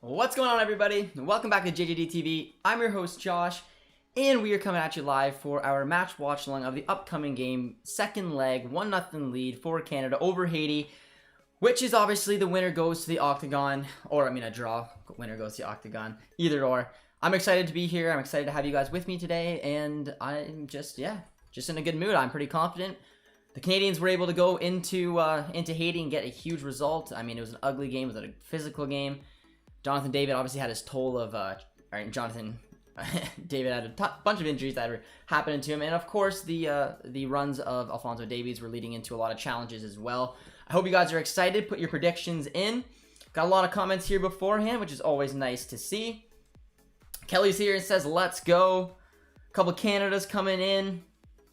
What's going on, everybody? Welcome back to JJD TV. I'm your host, Josh, and we are coming at you live for our match watch along of the upcoming game. Second leg, 1-0 lead for Canada over Haiti, which is obviously the winner goes to the octagon, or a draw. Winner goes to the octagon, either or. I'm excited to be here. I'm excited to have you guys with me today, and I'm just in a good mood. I'm pretty confident. The Canadians were able to go into Haiti and get a huge result. I mean, it was an ugly game. It was a physical game. Jonathan David obviously had his toll of, David had a bunch of injuries that were happening to him. And of course, the runs of Alphonso Davies were leading into a lot of challenges as well. I hope you guys are excited. Put your predictions in. Got a lot of comments here beforehand, which is always nice to see. Kelly's here and says, let's go. A couple Canadas coming in.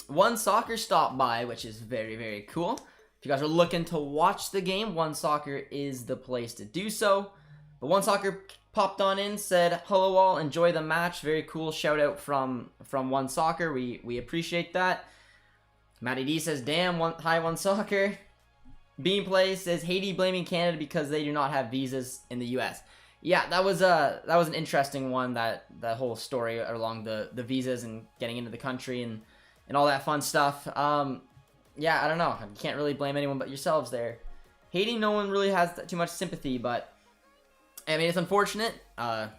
One Soccer stopped by, which is very, very cool. If you guys are looking to watch the game, One Soccer is the place to do so. But One Soccer popped on in, said, hello all, enjoy the match. Very cool shout out from One Soccer. We appreciate that. Matty D says, damn, hi One Soccer. Bean Play says, Haiti blaming Canada because they do not have visas in the US. Yeah, that was an interesting one, that whole story along the visas and getting into the country and all that fun stuff. Yeah, I don't know. You can't really blame anyone but yourselves there. Haiti, no one really has too much sympathy, but I mean, it's unfortunate. I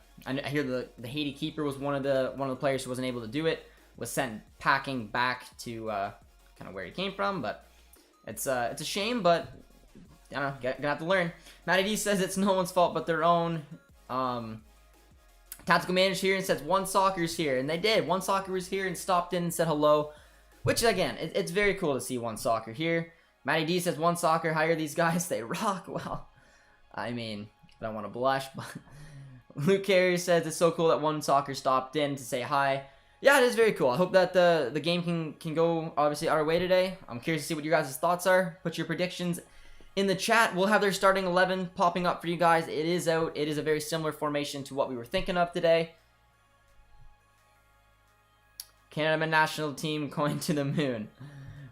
hear the Haiti keeper was one of the players who wasn't able to do it, was sent packing back to kind of where he came from, but it's a shame, but I don't know, gonna have to learn. Matty D says it's no one's fault but their own. Tactical Manager here and says One Soccer's here, and they did. One Soccer was here and stopped in and said hello, which again, it's very cool to see One Soccer here. Matty D says One Soccer, hire these guys, they rock. Well, I mean, I don't want to blush, but Luke Carrier says it's so cool that One Soccer stopped in to say hi. Yeah, it is very cool. I hope that the game can go obviously our way today. I'm curious to see what your guys' thoughts are. Put your predictions in the chat. We'll have their starting 11 popping up for you guys. It is out. It is a very similar formation to what we were thinking of today. Canada national team going to the moon.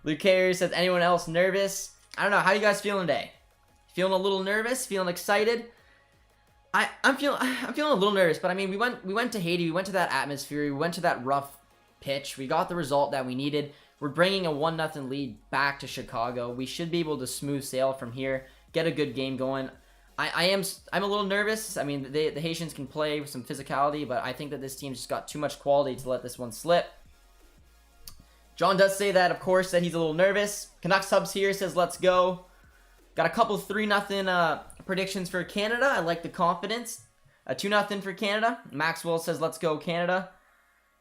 Luke Carrier says, anyone else nervous? I don't know. How are you guys feeling today? Feeling a little nervous? Feeling excited? I'm feeling a little nervous, but I mean, we went to Haiti, we went to that atmosphere, we went to that rough pitch, we got the result that we needed. We're bringing a 1-0 lead back to Chicago. We should be able to smooth sail from here, get a good game going. I'm a little nervous. I mean, the Haitians can play with some physicality, but I think that this team just got too much quality to let this one slip. John does say that, of course, that he's a little nervous. Canucks Hubs here says, let's go. Got a couple 3-0 predictions for Canada. I like the confidence. 2-0 for Canada. Maxwell says, let's go Canada.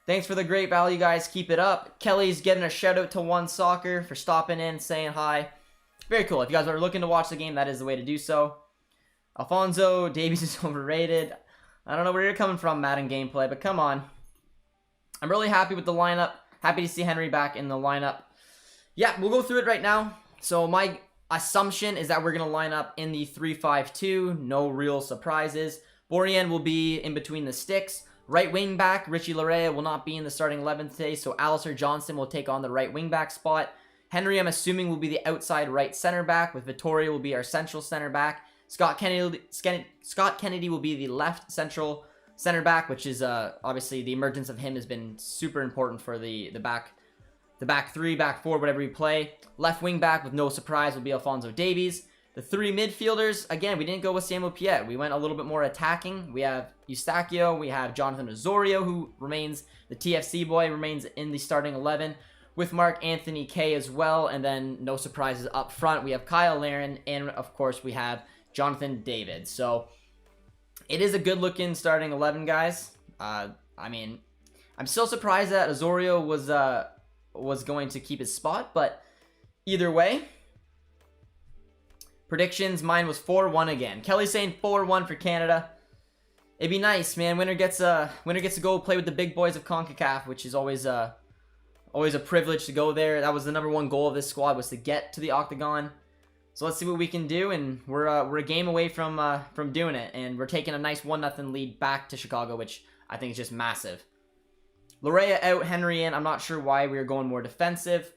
Thanks for the great value, guys. Keep it up. Kelly's giving a shout out to One Soccer for stopping in, saying hi. Very cool. If you guys are looking to watch the game, that is the way to do so. Alphonso Davies is overrated. I don't know where you're coming from, Madden Gameplay, but come on. I'm really happy with the lineup. Happy to see Henry back in the lineup. Yeah, we'll go through it right now. So my assumption is that we're going to line up in the 3-5-2. No real surprises. Borien will be in between the sticks. Right wing back, Richie Larea will not be in the starting 11 today, so Alistair Johnston will take on the right wing back spot. Henry, I'm assuming, will be the outside right center back, with Vittoria will be our central center back. Scott Kennedy will be the left central center back, which is obviously the emergence of him has been super important for the back three, back four, whatever we play. Left wing back, with no surprise, will be Alphonso Davies. The three midfielders, again, we didn't go with Samuel Piet. We went a little bit more attacking. We have Eustachio. We have Jonathan Osorio, who remains, the TFC boy, remains in the starting 11, with Mark Anthony K as well. And then no surprises up front. We have Kyle Larin, and of course, we have Jonathan David. So it is a good-looking starting 11, guys. I mean, I'm still surprised that Osorio was going to keep his spot, but either way. Predictions, mine was 4-1 again. Kelly's saying 4-1 for Canada. It'd be nice, man. Winner gets to go play with the big boys of CONCACAF, which is always a privilege to go there. That was the #1 goal of this squad, was to get to the octagon. So let's see what we can do, and we're a game away from doing it, and we're taking a nice 1-0 lead back to Chicago, which I think is just massive. Larea out, Henry in. I'm not sure why we were going more defensive.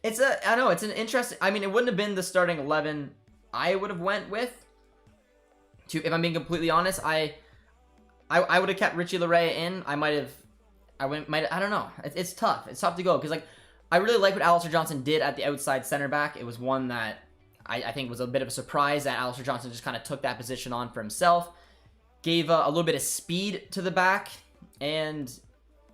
I know, it's an interesting, I mean, it wouldn't have been the starting 11 I would have went with, If I'm being completely honest, I would have kept Richie Larea in. I don't know. It's tough. It's tough to go because like I really like what Alistair Johnson did at the outside center back. It was one that I think was a bit of a surprise that Alistair Johnson just kind of took that position on for himself. Gave a little bit of speed to the back, and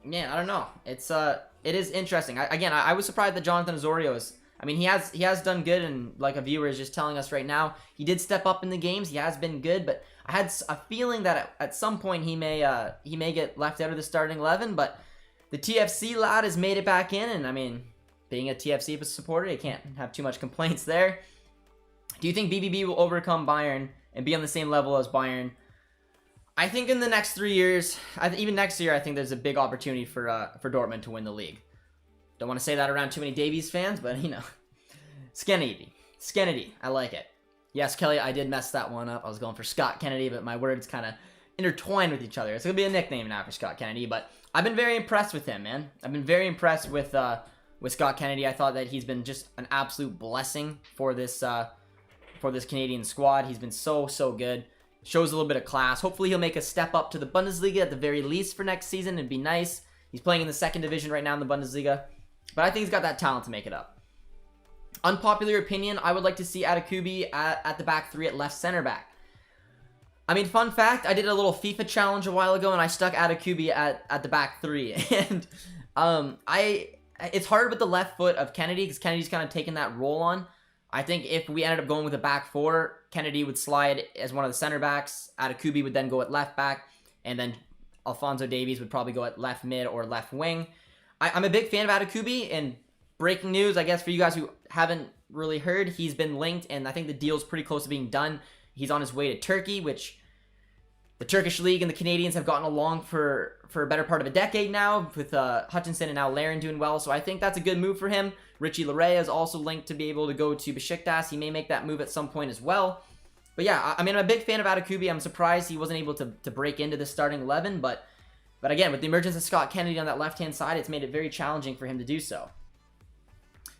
man, I don't know. It is interesting. I was surprised that Jonathan Osorio is. I mean, he has done good, and like a viewer is just telling us right now, he did step up in the games. He has been good, but I had a feeling that at some point he may get left out of the starting 11. But the TFC lad has made it back in, and I mean, being a TFC supporter, you can't have too much complaints there. Do you think BBB will overcome Bayern and be on the same level as Bayern? I think in the next 3 years, even next year, I think there's a big opportunity for Dortmund to win the league. Don't want to say that around too many Davies fans, but you know, Skennedy, I like it. Yes, Kelly, I did mess that one up. I was going for Scott Kennedy, but my words kind of intertwined with each other. It's gonna be a nickname now for Scott Kennedy, but I've been very impressed with him, man. I've been very impressed with Scott Kennedy. I thought that he's been just an absolute blessing for this Canadian squad. He's been so good. Shows a little bit of class. Hopefully he'll make a step up to the Bundesliga at the very least for next season. It'd be nice. He's playing in the second division right now in the Bundesliga, but I think he's got that talent to make it up. Unpopular opinion, I would like to see Adekubi at the back three at left center back. I mean, fun fact, I did a little FIFA challenge a while ago and I stuck Adekubi at the back three. And it's hard with the left foot of Kennedy because Kennedy's kind of taken that role on. I think if we ended up going with a back four, Kennedy would slide as one of the center backs. Adekubi would then go at left back, and then Alphonso Davies would probably go at left mid or left wing. I'm a big fan of Adekubi, and breaking news, I guess, for you guys who haven't really heard, he's been linked, and I think the deal's pretty close to being done. He's on his way to Turkey, which the Turkish League and the Canadians have gotten along for a better part of a decade now, with Hutchinson and now Larin doing well, so I think that's a good move for him. Richie Larea is also linked to be able to go to Besiktas. He may make that move at some point as well. But yeah, I mean, I'm a big fan of Adekubi. I'm surprised he wasn't able to break into the starting 11, but again, with the emergence of Scott Kennedy on that left-hand side, it's made it very challenging for him to do so.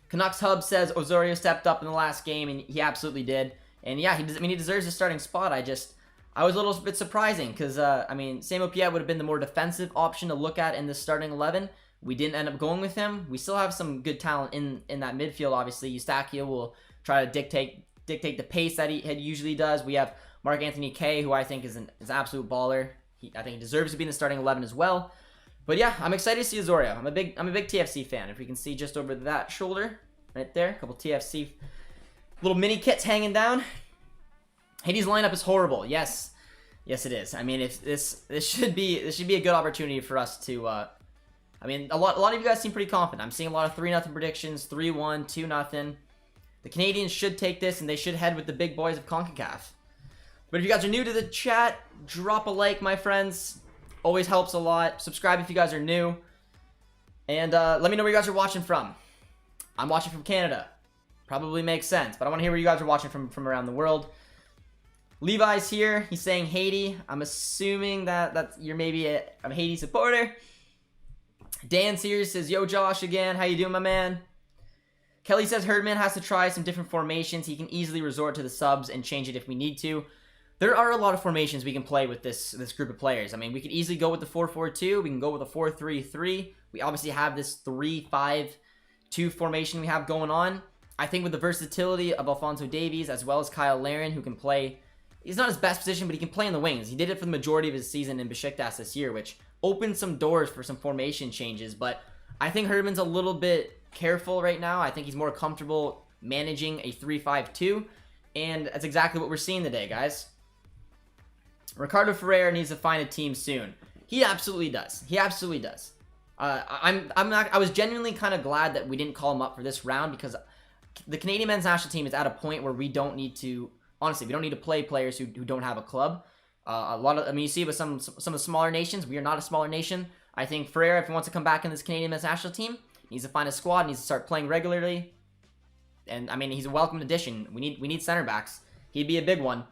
Canucks Hub says Osorio stepped up in the last game, and he absolutely did. And yeah, he deserves a starting spot. I was a little bit surprising because, I mean, Samuel Piet would have been the more defensive option to look at in the starting 11. We didn't end up going with him. We still have some good talent in that midfield, obviously. Eustachio will try to dictate the pace that he usually does. We have Mark-Anthony Kaye, who I think is an absolute baller. I think he deserves to be in the starting 11 as well. But yeah, I'm excited to see Osorio. I'm a big TFC fan. If we can see just over that shoulder, right there, a couple TFC little mini kits hanging down. Haiti's lineup is horrible. Yes, it is. I mean, if this should be a good opportunity for us to. I mean, a lot of you guys seem pretty confident. I'm seeing a lot of 3-0 predictions, 3-1, 2-0. The Canadians should take this, and they should head with the big boys of CONCACAF. But if you guys are new to the chat, drop a like, my friends. Always helps a lot. Subscribe if you guys are new. And let me know where you guys are watching from. I'm watching from Canada. Probably makes sense, but I want to hear where you guys are watching from around the world. Levi's here. He's saying Haiti. I'm assuming that you're maybe a Haiti supporter. Dan's here, says, yo, Josh again. How you doing, my man? Kelly says Herdman has to try some different formations. He can easily resort to the subs and change it if we need to. There are a lot of formations we can play with this group of players. I mean, we could easily go with the 4-4-2. We can go with a 4-3-3. We obviously have this 3-5-2 formation we have going on. I think with the versatility of Alphonso Davies as well as Kyle Larin, who can play... He's not his best position, but he can play in the wings. He did it for the majority of his season in Besiktas this year, which opened some doors for some formation changes. But I think Herdman's a little bit careful right now. I think he's more comfortable managing a 3-5-2. And that's exactly what we're seeing today, guys. Ricardo Ferreira needs to find a team soon. He absolutely does. He absolutely does. I was genuinely kind of glad that we didn't call him up for this round because the Canadian men's national team is at a point where we don't need to... Honestly, we don't need to play players who don't have a club. You see with some of the smaller nations, we are not a smaller nation. I think Ferreira, if he wants to come back in this Canadian men's national team, needs to find a squad, needs to start playing regularly. And I mean, he's a welcome addition. We need center backs. He'd be a big one.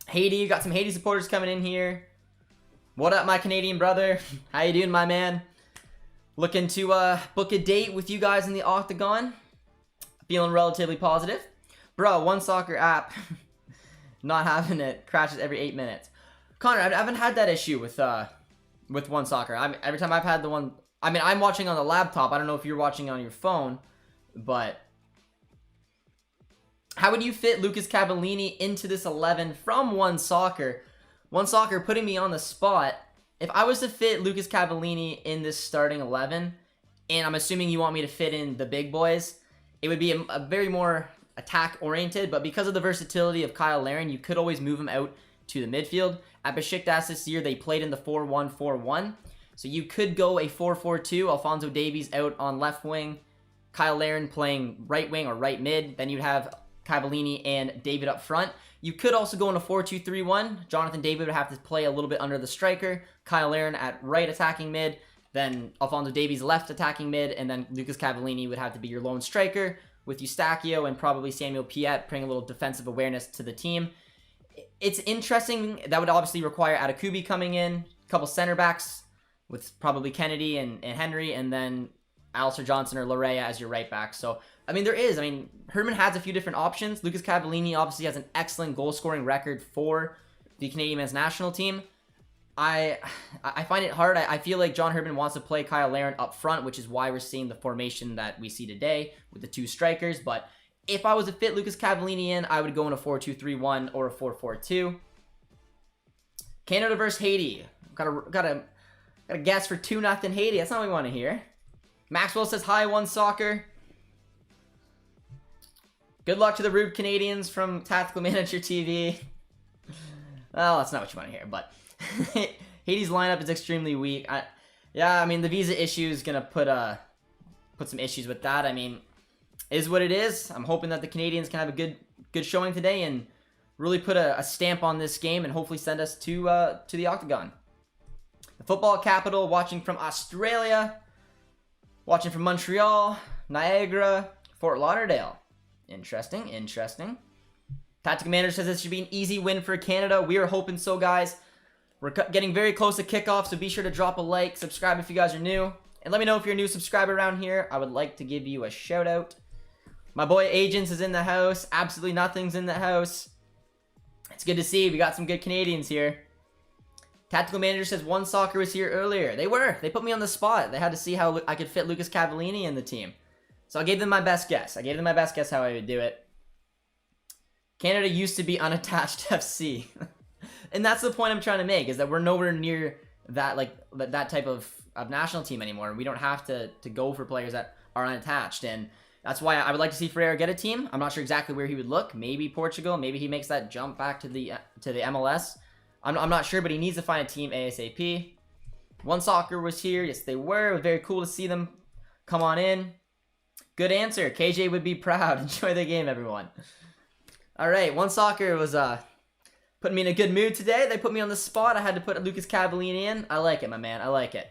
Haiti, got some Haiti supporters coming in here. What up, my Canadian brother? How you doing, my man? Looking to book a date with you guys in the Octagon. Feeling relatively positive. Bro, One Soccer app. not having it, crashes every 8 minutes. Connor, I haven't had that issue with One Soccer. Every time I've had the one, I mean, I'm watching on the laptop. I don't know if you're watching on your phone, but how would you fit Lucas Cavallini into this 11 from One Soccer? One Soccer putting me on the spot. If I was to fit Lucas Cavallini in this starting 11, and I'm assuming you want me to fit in the big boys, it would be a very more attack-oriented, but because of the versatility of Kyle Larin, you could always move him out to the midfield. At Besiktas this year, they played in the 4-1-4-1, so you could go a 4-4-2, Alphonso Davies out on left wing, Kyle Larin playing right wing or right mid, then you'd have Cavallini and David up front. You could also go in a 4-2-3-1. Jonathan David would have to play a little bit under the striker, Kyle Larin at right attacking mid, then Alphonso Davies left attacking mid, and then Lucas Cavallini would have to be your lone striker, with Eustachio and probably Samuel Piet bringing a little defensive awareness to the team. It's interesting. That would obviously require Atakubi coming in, a couple center backs with probably Kennedy and Henry, and then Alistair Johnson or Larea as your right back. So, I mean, Herman has a few different options. Lucas Cavallini obviously has an excellent goal-scoring record for the Canadian men's national team. I find it hard. I feel like John Herman wants to play Kyle Larin up front, which is why we're seeing the formation that we see today with the two strikers. But if I was to fit Lucas Cavallini in, I would go in a 4-2-3-1 or a 4-4-2. Canada versus Haiti. Got a guess for 2-0 Haiti. That's not what we want to hear. Maxwell says, hi, One Soccer. Good luck to the rude Canadians from Tactical Manager TV. Well, that's not what you want to hear, but Haiti's lineup is extremely weak. Yeah, I mean, the visa issue is going to put some issues with that. I mean, it is what it is. I'm hoping that the Canadians can have a good showing today and really put a stamp on this game and hopefully send us to the Octagon. The football capital, watching from Australia, watching from Montreal, Niagara, Fort Lauderdale. Interesting. Tactical Manager says this should be an easy win for Canada. We are hoping so, guys. We're getting very close to kickoff, so be sure to drop a like, subscribe if you guys are new, and let me know if you're a new subscriber around here. I would like to give you a shout out. My boy Agents is in the house. Absolutely Nothing's in the house. It's good to see. We got some good Canadians here. Tactical Manager says One Soccer was here earlier. They were. They put me on the spot. They had to see how I could fit Lucas Cavallini in the team. So I gave them my best guess. How I would do it. Canada used to be unattached FC. And that's the point I'm trying to make, is that we're nowhere near that that type of national team anymore. We don't have to go for players that are unattached. And that's why I would like to see Ferreira get a team. I'm not sure exactly where he would look. Maybe Portugal. Maybe he makes that jump back to the MLS. I'm not sure, but he needs to find a team ASAP. One Soccer was here. Yes, they were. It was very cool to see them come on in. Good answer. KJ would be proud. Enjoy the game, everyone. All right. One Soccer was putting me in a good mood today. They put me on the spot. I had to put Lucas Cavallini in. I like it, my man. I like it.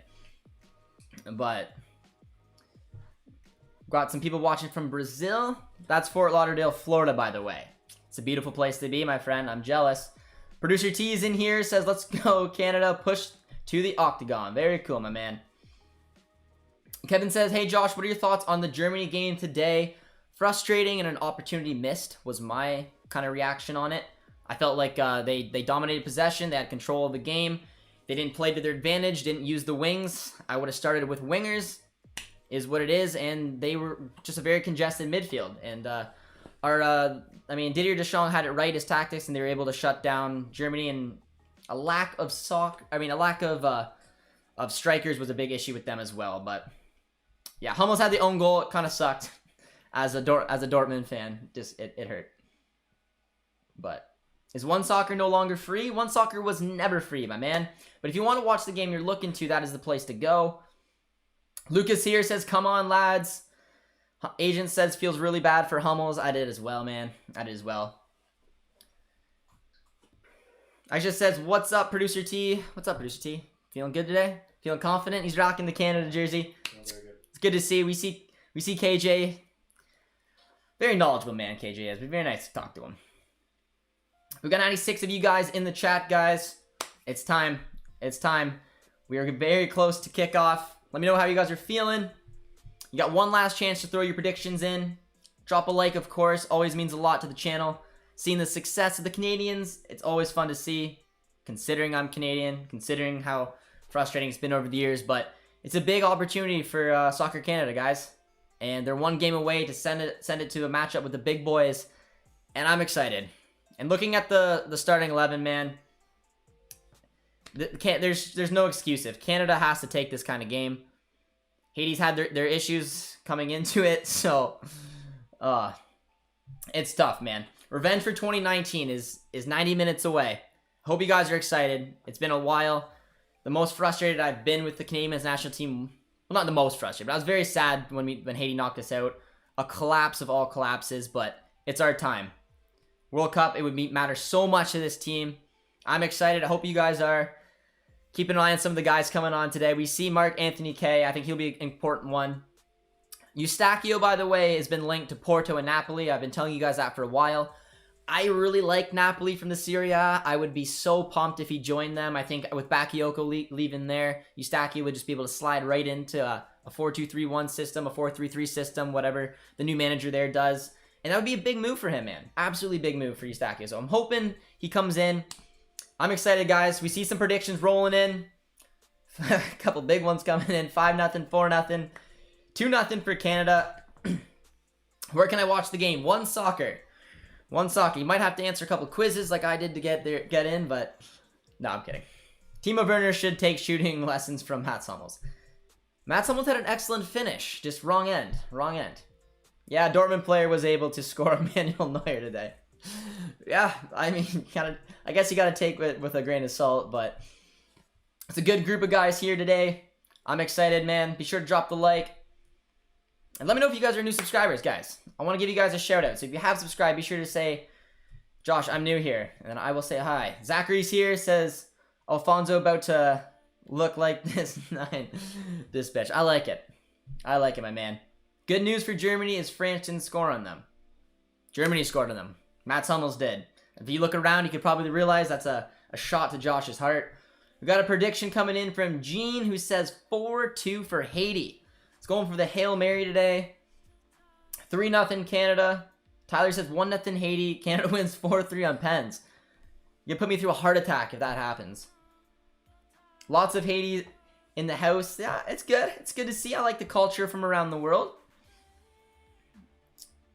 But got some people watching from Brazil. That's Fort Lauderdale, Florida, by the way. It's a beautiful place to be, my friend. I'm jealous. Producer T is in here. Says, let's go, Canada. Push to the Octagon. Very cool, my man. Kevin says, hey, Josh, what are your thoughts on the Germany game today? Frustrating and an opportunity missed was my kind of reaction on it. I felt like they dominated possession. They had control of the game. They didn't play to their advantage. Didn't use the wings. I would have started with wingers, is what it is. And they were just a very congested midfield. And Didier Deschamps had it right, his tactics, and they were able to shut down Germany. And a lack of strikers was a big issue with them as well. But yeah, Hummels had the own goal. It kind of sucked as a Dortmund fan. Just it hurt. But is One Soccer no longer free? One Soccer was never free, my man. But if you want to watch the game you're looking to, that is the place to go. Lucas here says, come on, lads. Agent says, feels really bad for Hummels. I did as well, man. I did as well. I just says, what's up, Producer T? What's up, Producer T? Feeling good today? Feeling confident? He's rocking the Canada jersey. It's good to see. We see KJ. Very knowledgeable man, KJ is. It'd be very nice to talk to him. We've got 96 of you guys in the chat, guys. It's time. It's time. We are very close to kickoff. Let me know how you guys are feeling. You got one last chance to throw your predictions in. Drop a like, of course. Always means a lot to the channel. seeing the success of the Canadians. It's always fun to see, considering I'm Canadian, considering how frustrating it's been over the years. But it's a big opportunity for Soccer Canada, guys. And they're one game away to send it to a matchup with the big boys. And I'm excited. And looking at the starting 11, man, there's no excuse. If Canada has to take this kind of game, Haiti's had their issues coming into it, so it's tough, man. Revenge for 2019 is 90 minutes away. Hope you guys are excited. It's been a while. The most frustrated I've been with the Canadian men's national team, well, not the most frustrated, but I was very sad when Haiti knocked us out. A collapse of all collapses, but it's our time. World Cup, it would matter so much to this team. I'm excited. I hope you guys are. Keep an eye on some of the guys coming on today. We see Mark Anthony Kay. I think he'll be an important one. Eustachio, by the way, has been linked to Porto and Napoli. I've been telling you guys that for a while. I really like Napoli from the Serie A. I would be so pumped if he joined them. I think with Bakayoko leaving there, Eustachio would just be able to slide right into a 4-2-3-1 system, a 4-3-3 system, whatever the new manager there does. And that would be a big move for him, man. Absolutely big move for Eustachio. So I'm hoping he comes in. I'm excited, guys. We see some predictions rolling in. A couple big ones coming in. 5-0, 4-0, 2-0 for Canada. Where can I watch the game? One Soccer. You might have to answer a couple quizzes like I did to get in, but no, I'm kidding. Timo Werner should take shooting lessons from Mats Hummels. Mats Hummels had an excellent finish. Just wrong end. Yeah, Dortmund player was able to score Manuel Neuer today. Yeah, I mean, I guess you got to take it with a grain of salt, but it's a good group of guys here today. I'm excited, man. Be sure to drop the like. And let me know if you guys are new subscribers, guys. I want to give you guys a shout out. So if you have subscribed, be sure to say, Josh, I'm new here. And then I will say hi. Zachary's here, says, Alfonso about to look like this bitch. I like it. My man. Good news for Germany is France didn't score on them. Germany scored on them. Mats Hummels did. If you look around, you could probably realize that's a shot to Josh's heart. We got a prediction coming in from Gene, who says 4-2 for Haiti. It's going for the Hail Mary today. 3-0 Canada. Tyler says 1-0 Haiti. Canada wins 4-3 on pens. You put me through a heart attack if that happens. Lots of Haiti in the house. Yeah, it's good. It's good to see. I like the culture from around the world.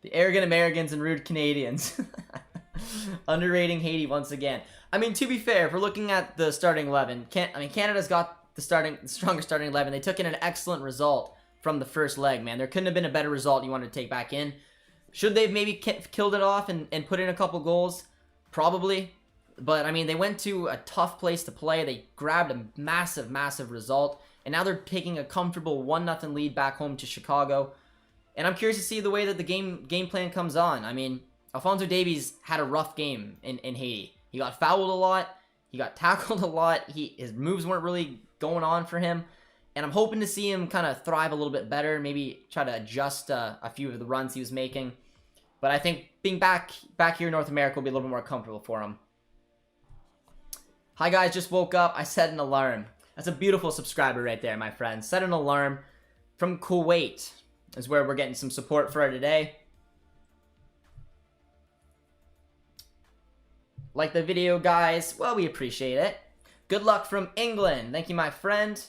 The arrogant Americans and rude Canadians. Underrating Haiti once again. I mean, to be fair, if we're looking at the starting 11, Canada's got the strongest starting 11. They took in an excellent result from the first leg, man. There couldn't have been a better result you wanted to take back in. Should they have maybe killed it off and put in a couple goals? Probably. But, I mean, they went to a tough place to play. They grabbed a massive, massive result. And now they're taking a comfortable 1-0 lead back home to Chicago. And I'm curious to see the way that the game plan comes on. I mean, Alphonso Davies had a rough game in Haiti. He got fouled a lot. He got tackled a lot. His moves weren't really going on for him. And I'm hoping to see him kind of thrive a little bit better. Maybe try to adjust a few of the runs he was making. But I think being back here in North America will be a little bit more comfortable for him. Hi guys, just woke up. I set an alarm. That's a beautiful subscriber right there, my friend. Set an alarm from Kuwait. Is where we're getting some support for today. Like the video, guys? Well, we appreciate it. Good luck from England. Thank you, my friend.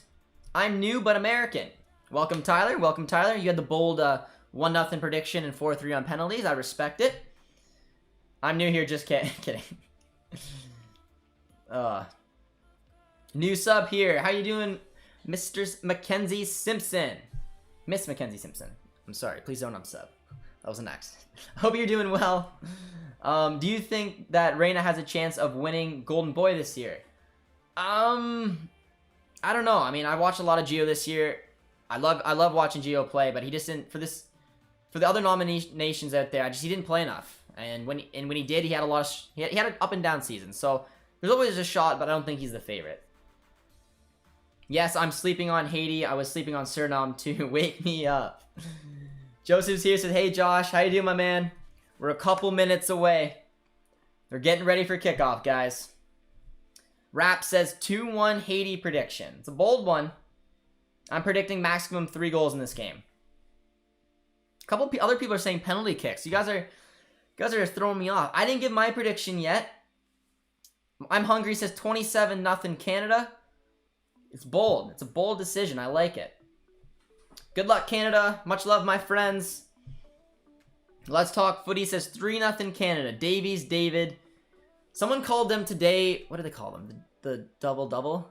I'm new but American. Welcome, Tyler. Welcome, Tyler. You had the bold 1-0 prediction and 4-3 on penalties. I respect it. I'm new here. Just kidding. New sub here. How you doing, Mr. Mackenzie Simpson? Miss Mackenzie Simpson. I'm sorry. Please don't unsub. That was next. I hope you're doing well. Do you think that Reyna has a chance of winning Golden Boy this year? I don't know. I mean, I watched a lot of Gio this year. I love watching Gio play, but he just didn't for the other nominations out there. He didn't play enough. And when he did, he had he had an up and down season. So there's always a shot, but I don't think he's the favorite. Yes, I'm sleeping on Haiti. I was sleeping on Suriname too. Wake me up. Joseph's here, says, hey Josh, how you doing, my man? We're a couple minutes away. They're getting ready for kickoff, guys. Rap says 2-1 Haiti prediction. It's a bold one. I'm predicting maximum 3 goals in this game. A couple other people are saying penalty kicks. You guys are You guys are throwing me off. I didn't give my prediction yet. I'm Hungry says 27-0 Canada. It's bold. It's a bold decision. I like it. Good luck, Canada. Much love, my friends. Let's talk footy says 3-0 Canada. Davies, David. Someone called them today. What do they call them? The double-double?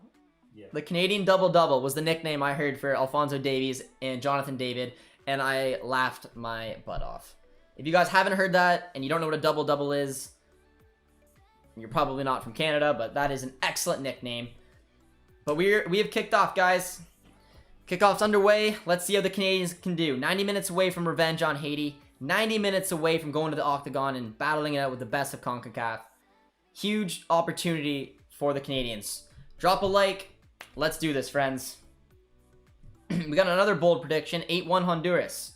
Yeah. The Canadian double-double was the nickname I heard for Alphonso Davies and Jonathan David, and I laughed my butt off. If you guys haven't heard that and you don't know what a double-double is, you're probably not from Canada, but that is an excellent nickname. But we have kicked off, guys. Kickoff's underway. Let's see how the Canadians can do. 90 minutes away from revenge on Haiti. 90 minutes away from going to the Octagon and battling it out with the best of CONCACAF. Huge opportunity for the Canadians. Drop a like. Let's do this, friends. We got another bold prediction. 8-1 Honduras.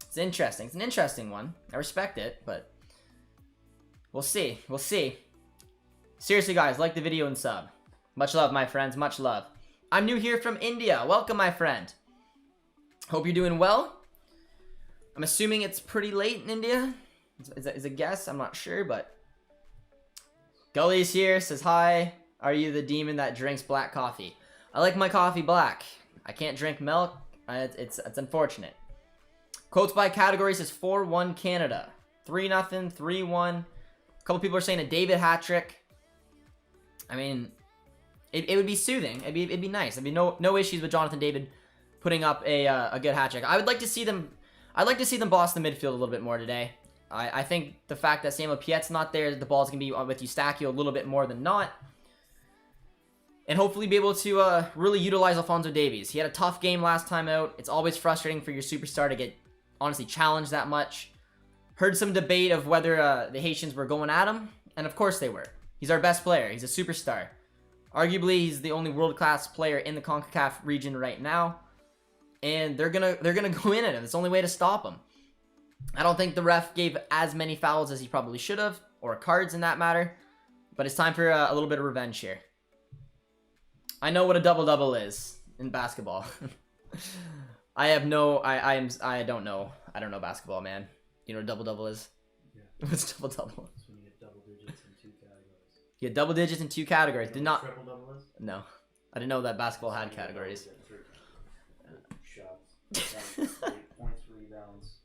It's interesting. It's an interesting one. I respect it, but we'll see. We'll see. Seriously, guys, like the video and sub. Much love, my friends. Much love. I'm new here from India. Welcome, my friend. Hope you're doing well. I'm assuming it's pretty late in India. Is a guess? I'm not sure, but Gully's here. Says hi. Are you the demon that drinks black coffee? I like my coffee black. I can't drink milk. It's unfortunate. Quotes by category says 4-1 Canada. 3-0, 3-1. A couple people are saying a David hat trick. I mean, it would be soothing. It'd be nice. There'd be no issues with Jonathan David putting up a good hat trick. I'd like to see them boss the midfield a little bit more today. I think the fact that Samuel Piet's not there, the ball's gonna be with Eustachio a little bit more than not. And hopefully be able to really utilize Alphonso Davies. He had a tough game last time out. It's always frustrating for your superstar to get, honestly, challenged that much. Heard some debate of whether the Haitians were going at him, and of course they were. He's our best player. He's a superstar. Arguably, he's the only world-class player in the CONCACAF region right now, and they're gonna go in at him. It's the only way to stop him. I don't think the ref gave as many fouls as he probably should have, or cards in that matter, but it's time for a little bit of revenge here. I know what a double-double is in basketball. I don't know. I don't know basketball, man. You know what a double-double is? Yeah. What's double-double? It's when you get double digits in 2 categories. You get double digits in 2 categories. Did not. Triple-double is? No. I didn't know that basketball had categories. Shots. Points, rebounds.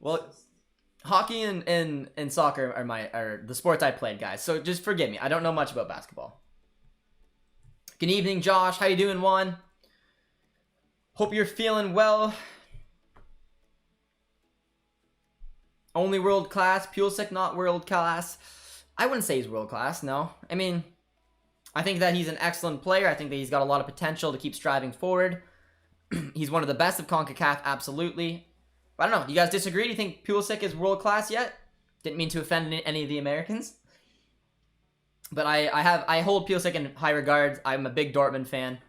Well, hockey and soccer are the sports I played, guys. So just forgive me. I don't know much about basketball. Good evening, Josh. How you doing, Juan? Hope you're feeling well. Only world class. Pulisic not world class. I wouldn't say he's world class, no. I mean, I think that he's an excellent player. I think that he's got a lot of potential to keep striving forward. He's one of the best of CONCACAF, absolutely. But I don't know. Do you guys disagree? Do you think Pulisic is world class yet? Didn't mean to offend any of the Americans. But I hold Pulisic in high regards. I'm a big Dortmund fan.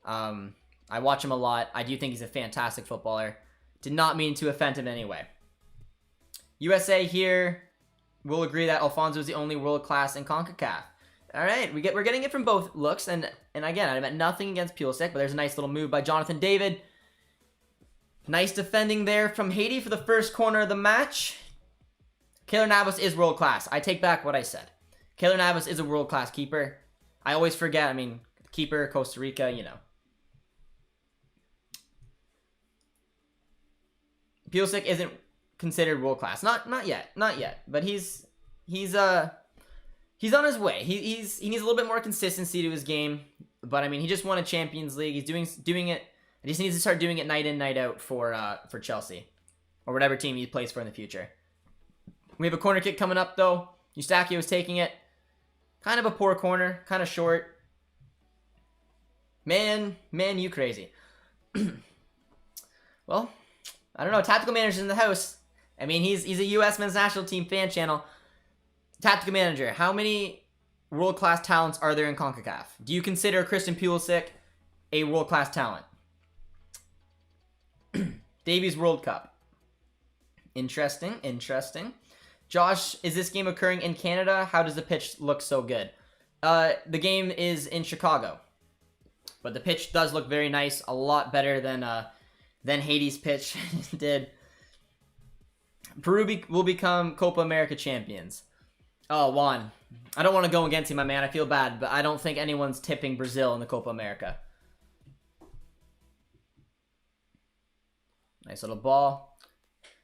I watch him a lot. I do think he's a fantastic footballer. Did not mean to offend him in any way. USA here will agree that Alphonso is the only world class in CONCACAF. All right, we're getting it from both looks, and again, I meant nothing against Pulisic, but there's a nice little move by Jonathan David. Nice defending there from Haiti for the first corner of the match. Keylor Navas is world class. I take back what I said. Keylor Navas is a world class keeper. I always forget. I mean, keeper, Costa Rica, you know. Pulisic isn't considered world class. Not yet. But he's on his way. He needs a little bit more consistency to his game. But I mean, he just won a Champions League. He's doing it. He just needs to start doing it night in, night out for Chelsea or whatever team he plays for in the future. We have a corner kick coming up though. Eustachio is taking it. Kind of a poor corner, kind of short. Man, you crazy. Well, I don't know. Tactical Manager's in the house. I mean, he's a U.S. men's national team fan channel. Tactical Manager, how many world-class talents are there in CONCACAF? Do you consider Christian Pulisic a world-class talent? Davies World Cup. Interesting. Josh, is this game occurring in Canada? How does the pitch look so good? The game is in Chicago. But the pitch does look very nice. A lot better than Haiti's pitch did. Peru will become Copa America champions. Oh, Juan. I don't want to go against you, my man. I feel bad, but I don't think anyone's tipping Brazil in the Copa America. Nice little ball.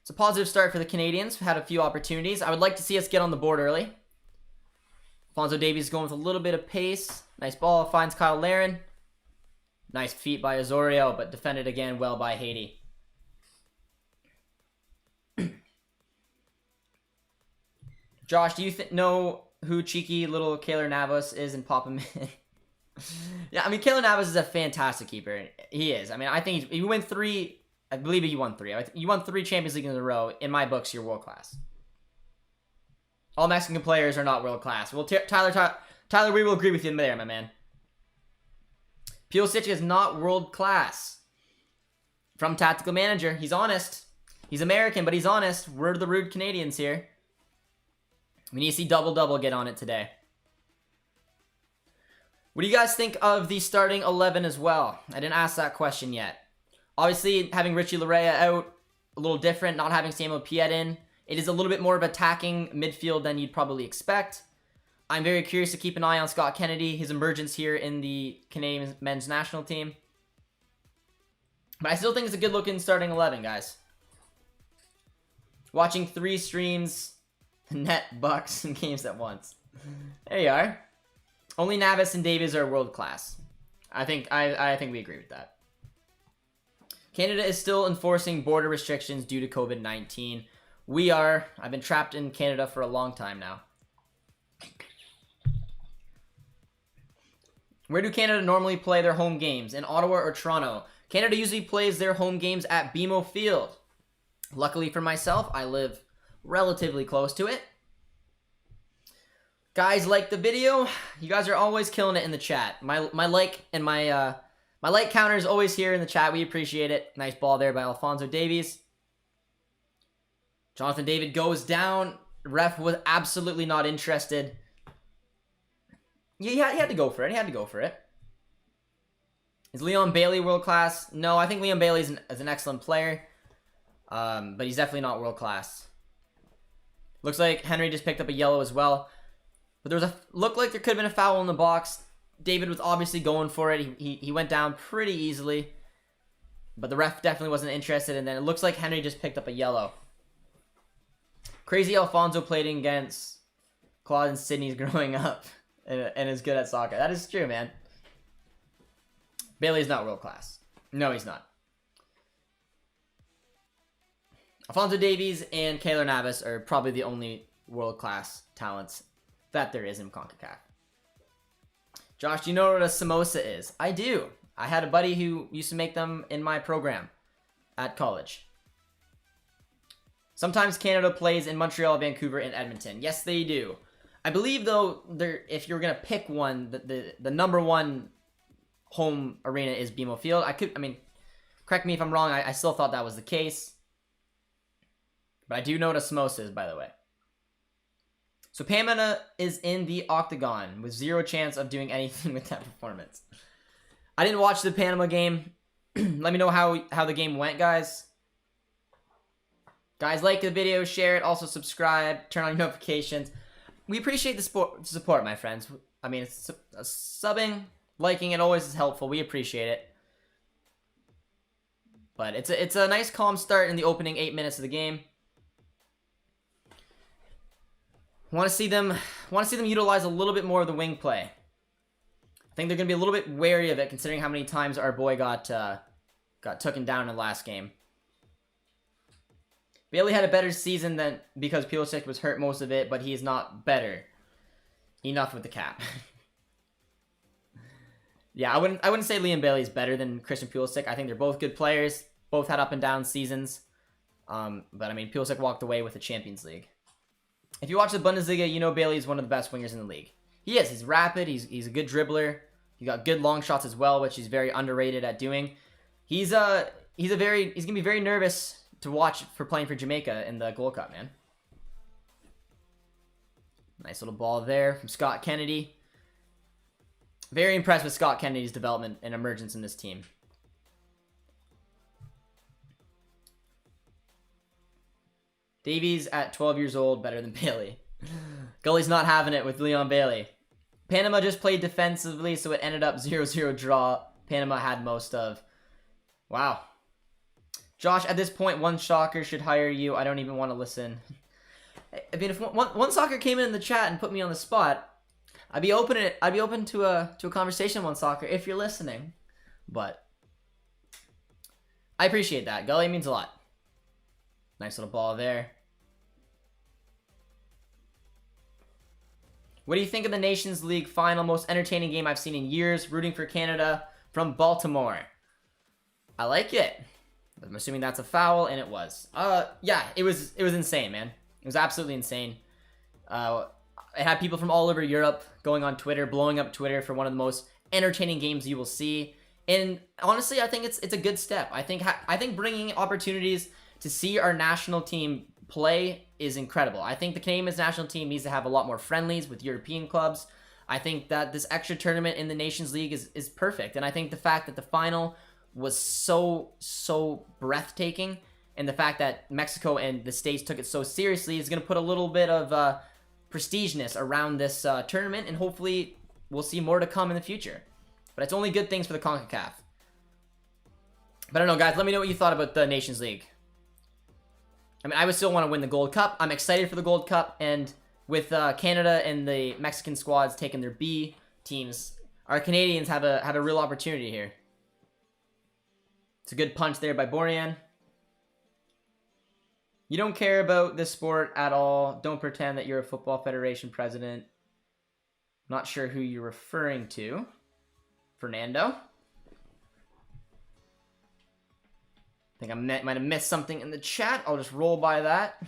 It's a positive start for the Canadians. We've had a few opportunities. I would like to see us get on the board early. Alphonso Davies going with a little bit of pace. Nice ball. Finds Kyle Larin. Nice feet by Osorio, but defended again well by Haiti. Josh, do you know who cheeky little Keylor Navas is and pop him in? Yeah, I mean, Keylor Navas is a fantastic keeper. He is. I mean, I think he won 3. I believe he won 3. You won 3 Champions League in a row. In my books, you're world class. All Mexican players are not world class. Well, Tyler, we will agree with you there, my man. Pulisic is not world class. From Tactical Manager, he's honest. He's American, but he's honest. We're the rude Canadians here. We need to see double-double get on it today. What do you guys think of the starting 11 as well? I didn't ask that question yet. Obviously, having Richie Larea out, a little different. Not having Samuel Piet in. It is a little bit more of attacking midfield than you'd probably expect. I'm very curious to keep an eye on Scott Kennedy, his emergence here in the Canadian men's national team. But I still think it's a good-looking starting 11, guys. Watching 3 streams, net bucks and games at once. There you are. Only Navas and Davies are world class. I think we agree with that. Canada is still enforcing border restrictions due to COVID-19. We are. I've been trapped in Canada for a long time now. Where do Canada normally play their home games? In Ottawa or Toronto? Canada usually plays their home games at BMO Field. Luckily for myself, I live relatively close to it. Guys, like the video. You guys are always killing it in the chat. My like and my like counter is always here in the chat. We appreciate it. Nice ball there by Alphonso Davies. Jonathan David goes down. Ref was absolutely not interested. Yeah, he had to go for it. He had to go for it. Is Leon Bailey world class? No, I think Leon Bailey is an excellent player. But he's definitely not world class. Looks like Henry just picked up a yellow as well. But there was looked like there could have been a foul in the box. David was obviously going for it. He went down pretty easily. But the ref definitely wasn't interested. And then it looks like Henry just picked up a yellow. Crazy Alfonso played against Claude and Sydney's growing up. And is good at soccer. That is true, man. Bailey's not world class. No, he's not. Alphonso Davies and Keylor Navas are probably the only world class talents that there is in CONCACAF. Josh, do you know what a samosa is? I do. I had a buddy who used to make them in my program at college. Sometimes Canada plays in Montreal, Vancouver, and Edmonton. Yes, they do. I believe, though, if you're going to pick one, the number one home arena is BMO Field. I mean, correct me if I'm wrong. I still thought that was the case. But I do know what a samosa is, by the way. So Pamela is in the octagon with 0 chance of doing anything with that performance. I didn't watch the Panama game. Let me know how the game went, guys. Guys, like the video, share it, also subscribe, turn on notifications. We appreciate the support, my friends. I mean, it's subbing, liking it always is helpful. We appreciate it. But it's a nice calm start in the opening 8 minutes of the game. Want to see them utilize a little bit more of the wing play. I think they're going to be a little bit wary of it, considering how many times our boy got taken down in the last game. Bailey had a better season than because Pulisic was hurt most of it, but he is not better. Enough with the cap. Yeah, I wouldn't say Liam Bailey is better than Christian Pulisic. I think they're both good players. Both had up and down seasons. But I mean, Pulisic walked away with the Champions League. If you watch the Bundesliga, you know Bailey is one of the best wingers in the league. He is. He's rapid. He's a good dribbler. He got good long shots as well, which he's very underrated at doing. He's gonna be very nervous to watch for playing for Jamaica in the Gold Cup, man. Nice little ball there from Scott Kennedy. Very impressed with Scott Kennedy's development and emergence in this team. Davies at 12 years old, better than Bailey. Gully's not having it with Leon Bailey. Panama just played defensively, so it ended up 0-0 draw. Panama had most of. Wow. Josh, at this point, one soccer should hire you. I don't even want to listen. I mean, if one soccer came in the chat and put me on the spot, I'd be open to a conversation with one soccer if you're listening. But I appreciate that. Gully means a lot. Nice little ball there. What do you think of the Nations League final? Most entertaining game I've seen in years. Rooting for Canada from Baltimore. I like it. I'm assuming that's a foul, and it was. Yeah, it was insane, man. It was absolutely insane. It had people from all over Europe going on Twitter, blowing up Twitter for one of the most entertaining games you will see. And honestly, I think it's a good step. I think bringing opportunities to see our national team play is incredible. I think the Canadian men's national team needs to have a lot more friendlies with European clubs. I think that this extra tournament in the Nations League is perfect. And I think the fact that the final was so breathtaking, and the fact that Mexico and the States took it so seriously is going to put a little bit of prestigeness around this tournament, and hopefully we'll see more to come in the future. But it's only good things for the CONCACAF. But I don't know, guys. Let me know what you thought about the Nations League. I mean, I would still want to win the Gold Cup. I'm excited for the Gold Cup, and with Canada and the Mexican squads taking their B teams, our Canadians have a real opportunity here. It's a good punch there by Borjan. You don't care about this sport at all. Don't pretend that you're a football federation president. Not sure who you're referring to. Fernando. I think I might have missed something in the chat. I'll just roll by that.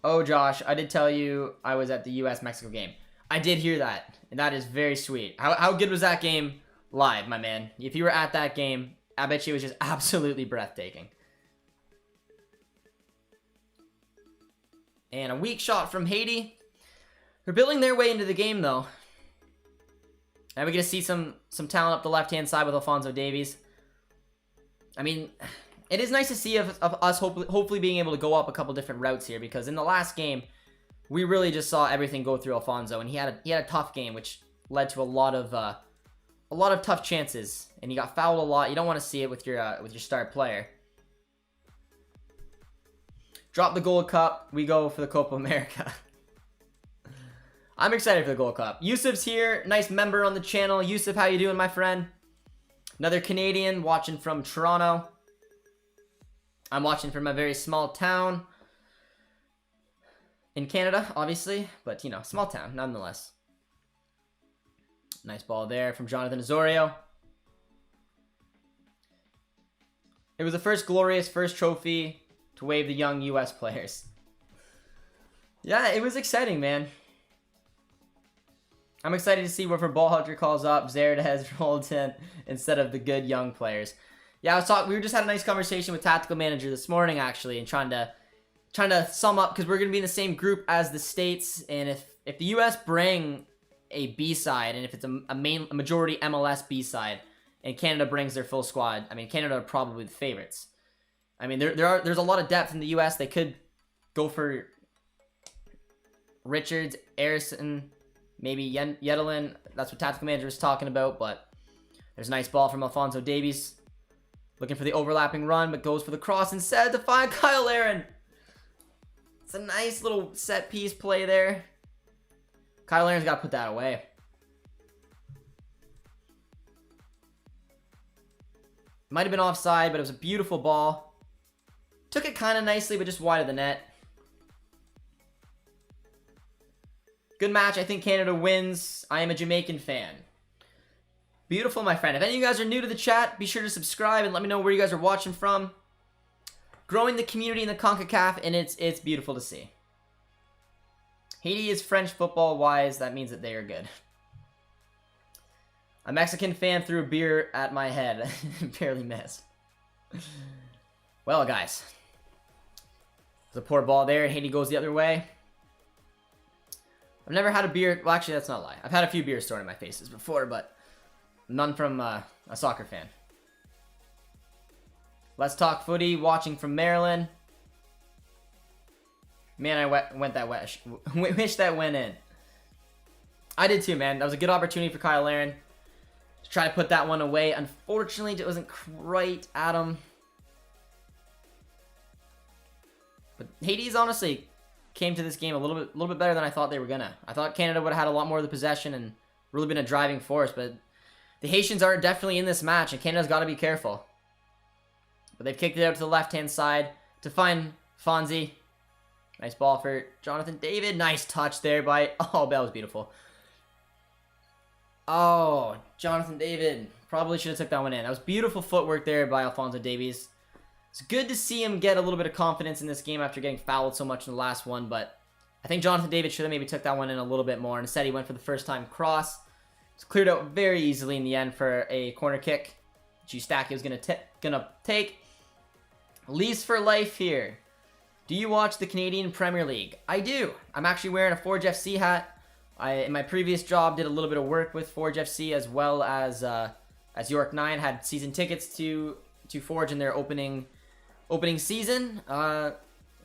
Oh, Josh, I did tell you I was at the US-Mexico game. I did hear that, and that is very sweet. How good was that game live, my man? If you were at that game, I bet you it was just absolutely breathtaking. And a weak shot from Haiti. They're building their way into the game, though. And we get to see some talent up the left-hand side with Alphonso Davies. I mean, it is nice to see of us hopefully being able to go up a couple different routes here, because in the last game, we really just saw everything go through Alphonso, and he had a tough game, which led to a lot of tough chances, and he got fouled a lot. You don't want to see it with your star player. Drop the Gold Cup. We go for the Copa America. I'm excited for the Gold Cup. Yusuf's here. Nice member on the channel. Yusuf, how you doing, my friend? Another Canadian watching from Toronto. I'm watching from a very small town in Canada, obviously, but, you know, small town, nonetheless. Nice ball there from Jonathan Osorio. It was the first glorious trophy to wave the young U.S. players. Yeah, it was exciting, man. I'm excited to see whatever ball hunter calls up, Zerdez rolled in instead of the good young players. Yeah, we just had a nice conversation with Tactical Manager this morning, actually, and trying to sum up, because we're going to be in the same group as the States, and if the U.S. bring a B-side, and if it's a majority MLS B-side, and Canada brings their full squad, I mean, Canada are probably the favorites. I mean, there's a lot of depth in the U.S. They could go for Richards, Arison, maybe Yedelin. That's what Tactical Manager is talking about, but there's a nice ball from Alphonso Davies. Looking for the overlapping run, but goes for the cross instead to find Kyle Aaron. It's a nice little set piece play there. Kyle Aaron's got to put that away. Might have been offside, but it was a beautiful ball. Took it kind of nicely, but just wide of the net. Good match. I think Canada wins. I am a Jamaican fan. Beautiful, my friend. If any of you guys are new to the chat, be sure to subscribe and let me know where you guys are watching from. Growing the community in the CONCACAF, and it's beautiful to see. Haiti is French football-wise. That means that they are good. A Mexican fan threw a beer at my head. Barely missed. Well, guys. There's a poor ball there. Haiti goes the other way. I've never had a beer. Well, actually, that's not a lie. I've had a few beers thrown in my faces before, but none from a soccer fan. Let's talk footy. Watching from Maryland. Man, I wish that went in. I did too, man. That was a good opportunity for Kyle Larin to try to put that one away. Unfortunately, it wasn't quite at him. But Haiti's honestly came to this game a little bit better than I thought they were gonna. I thought Canada would have had a lot more of the possession and really been a driving force, but the Haitians are definitely in this match, and Canada's got to be careful. But they've kicked it out to the left-hand side to find Fonzie. Nice ball for Jonathan David. Nice touch there by... Oh, that was beautiful. Oh, Jonathan David. Probably should have took that one in. That was beautiful footwork there by Alphonso Davies. It's good to see him get a little bit of confidence in this game after getting fouled so much in the last one, but I think Jonathan David should have maybe took that one in a little bit more. Instead, he went for the first time cross. It's cleared out very easily in the end for a corner kick. Eustachio was gonna take. Lease for life here. Do you watch the Canadian Premier League? I do. I'm actually wearing a Forge FC hat. In my previous job, did a little bit of work with Forge FC as well as York 9. Had season tickets to Forge in their opening season.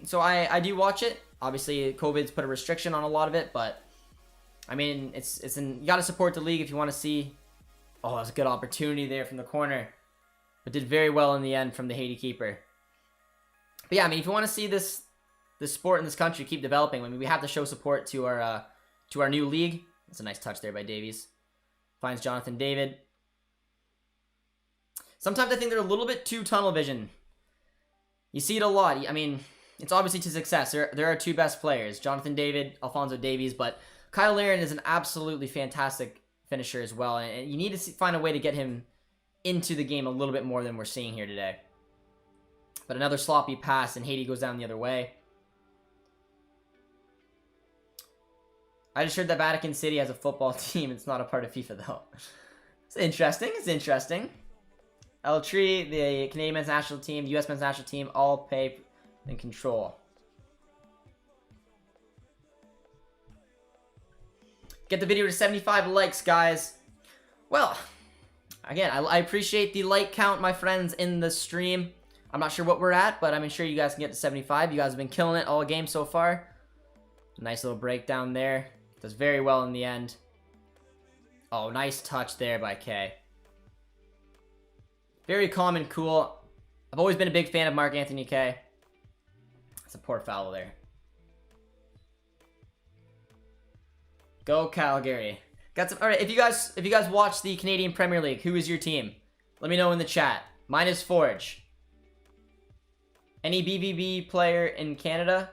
So I do watch it. Obviously, COVID's put a restriction on a lot of it, but I mean, you got to support the league if you want to see. Oh, that was a good opportunity there from the corner, but did very well in the end from the Haiti keeper. But yeah, I mean, if you want to see this sport in this country keep developing, I mean, we have to show support to our new league. That's a nice touch there by Davies. Finds Jonathan David. Sometimes I think they're a little bit too tunnel vision. You see it a lot. I mean, it's obviously to success. There are two best players, Jonathan David, Alphonso Davies, but Kyle Larin is an absolutely fantastic finisher as well, and you need to find a way to get him into the game a little bit more than we're seeing here today. But another sloppy pass, and Haiti goes down the other way. I just heard that Vatican City has a football team. It's not a part of FIFA, though. It's interesting. It's interesting. El Tri, the Canadian men's national team, the U.S. men's national team, all pay and control. Get the video to 75 likes, guys. Well, again, I appreciate the like count, my friends, in the stream. I'm not sure what we're at, but I'm sure you guys can get to 75. You guys have been killing it all game so far. Nice little breakdown there. Does very well in the end. Oh, nice touch there by Kay. Very calm and cool. I've always been a big fan of Mark Anthony Kay. That's a poor foul there. Go Calgary. Got some. All right, if you guys watch the Canadian Premier League, who is your team? Let me know in the chat. Mine is Forge. Any BVB player in Canada?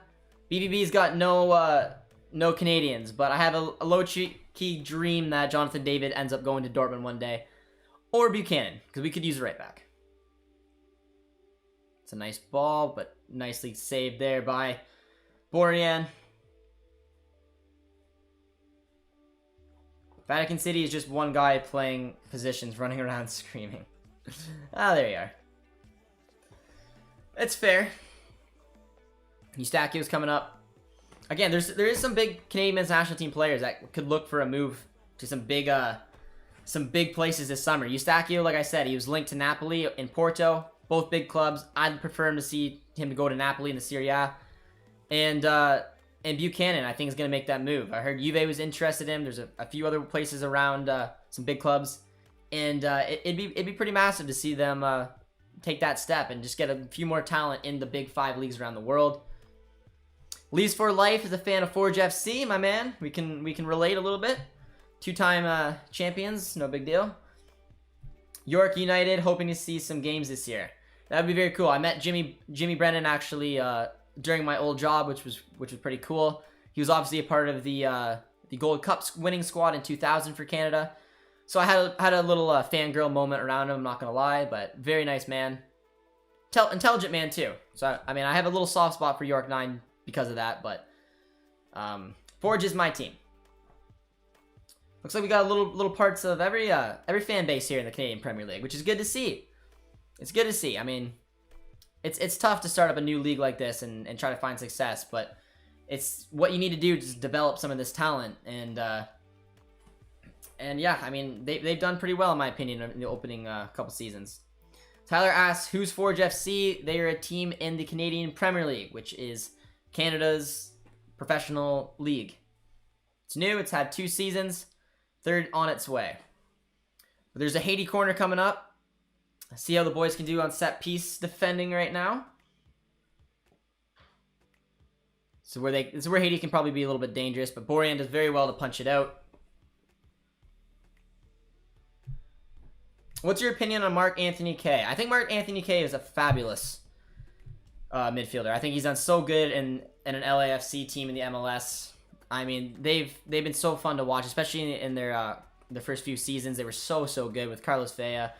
BVB's got no Canadians, but I have a low-key dream that Jonathan David ends up going to Dortmund one day. Or Buchanan, because we could use a right back. It's a nice ball, but nicely saved there by Borjan. Vatican City is just one guy playing positions, running around screaming. Ah, there you are. It's fair. Eustachio's coming up. Again, there is some big Canadian men's national team players that could look for a move to some big places this summer. Eustachio, like I said, he was linked to Napoli and Porto, both big clubs. I'd prefer him to go to Napoli in the Serie A. And Buchanan, I think, is going to make that move. I heard Juve was interested in him. There's a few other places around some big clubs, and it'd be pretty massive to see them take that step and just get a few more talent in the big 5 leagues around the world. Lees for Life is a fan of Forge FC, my man. We can relate a little bit. 2-time champions, no big deal. York United, hoping to see some games this year. That would be very cool. I met Jimmy Brennan actually during my old job, which was pretty cool. He was obviously a part of the Gold Cup winning squad in 2000 for Canada. So I had a little fangirl moment around him, I'm not gonna lie, but very nice man. Intelligent man too. So I mean, I have a little soft spot for York 9 because of that, but Forge is my team. Looks like we got little parts of every fan base here in the Canadian Premier League, which is good to see. It's good to see. I mean, it's tough to start up a new league like this and try to find success, but it's what you need to do to develop some of this talent. And yeah, I mean, they've done pretty well in my opinion in the opening couple seasons. Tyler asks, who's Forge FC? They are a team in the Canadian Premier League, which is Canada's professional league. It's new. It's had 2 seasons. 3rd on its way. But there's a Haiti Corner coming up. See how the boys can do on set piece defending right now. So this is where Haiti can probably be a little bit dangerous, but Borjan does very well to punch it out. What's your opinion on Marc-Anthony Kaye? I think Marc-Anthony Kaye is a fabulous midfielder. I think he's done so good in an LAFC team in the MLS. I mean, they've been so fun to watch, especially in their first few seasons. They were so good with Carlos Vela,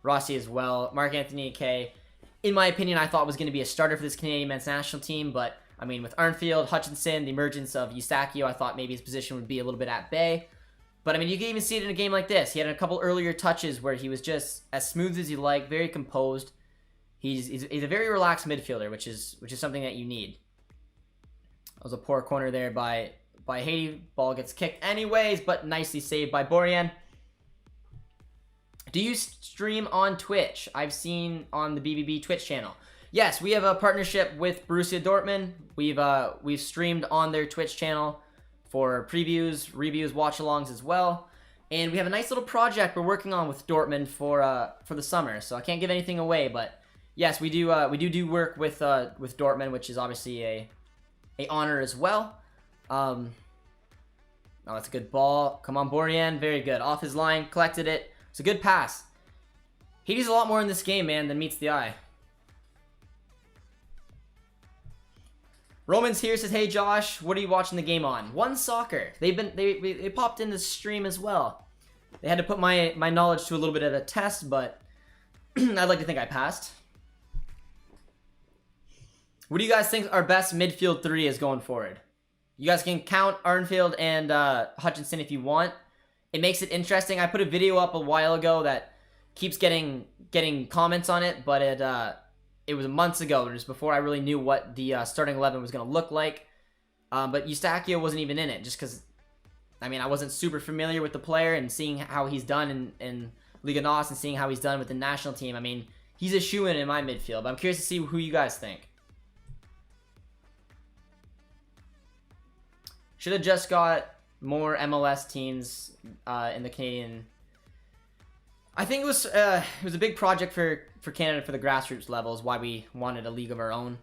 Rossi as well. Marc-Anthony Kaye, in my opinion, I thought was going to be a starter for this Canadian men's national team, but I mean, with Arnfield, Hutchinson, the emergence of Eustáquio, I thought maybe his position would be a little bit at bay. But I mean, you can even see it in a game like this. He had a couple earlier touches where he was just as smooth as you like, very composed. He's a very relaxed midfielder, which is something that you need. That was a poor corner there by Haiti. Ball gets kicked anyways, but nicely saved by Borjan. Do you stream on Twitch? I've seen on the BBB Twitch channel. Yes, we have a partnership with Borussia Dortmund. We've streamed on their Twitch channel for previews, reviews, watch-alongs as well. And we have a nice little project we're working on with Dortmund for the summer. So I can't give anything away, but yes, we do work with Dortmund, which is obviously a honor as well. Oh, that's a good ball. Come on, Borjan. Very good. Off his line, collected it. It's a good pass. Haiti's a lot more in this game, man, than meets the eye. Roman's here, says, hey Josh, what are you watching the game on? One Soccer. They popped in the stream as well. They had to put my knowledge to a little bit of a test, but I'd like to think I passed. What do you guys think our best midfield 3 is going forward? You guys can count Arnfield and Hutchinson if you want. It makes it interesting. I put a video up a while ago that keeps getting comments on it, but it was months ago, just before I really knew what the starting 11 was going to look like. But Eustáquio wasn't even in it, just because, I mean, I wasn't super familiar with the player, and seeing how he's done in Liga NOS and seeing how he's done with the national team, I mean, he's a shoo-in in my midfield. But I'm curious to see who you guys think. Should have just got more MLS teams in the Canadian. I think it was a big project for Canada for the grassroots levels. Why we wanted a league of our own.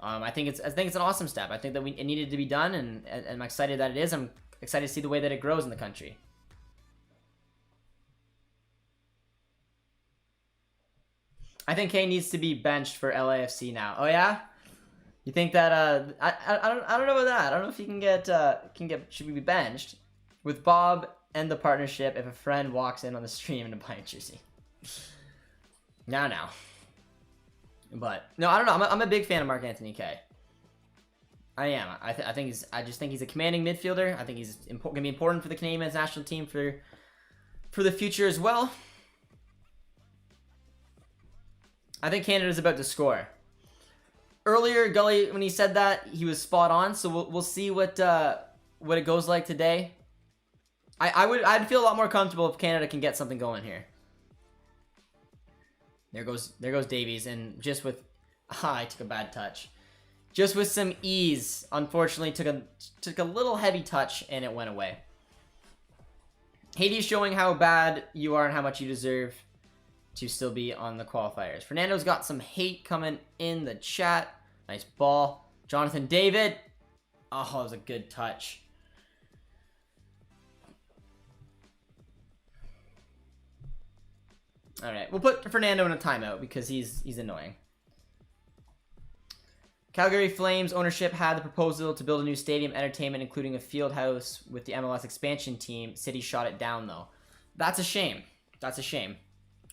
I think it's an awesome step. I think that it needed to be done, and I'm excited that it is. I'm excited to see the way that it grows in the country. I think Kane needs to be benched for LAFC now. Oh yeah, you think that? I don't know about that. I don't know if he should be benched with Bob and the partnership if a friend walks in on the stream in a Bayern jersey. Now. But no, I don't know. I'm a big fan of Marc-Anthony Kaye. I am. I just think he's a commanding midfielder. I think he's gonna be important for the Canadian men's national team for the future as well. I think Canada's about to score. Earlier, Gully, when he said that, he was spot on. So we'll see what it goes like today. I'd feel a lot more comfortable if Canada can get something going here. There goes Davies, and just with I took a bad touch. Just with some ease, unfortunately took a little heavy touch and it went away. Haiti is showing how bad you are and how much you deserve to still be on the qualifiers. Fernando's got some hate coming in the chat. Nice ball. Jonathan David. Oh, that was a good touch. All right, we'll put Fernando in a timeout because he's annoying. Calgary Flames ownership had the proposal to build a new stadium entertainment, including a field house with the MLS expansion team. City shot it down, though. That's a shame. That's a shame.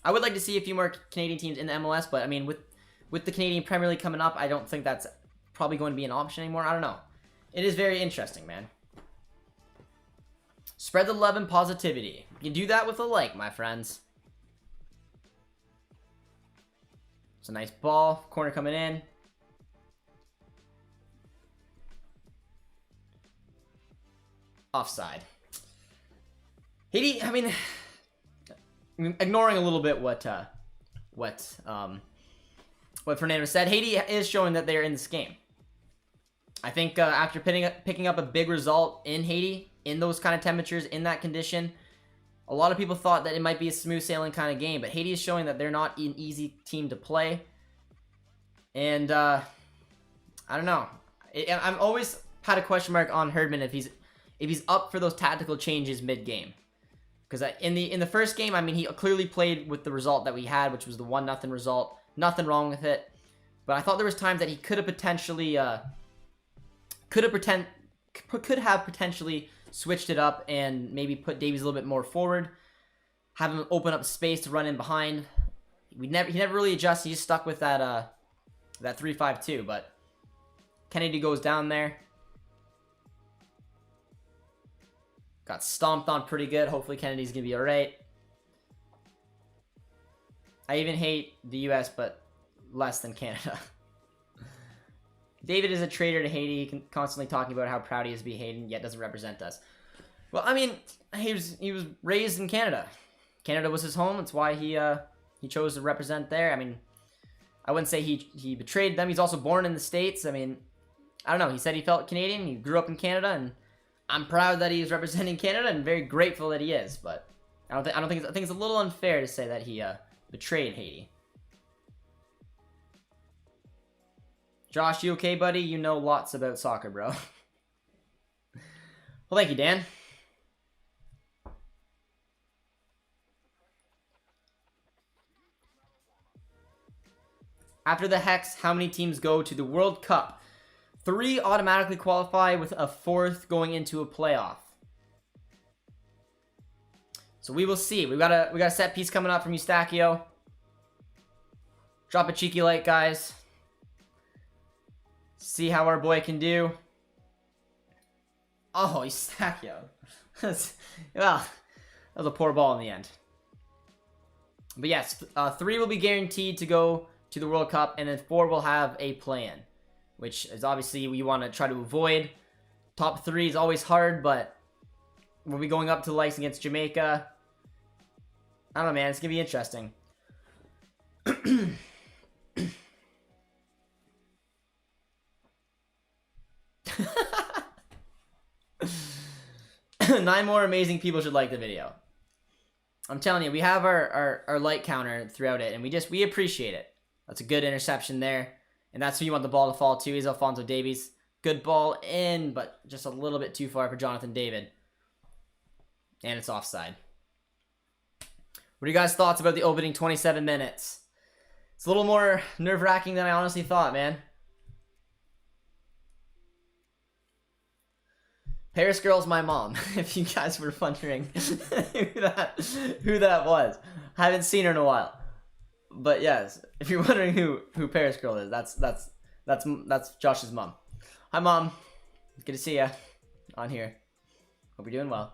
I would like to see a few more Canadian teams in the MLS, but I mean, with the Canadian Premier League coming up, I don't think that's probably going to be an option anymore. I don't know. It is very interesting, man. Spread the love and positivity. You can do that with a like, my friends. It's a nice ball. Corner coming in. Offside. Haiti, I mean, ignoring a little bit what Fernando said, Haiti is showing that they're in this game. I think after picking up a big result in Haiti, in those kind of temperatures, in that condition, a lot of people thought that it might be a smooth sailing kind of game, but Haiti is showing that they're not an easy team to play. And I don't know. I've always had a question mark on Herdman if he's up for those tactical changes mid-game. Because in the first game, I mean, he clearly played with the result that we had, which was the 1-0 result. Nothing wrong with it. But I thought there was times that he could have potentially switched it up and maybe put Davies a little bit more forward, have him open up space to run in behind. He never really adjusted. He just stuck with that 3-5-2. But Kennedy goes down there. Got stomped on pretty good. Hopefully Kennedy's going to be alright. I even hate the US, but less than Canada. David is a traitor to Haiti, constantly talking about how proud he is to be Haitian, yet doesn't represent us. Well, I mean, he was raised in Canada. Canada was his home. That's why he chose to represent there. I mean, I wouldn't say he betrayed them. He's also born in the States. I mean, I don't know. He said he felt Canadian. He grew up in Canada, and I'm proud that he's representing Canada and very grateful that he is. But I think it's a little unfair to say that he betrayed Haiti. Josh, you okay, buddy? You know lots about soccer, bro. Well, thank you, Dan. After the Hex, how many teams go to the World Cup? 3 automatically qualify, with a 4th going into a playoff. So we will see. We got a set piece coming up from Eustachio. Drop a cheeky like, guys. See how our boy can do. Oh, Eustachio. Well, that was a poor ball in the end. But yes, 3 will be guaranteed to go to the World Cup, and then 4 will have a play-in, which is obviously we want to try to avoid. Top 3 is always hard, but we'll be going up to the likes against Jamaica. I don't know, man. It's going to be interesting. 9 more amazing people should like the video. I'm telling you, we have our like counter throughout it, and we appreciate it. That's a good interception there. And that's who you want the ball to fall to, is Alphonso Davies. Good ball in, but just a little bit too far for Jonathan David. And it's offside. What are you guys' thoughts about the opening 27 minutes? It's a little more nerve-wracking than I honestly thought, man. Paris Girl's my mom, if you guys were wondering who that was. I haven't seen her in a while. But yes, if you're wondering who Paris Girl is, that's Josh's mom. Hi, Mom. Good to see ya on here. Hope you're doing well.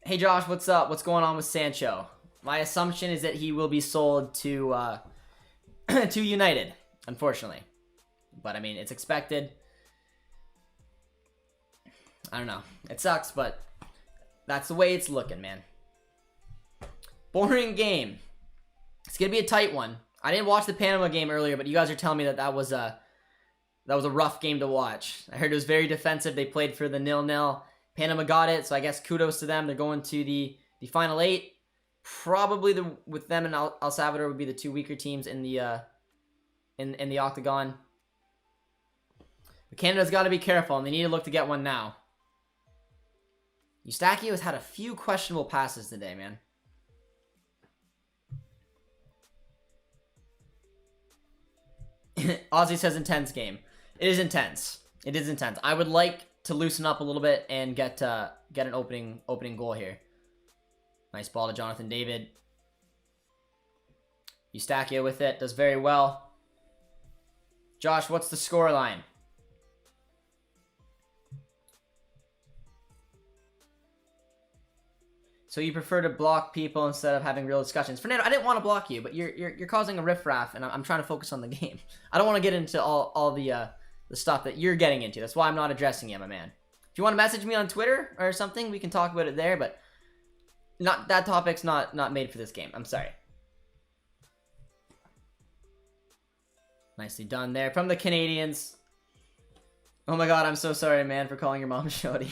Hey, Josh, what's up? What's going on with Sancho? My assumption is that he will be sold to to United, unfortunately. But I mean, it's expected. I don't know. It sucks, but that's the way it's looking, man. Boring game. It's gonna be a tight one. I didn't watch the Panama game earlier, but you guys are telling me that was a rough game to watch. I heard it was very defensive. They played for the 0-0. Panama got it, so I guess kudos to them. They're going to the final 8. Probably with them and El Salvador would be the 2 weaker teams in the octagon. But Canada's got to be careful, and they need to look to get one now. Eustachio has had a few questionable passes today, man. Ozzy says intense game. It is intense. It is intense. I would like to loosen up a little bit and get an opening goal here. Nice ball to Jonathan David. Eustachio with it. Does very well. Josh, what's the score line? So you prefer to block people instead of having real discussions. Fernando, I didn't want to block you, but you're causing a riffraff, and I'm trying to focus on the game. I don't want to get into all the stuff that you're getting into. That's why I'm not addressing you, my man. If you want to message me on Twitter or something, we can talk about it there, but that topic's not made for this game. I'm sorry. Nicely done there from the Canadians. Oh my god, I'm so sorry, man, for calling your mom Shorty.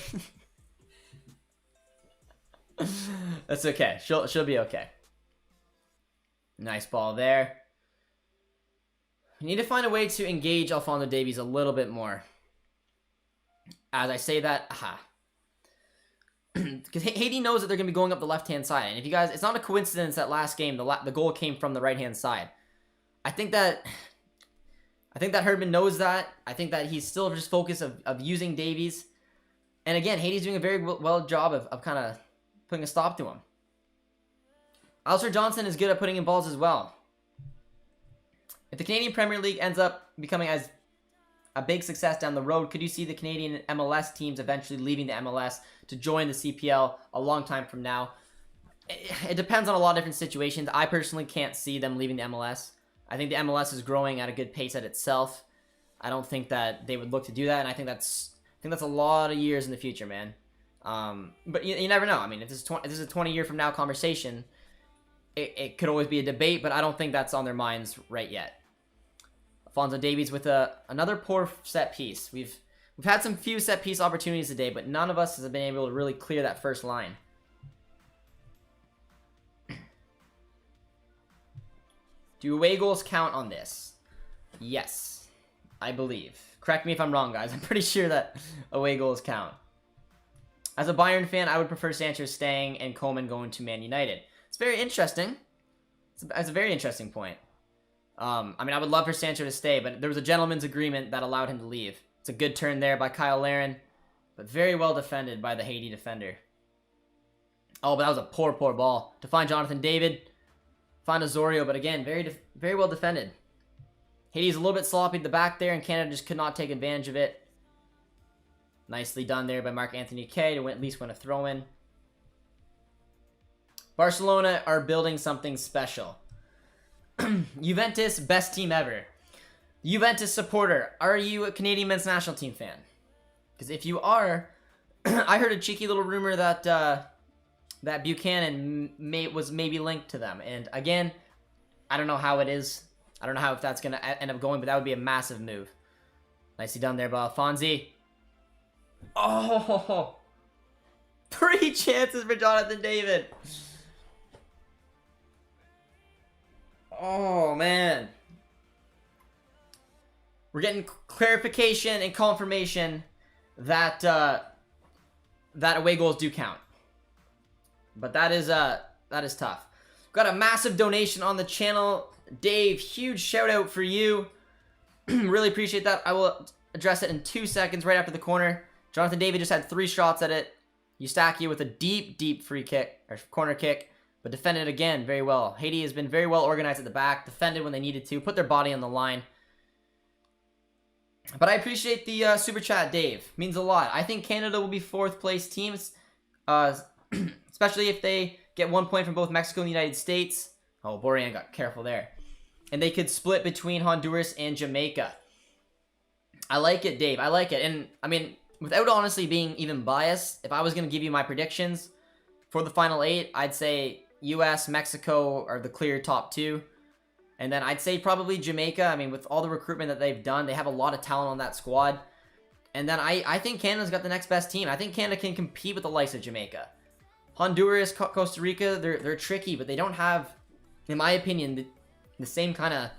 That's okay. She'll be okay. Nice ball there. We need to find a way to engage Alphonso Davies a little bit more. As I say that, because Haiti knows that they're going to be going up the left-hand side. And if you guys, it's not a coincidence that last game, the goal came from the right-hand side. I think that Herdman knows that. I think that he's still just focused of using Davies. And again, Haiti's doing a very well job of kind of putting a stop to him. Alistair Johnson is good at putting in balls as well. If the Canadian Premier League ends up becoming as a big success down the road, could you see the Canadian MLS teams eventually leaving the MLS to join the CPL a long time from now? It depends on a lot of different situations. I personally can't see them leaving the MLS. I think the MLS is growing at a good pace at itself. I don't think that they would look to do that, and I think that's a lot of years in the future, man. But you never know. I mean, if this is a 20-year from now conversation, it could always be a debate, but I don't think that's on their minds right yet. Alphonso Davies with another poor set piece. We've had some few set piece opportunities today, but none of us has been able to really clear that first line. Do away goals count on this? Yes, I believe. Correct me if I'm wrong, guys. I'm pretty sure that away goals count. As a Bayern fan, I would prefer Sanchez staying and Coleman going to Man United. It's very interesting. It's a very interesting point. I mean, I would love for Sancho to stay, but there was a gentleman's agreement that allowed him to leave. It's a good turn there by Kyle Larin, but very well defended by the Haiti defender. Oh, but that was a poor ball. To find Jonathan David, find Osorio, but again, very well defended. Haiti's a little bit sloppy at the back there, and Canada just could not take advantage of it. Nicely done there by Marc-Anthony Kaye to at least win a throw-in. Barcelona are building something special. Juventus, best team ever. Juventus supporter, are you a Canadian men's national team fan? Because if you are, I heard a cheeky little rumor that that Buchanan was maybe linked to them. And again, I don't know how it is. I don't know how if that's going to end up going, but that would be a massive move. Nicely done there by Alphonsi. Oh! 3 chances for Jonathan David. Oh, man. We're getting clarification and confirmation that that away goals do count. But that is tough. Got a massive donation on the channel. Dave, huge shout out for you. Really appreciate that. I will address it in 2 seconds right after the corner. Jonathan David just had 3 shots at it. Eustaquio with a deep free kick, or corner kick, but defended again very well. Haiti has been very well organized at the back, defended when they needed to, put their body on the line. But I appreciate the super chat, Dave. Means a lot. I think Canada will be 4th place teams, especially if they get 1 point from both Mexico and the United States. Oh, Borjan got careful there. And they could split between Honduras and Jamaica. I like it, Dave. I like it. And, I mean, without honestly being even biased, if I was going to give you my predictions for the final 8, I'd say US, Mexico are the clear top 2. And then I'd say probably Jamaica. I mean, with all the recruitment that they've done, they have a lot of talent on that squad. And then I think Canada's got the next best team. I think Canada can compete with the likes of Jamaica. Honduras, Costa Rica, they're tricky, but they don't have, in my opinion, the same kind of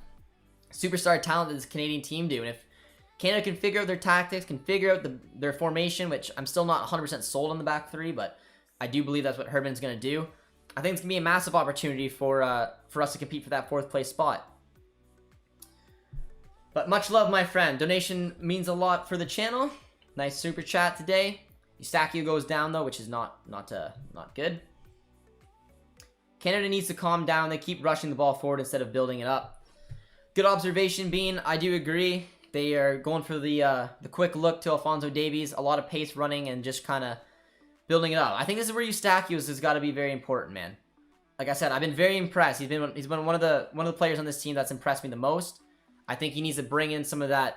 superstar talent that this Canadian team do. And if Canada can figure out their tactics, can figure out their formation, which I'm still not 100% sold on the back 3, but I do believe that's what Herdman's going to do. I think it's going to be a massive opportunity for us to compete for that 4th place spot. But much love, my friend. Donation means a lot for the channel. Nice super chat today. Eustaquio goes down, though, which is not good. Canada needs to calm down. They keep rushing the ball forward instead of building it up. Good observation, Bean. I do agree. They are going for the quick look to Alphonso Davies. A lot of pace running and just kind of building it up. I think this is where Eustaquio has got to be very important, man. Like I said, I've been very impressed. He's been one of the players on this team that's impressed me the most. I think he needs to bring in some of that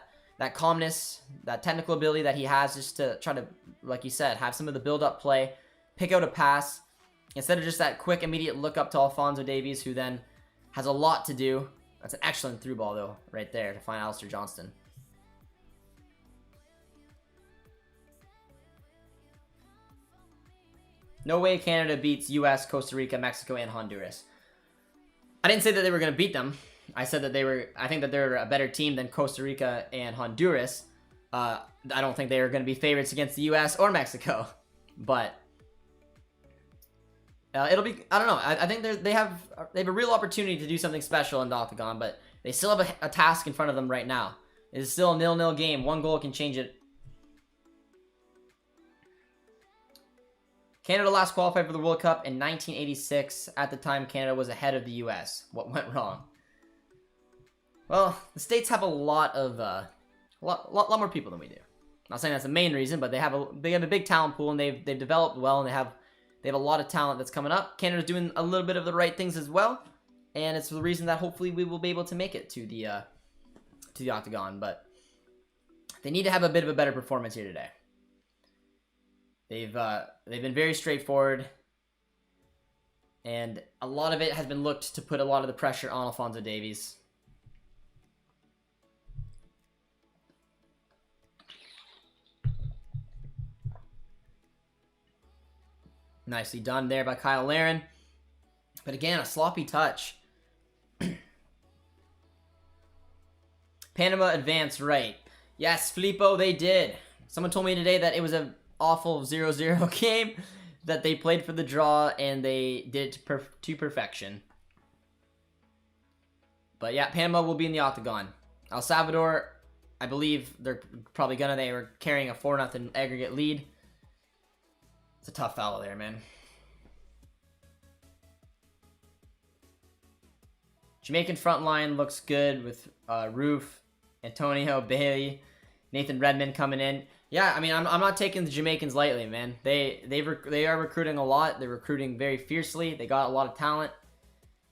calmness, that technical ability that he has, just to try to, like you said, have some of the build-up play, pick out a pass, instead of just that quick, immediate look up to Alphonso Davies, who then has a lot to do. That's an excellent through ball, though, right there to find Alistair Johnston. No way Canada beats US, Costa Rica, Mexico, and Honduras. I didn't say that they were going to beat them. I said that I think that they're a better team than Costa Rica and Honduras. I don't think they are going to be favorites against the US or Mexico. But it'll be, I don't know. I think they have a real opportunity to do something special in the Octagon, but they still have a task in front of them right now. It is still a 0-0 game. One goal can change it. Canada last qualified for the World Cup in 1986. At the time, Canada was ahead of the US. What went wrong? Well, the States have a lot more people than we do. I'm not saying that's the main reason, but they have a big talent pool, and they've developed well, and they have a lot of talent that's coming up. Canada's doing a little bit of the right things as well, and it's the reason that hopefully we will be able to make it to the Octagon. But they need to have a bit of a better performance here today. They've been very straightforward, and a lot of it has been looked to put a lot of the pressure on Alphonso Davies. Nicely done there by Kyle Larin. But again, a sloppy touch. Panama advanced right. Yes, Filippo, they did. Someone told me today that it was an awful 0-0 game, that they played for the draw, and they did it to perfection. But yeah, Panama will be in the Octagon. El Salvador, I believe they were carrying a 4-0 aggregate lead. It's a tough foul there, man. Jamaican front line looks good with Roof, Antonio, Bailey, Nathan Redmond coming in. Yeah, I mean, I'm not taking the Jamaicans lightly, man. They are recruiting a lot. They're recruiting very fiercely. They got a lot of talent.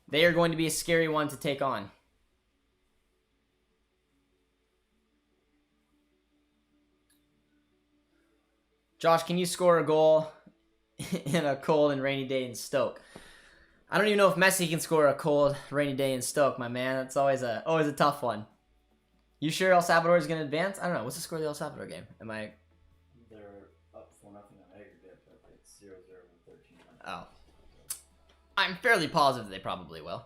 They are going to be a scary one to take on. Josh, can you score a goal in a cold and rainy day in Stoke? I don't even know if Messi can score a cold, rainy day in Stoke, my man. That's always a tough one. You sure El Salvador is going to advance? I don't know. What's the score of the El Salvador game? They're up 4-0 on aggregate, but it's 0-0 with 13 minutes. Oh. I'm fairly positive they probably will.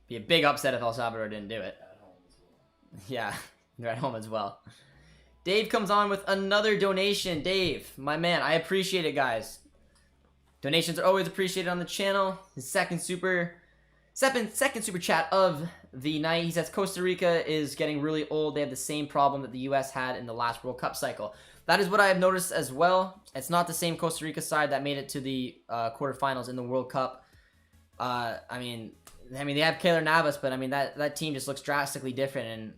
Be a big upset if El Salvador didn't do it. At home as well. Yeah, they're at home as well. Dave comes on with another donation. Dave, my man, I appreciate it, guys. Donations are always appreciated on the channel. His second super chat of the night. He says Costa Rica is getting really old. They have the same problem that the U.S. had in the last World Cup cycle. That is what I have noticed as well. It's not the same Costa Rica side that made it to the quarterfinals in the World Cup. I mean, they have Keylor Navas, but I mean that team just looks drastically different. And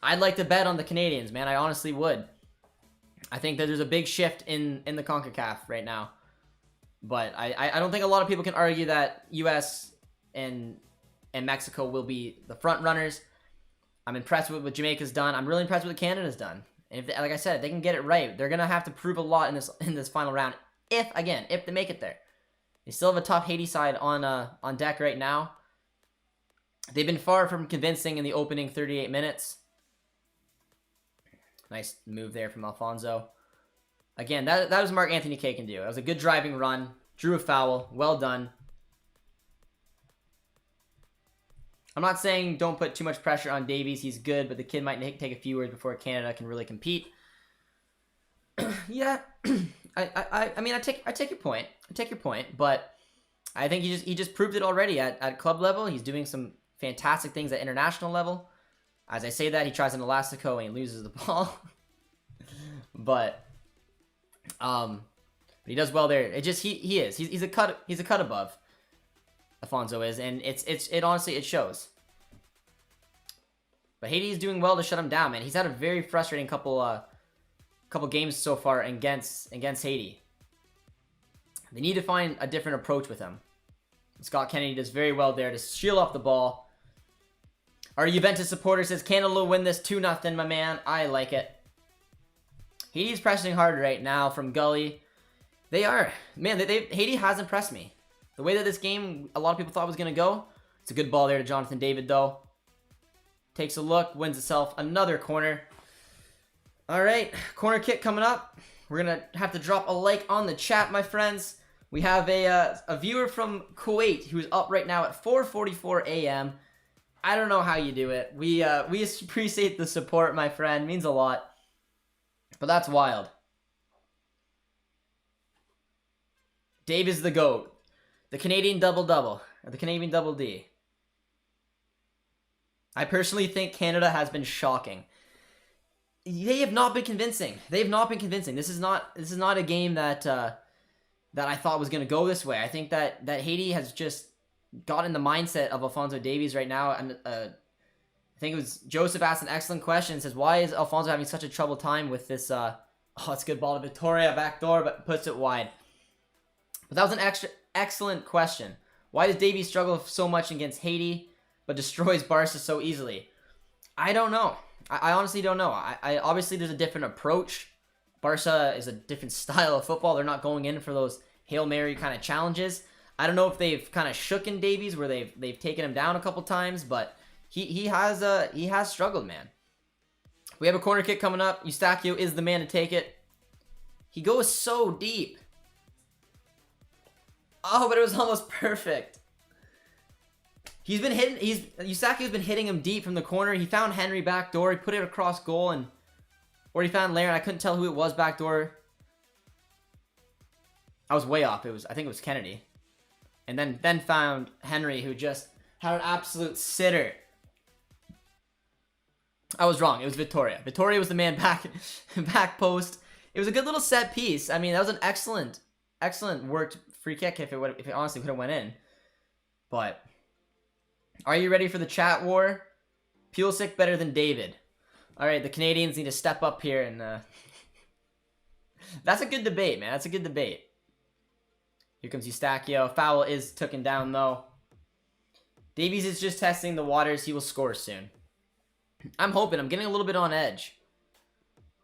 I'd like to bet on the Canadians, man. I honestly would. I think that there's a big shift in the CONCACAF right now. But I don't think a lot of people can argue that U.S. and Mexico will be the front runners. I'm impressed with what Jamaica's done. I'm really impressed with what Canada's done. And if they, like I said, if they can get it right, they're gonna have to prove a lot in this final round. If they make it there, they still have a tough Haiti side on deck right now. They've been far from convincing in the opening 38 minutes. Nice move there from Alfonso. Again, that was Mark Anthony Kay can do. That was a good driving run. Drew a foul. Well done. I'm not saying don't put too much pressure on Davies. He's good, but the kid might take a few words before Canada can really compete. Yeah, I mean, I take your point. But I think he just proved it already at club level. He's doing some fantastic things at international level. As I say that, he tries an elastico and he loses the ball. But he does well there. It just he's a cut above. Alfonso is, and it honestly shows. But Haiti is doing well to shut him down, man. He's had a very frustrating couple games so far against Haiti. They need to find a different approach with him. Scott Kennedy does very well there to shield off the ball. Our Juventus supporter says Canada will win this 2-0, my man. I like it. Haiti's pressing hard right now from Gully. They are. Man, Haiti has impressed me. The way that this game, a lot of people thought was going to go, It's a good ball there to Jonathan David, though. Takes a look, wins itself another corner. All right, corner kick coming up. We're going to have to drop a like on the chat, my friends. We have a viewer from Kuwait who's up right now at 4:44 a.m. I don't know how you do it. We appreciate the support, my friend. It means a lot. But that's wild. Dave is the GOAT. The Canadian double-double. Or the Canadian double D. I personally think Canada has been shocking. They have not been convincing. They have not been convincing. This is not a game that that I thought was going to go this way. I think that Haiti has just got in the mindset of Alphonso Davies right now. And I think it was Joseph asked an excellent question. Says, why is Alphonso having such a trouble time with this? Oh, it's a good ball to Victoria, backdoor, but puts it wide. But that was an excellent question. Why does Davies struggle so much against Haiti, but destroys Barca so easily? I don't know. I honestly don't know. I obviously there's a different approach. Barca is a different style of football. They're not going in for those Hail Mary kind of challenges. I don't know if they've kind of shooken Davies where they've taken him down a couple times, but he has struggled, man. We have a corner kick coming up. Eustachio is the man to take it. He goes so deep. Oh, but it was almost perfect. Eustachio's been hitting him deep from the corner. He found Henry backdoor. He put it across goal, or he found Laren. I couldn't tell who it was backdoor. I was way off. I think it was Kennedy. And then found Henry, who just had an absolute sitter. I was wrong. It was Victoria. Victoria was the man back post. It was a good little set piece. I mean, that was an excellent worked free kick if it honestly could have went in. But are you ready for the chat war? Pulisic better than David. All right, the Canadians need to step up here, and that's a good debate, man. That's a good debate. Here comes Eustachio. Foul is taken down, though. Davies is just testing the waters. He will score soon. I'm hoping. I'm getting a little bit on edge.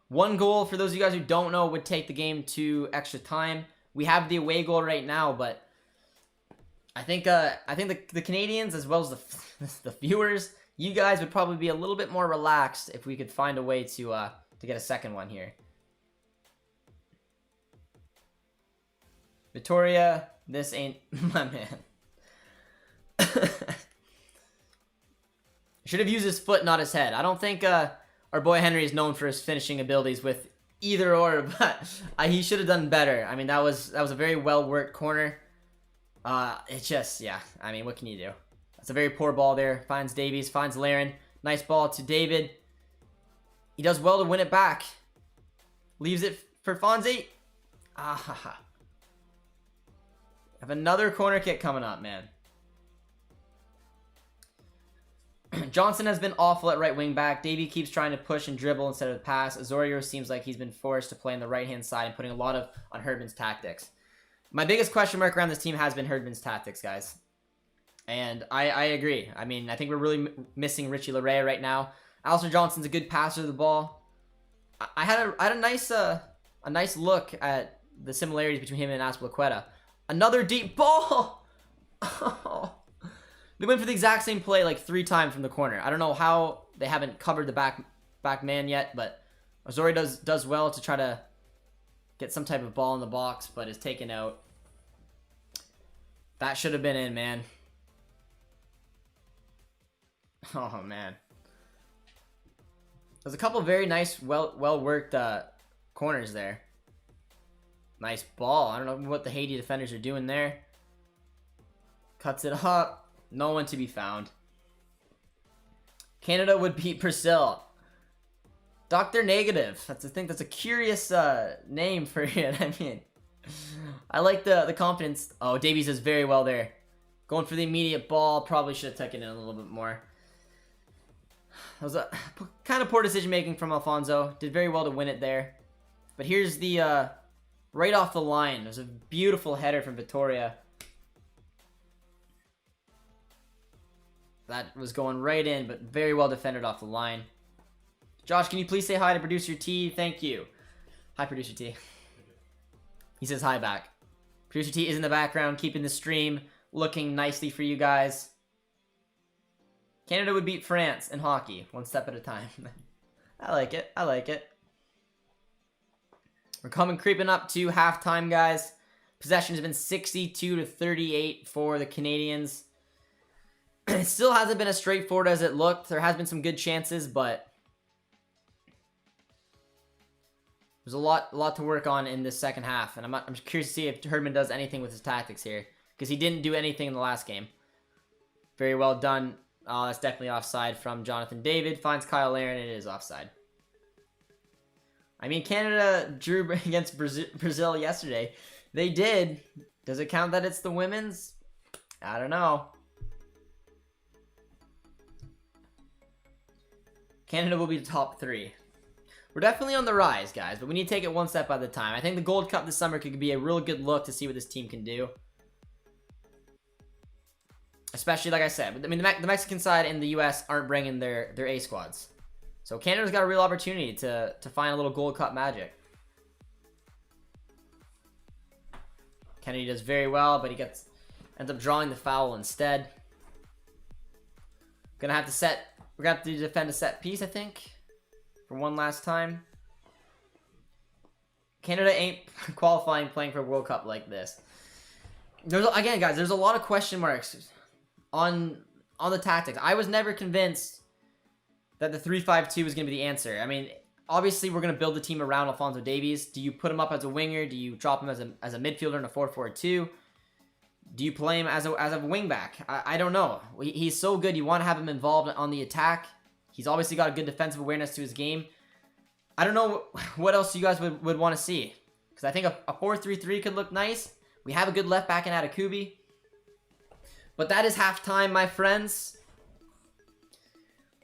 One goal, for those of you guys who don't know, would take the game to extra time. We have the away goal right now, but I think the Canadians, as well as the viewers, you guys would probably be a little bit more relaxed if we could find a way to get a second one here. Victoria, this ain't my man. Should have used his foot, not his head. I don't think our boy Henry is known for his finishing abilities with either or, but he should have done better. I mean, that was a very well worked corner. It's just, yeah. I mean, what can you do? That's a very poor ball there. Finds Davies, finds Laren. Nice ball to David. He does well to win it back. Leaves it for Fonzie. Ah. Have another corner kick coming up, man. Johnson has been awful at right wing back. Davey keeps trying to push and dribble instead of pass. Azorio seems like he's been forced to play on the right-hand side and putting a lot on Herdman's tactics. My biggest question mark around this team has been Herdman's tactics, guys. And I agree. I mean, I think we're really missing Richie Larea right now. Alistair Johnson's a good passer of the ball. I had a nice look at the similarities between him and Azpilicueta. Another deep ball! Oh. They went for the exact same play like 3 times from the corner. I don't know how they haven't covered the back man yet, but Azorio does well to try to get some type of ball in the box, but is taken out. That should have been in, man. Oh, man. There's a couple of very nice, well-worked corners there. Nice ball. I don't know what the Haiti defenders are doing there. Cuts it up. No one to be found. Canada would beat Brazil. Dr. Negative. I think that's a curious name for it. I mean, I like the confidence. Oh, Davies does very well there. Going for the immediate ball. Probably should have taken it a little bit more. That was a kind of poor decision making from Alfonso. Did very well to win it there. But here's the right off the line. There's a beautiful header from Victoria. That was going right in, but very well defended off the line. Josh, can you please say hi to Producer T? Thank you. Hi, Producer T. He says hi back. Producer T is in the background, keeping the stream looking nicely for you guys. Canada would beat France in hockey, one step at a time. I like it. I like it. We're creeping up to halftime, guys. Possession has been 62-38 for the Canadians. It still hasn't been as straightforward as it looked. There has been some good chances, but there's a lot to work on in this second half. And I'm curious to see if Herdman does anything with his tactics here, because he didn't do anything in the last game. Very well done. Oh, that's definitely offside from Jonathan David. Finds Kyle Larin, and it is offside. I mean, Canada drew against Brazil yesterday. They did. Does it count that it's the women's? I don't know. Canada will be the top 3. We're definitely on the rise, guys, but we need to take it one step at a time. I think the Gold Cup this summer could be a real good look to see what this team can do. Especially, like I said, I mean, the Mexican side and the U.S. aren't bringing their A squads. So Canada's got a real opportunity to find a little Gold Cup magic. Kennedy does very well, but he ends up drawing the foul instead. We're gonna have to defend a set piece, I think, for one last time. Canada ain't qualifying playing for a World Cup like this. Again, guys, there's a lot of question marks on the tactics. I was never convinced that the 3-5-2 was going to be the answer. I mean, obviously, we're going to build the team around Alphonso Davies. Do you put him up as a winger? Do you drop him as a midfielder in a 4-4-2? Do you play him as a wingback? I don't know. He's so good. You want to have him involved on the attack. He's obviously got a good defensive awareness to his game. I don't know what else you guys would want to see. Because I think a 4-3-3 could look nice. We have a good left back in Atakubi. But that is halftime, my friends.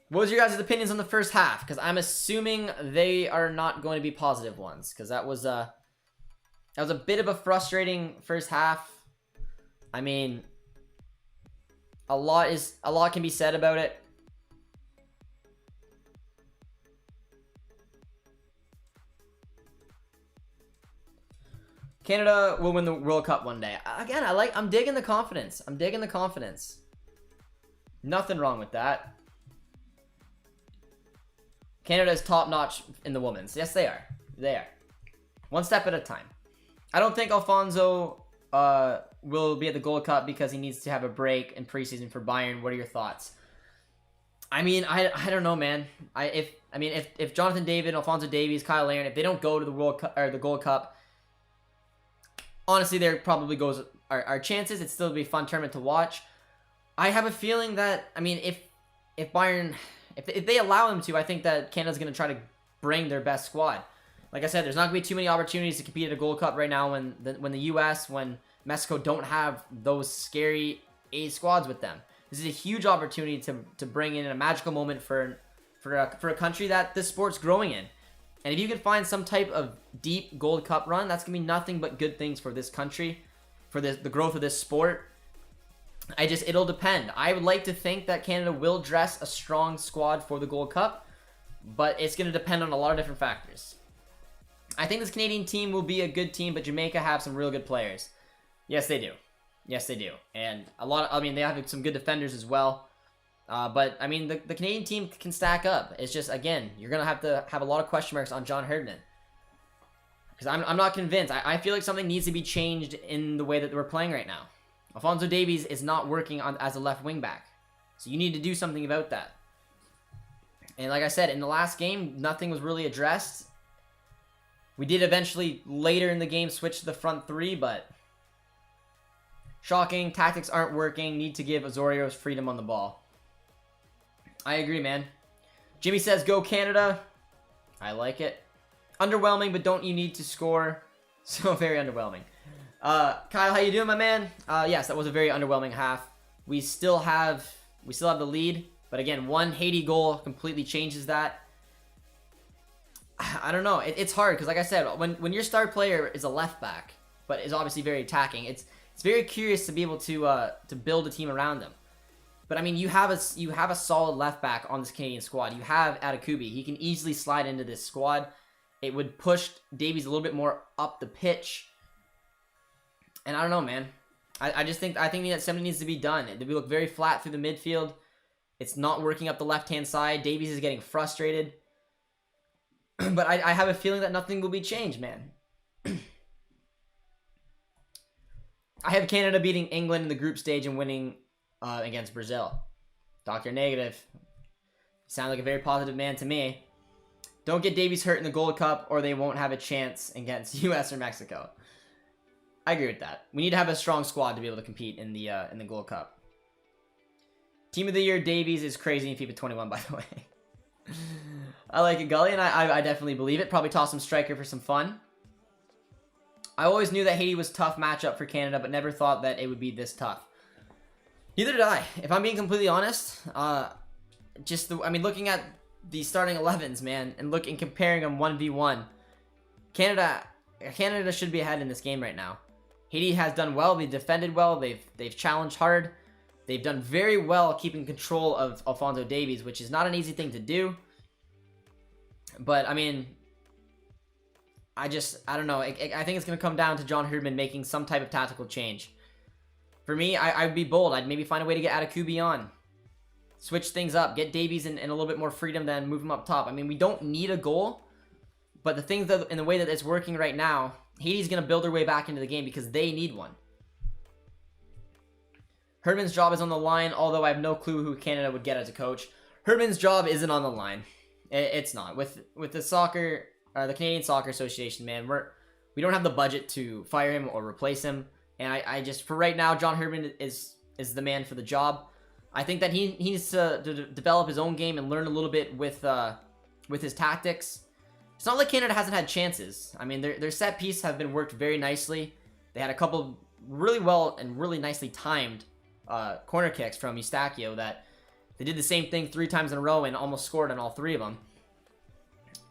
What was your guys' opinions on the first half? Because I'm assuming they are not going to be positive ones. Because that was a bit of a frustrating first half. I mean, a lot can be said about it. Canada will win the World Cup one day. Again, I'm digging the confidence. I'm digging the confidence. Nothing wrong with that. Canada is top-notch in the women's. Yes, they are. They are. One step at a time. I don't think Alphonso will be at the Gold Cup because he needs to have a break in preseason for Bayern. What are your thoughts? I mean, I don't know, man. If Jonathan David, Alphonso Davies, Kyle Larin, if they don't go to the World Cup or the Gold Cup, honestly, there probably goes our chances. It'd still be a fun tournament to watch. I have a feeling that, I mean, if Bayern, if they allow him to, I think that Canada's going to try to bring their best squad. Like I said, there's not going to be too many opportunities to compete at a Gold Cup right now when the U.S., when Mexico don't have those scary A squads with them. This is a huge opportunity to bring in a magical moment for a country that this sport's growing in. And if you can find some type of deep Gold Cup run, that's going to be nothing but good things for this country, for the growth of this sport. It'll depend. I would like to think that Canada will dress a strong squad for the Gold Cup, but it's going to depend on a lot of different factors. I think this Canadian team will be a good team, but Jamaica have some real good players. Yes, they do. Yes, they do. And they have some good defenders as well. But, I mean, the Canadian team can stack up. It's just, again, you're going to have a lot of question marks on John Herdman. Because I'm not convinced. I feel like something needs to be changed in the way that we're playing right now. Alphonso Davies is not working as a left wing back. So you need to do something about that. And like I said, in the last game, nothing was really addressed. We did eventually, later in the game, switch to the front three, but shocking. Tactics aren't working. Need to give Osorio freedom on the ball. I agree, man. Jimmy says, go Canada. I like it. Underwhelming, but don't you need to score? So very underwhelming. Kyle, how you doing, my man? Yes, that was a very underwhelming half. We still have the lead, but again, one Haiti goal completely changes that. I don't know. It's hard because, like I said, when your star player is a left back, but is obviously very attacking, it's very curious to be able to build a team around him. But I mean, you have a solid left back on this Canadian squad. You have Atakubi. He can easily slide into this squad. It would push Davies a little bit more up the pitch. And I don't know, man. I think that something needs to be done. We look very flat through the midfield. It's not working up the left-hand side. Davies is getting frustrated. But I have a feeling that nothing will be changed, man. I have Canada beating England in the group stage and winning against Brazil. Dr. Negative. Sound like a very positive man to me. Don't get Davies hurt in the Gold Cup or they won't have a chance against US or Mexico. I agree with that. We need to have a strong squad to be able to compete in the Gold Cup. Team of the Year Davies is crazy in FIFA 21, by the way. I like it, Gully, and I definitely believe it. Probably toss some striker for some fun. I always knew that Haiti was a tough matchup for Canada, but never thought that it would be this tough. Neither did I. If I'm being completely honest, looking at the starting 11s, man, and comparing them 1v1, Canada should be ahead in this game right now. Haiti has done well. They defended well. They've challenged hard. They've done very well keeping control of Alphonso Davies, which is not an easy thing to do. But I mean, I don't know. I think it's going to come down to John Herdman making some type of tactical change. For me, I'd be bold. I'd maybe find a way to get Atakubi on. Switch things up. Get Davies in a little bit more freedom, then move him up top. I mean, we don't need a goal. But the things that, in the way that it's working right now, Haiti's going to build their way back into the game because they need one. Herdman's job is on the line, although I have no clue who Canada would get as a coach. Herdman's job isn't on the line. It's not. With the soccer... the Canadian Soccer Association, man, we don't have the budget to fire him or replace him, and I just, for right now, John Herdman is the man for the job. I think that he needs to develop his own game and learn a little bit with his tactics. It's not like Canada hasn't had chances. I mean, their set piece have been worked very nicely. They had a couple really well and really nicely timed corner kicks from Eustachio that they did the same thing 3 times in a row and almost scored on all 3 of them.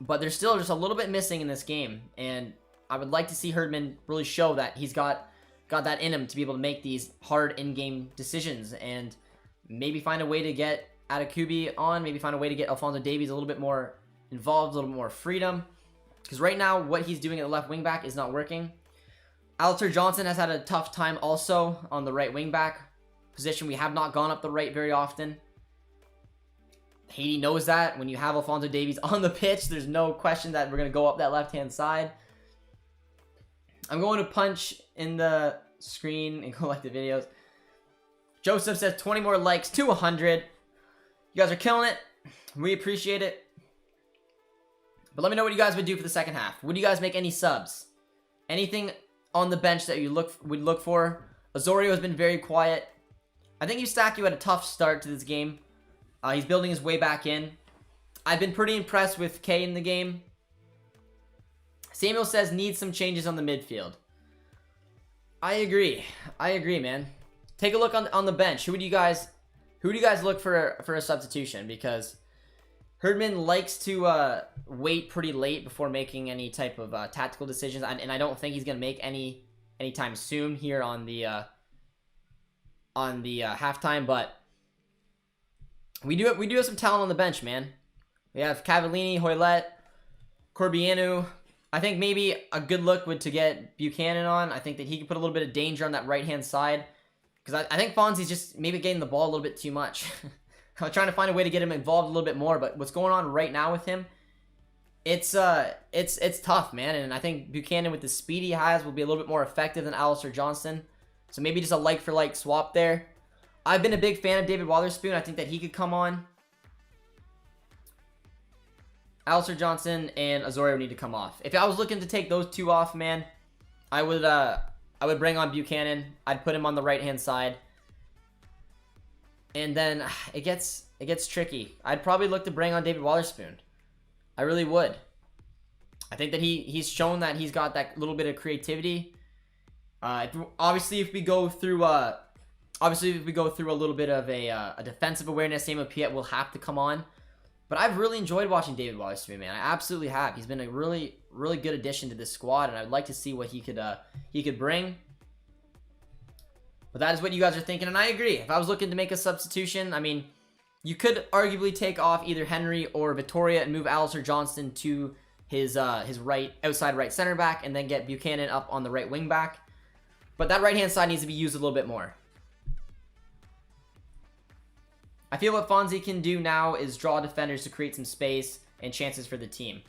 But they're still just a little bit missing in this game, and I would like to see Herdman really show that he's got that in him to be able to make these hard in-game decisions, and maybe find a way to get Atakubi on, maybe find a way to get Alphonso Davies a little bit more involved, a little bit more freedom, because right now what he's doing at the left wing back is not working. Alistair Johnson has had a tough time also on the right wing back position. We have not gone up the right very often. Haiti knows that. When you have Alphonso Davies on the pitch, there's no question that we're going to go up that left-hand side. I'm going to punch in the screen and collect the videos. Joseph says 20 more likes to 100. You guys are killing it. We appreciate it. But let me know what you guys would do for the second half. Would you guys make any subs? Anything on the bench that you would look for? Osorio has been very quiet. I think Eustachio had a tough start to this game. He's building his way back in. I've been pretty impressed with Kay in the game. Samuel says needs some changes on the midfield. I agree. I agree, man. Take a look on the bench. Who do you guys look for a substitution? Because Herdman likes to wait pretty late before making any type of tactical decisions, and I don't think he's gonna make any anytime soon here on the halftime. But we do have some talent on the bench, man. We have Cavallini, Hoylett, Corbianu. I think maybe a good look would to get Buchanan on. I think that he could put a little bit of danger on that right-hand side. Because I think Fonzie's just maybe getting the ball a little bit too much. I'm trying to find a way to get him involved a little bit more. But what's going on right now with him, it's tough, man. And I think Buchanan, with the speed he has, will be a little bit more effective than Alistair Johnston. So maybe just a like-for-like swap there. I've been a big fan of David Wotherspoon. I think that he could come on. Alistair Johnson and Osorio need to come off. If I was looking to take those 2 off, man, I would bring on Buchanan. I'd put him on the right-hand side. And then it gets tricky. I'd probably look to bring on David Wotherspoon. I really would. I think that he's shown that he's got that little bit of creativity. Obviously, if we go through a little bit of a defensive awareness, Samuel Piet will have to come on. But I've really enjoyed watching David Wotherspoon, man. I absolutely have. He's been a really, really good addition to this squad, and I'd like to see what he could bring. But that is what you guys are thinking, and I agree. If I was looking to make a substitution, I mean, you could arguably take off either Henry or Vittoria and move Alistair Johnston to his outside right center back, and then get Buchanan up on the right wing back. But that right-hand side needs to be used a little bit more. I feel what Fonzie can do now is draw defenders to create some space and chances for the team.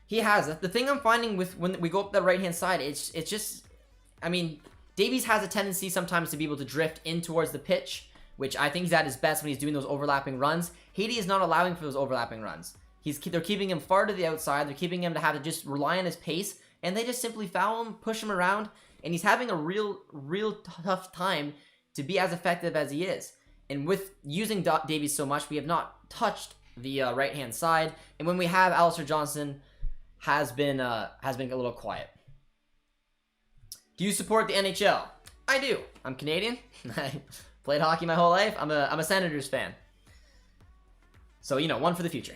He has. The thing I'm finding with when we go up the right-hand side, it's just, I mean, Davies has a tendency sometimes to be able to drift in towards the pitch, which I think he's at his best when he's doing those overlapping runs. Haiti is not allowing for those overlapping runs. They're keeping him far to the outside. They're keeping him to have to just rely on his pace, and they just simply foul him, push him around, and he's having a real tough time to be as effective as he is. And with using Davies so much, we have not touched the right-hand side, and when we have Alistair Johnson, has been a little quiet. Do you support the NHL? I do. I'm Canadian. I played hockey my whole life. I'm a Senators fan. So, you know, one for the future.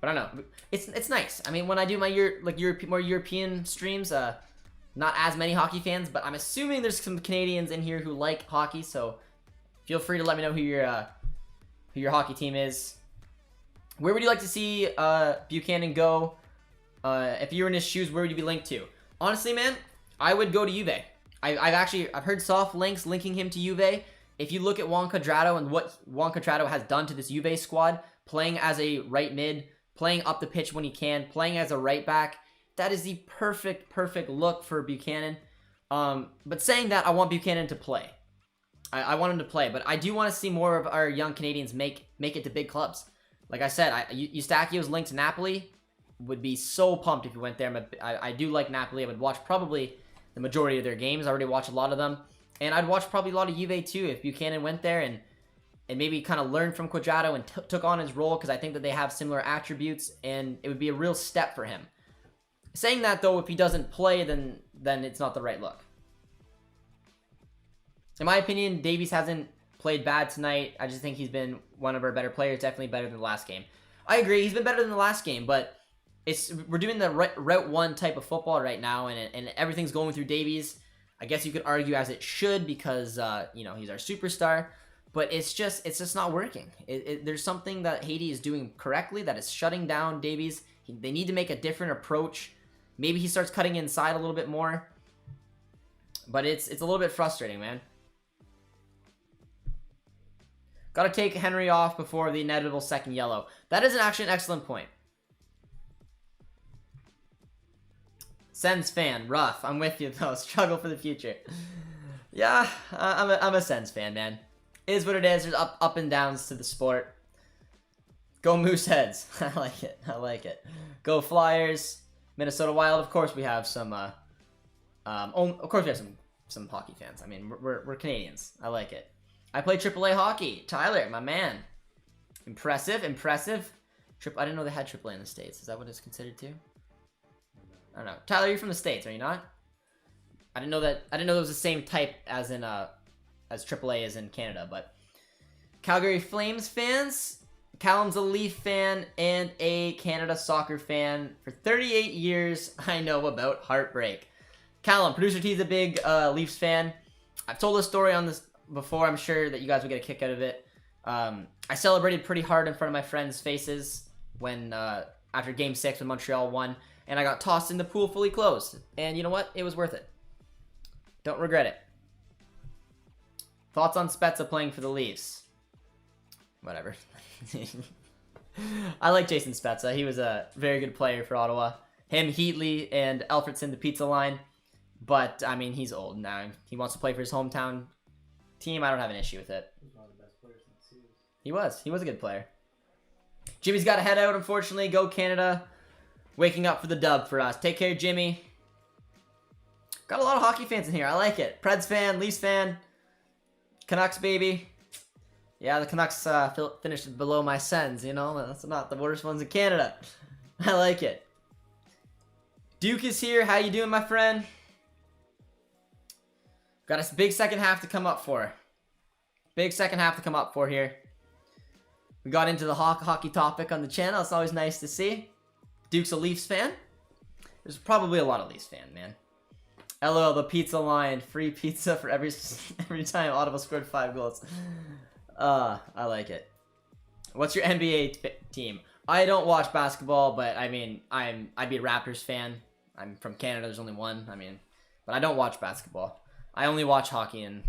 But I don't know. It's nice. I mean, when I do my more European streams, not as many hockey fans, but I'm assuming there's some Canadians in here who like hockey, so feel free to let me know who your hockey team is. Where would you like to see Buchanan go? If you were in his shoes, where would you be linked to? Honestly, man, I would go to Juve. I've heard soft links linking him to Juve. If you look at Juan Cuadrado and what Juan Cuadrado has done to this Juve squad, playing as a right mid, playing up the pitch when he can, playing as a right back, that is the perfect look for Buchanan. But saying that, I want Buchanan to play. I want him to play, but I do want to see more of our young Canadians make it to big clubs. Like I said, Eustachio's linked to Napoli. Would be so pumped if he went there. I do like Napoli. I would watch probably the majority of their games. I already watch a lot of them. And I'd watch probably a lot of Juve too if Buchanan went there and maybe kind of learned from Cuadrado and took on his role, because I think that they have similar attributes and it would be a real step for him. Saying that though, if he doesn't play, then it's not the right look. In my opinion, Davies hasn't played bad tonight. I just think he's been one of our better players, definitely better than the last game. I agree, he's been better than the last game, but we're doing the route one type of football right now, and everything's going through Davies. I guess you could argue as it should, because you know, he's our superstar, but it's just not working. There's something that Haiti is doing correctly that is shutting down Davies. They need to make a different approach. Maybe he starts cutting inside a little bit more, but it's a little bit frustrating, man. Got to take Henry off before the inevitable second yellow. That is actually an excellent point. Sens fan, rough. I'm with you though. Struggle for the future. Yeah, I'm a Sens fan, man. It is what it is. There's up and downs to the sport. Go Mooseheads. I like it. I like it. Go Flyers. Minnesota Wild. Of course we have some. Of course we have some hockey fans. I mean, we're Canadians. I like it. I play AAA hockey. Tyler, my man. Impressive. Impressive. I didn't know they had AAA in the States. Is that what it's considered too? I don't know. Tyler, you're from the States, are you not? I didn't know that. I didn't know it was the same type as in as AAA is in Canada. But Calgary Flames fans. Callum's a Leaf fan and a Canada soccer fan. For 38 years, I know about heartbreak. Callum, Producer T is a big Leafs fan. I've told this story on this before. I'm sure that you guys will get a kick out of it. I celebrated pretty hard in front of my friends' faces when after Game 6 when Montreal won, and I got tossed in the pool fully closed. And you know what? It was worth it. Don't regret it. Thoughts on Spezza playing for the Leafs? Whatever. I like Jason Spezza. He was a very good player for Ottawa. Him, Heatley, and Alfredson, the pizza line. But, I mean, he's old now. He wants to play for his hometown team. I don't have an issue with it. He's one of the best players in the series. He was. He was a good player. Jimmy's got to head out, unfortunately. Go Canada. Waking up for the dub for us. Take care, Jimmy. Got a lot of hockey fans in here. I like it. Preds fan, Leafs fan. Canucks, baby. Yeah, the Canucks finished below my Sens, you know? That's not the worst ones in Canada. I like it. Duke is here. How you doing, my friend? Got a big second half to come up for. Big second half to come up for here. We got into the hockey topic on the channel. It's always nice to see. Duke's a Leafs fan. There's probably a lot of Leafs fan, man. LOL, the pizza line. Free pizza for every time Ottawa scored 5 goals. I like it. What's your NBA team? I don't watch basketball, but I mean, I'd be a Raptors fan. I'm from Canada. There's only one. I mean, but I don't watch basketball. I only watch hockey and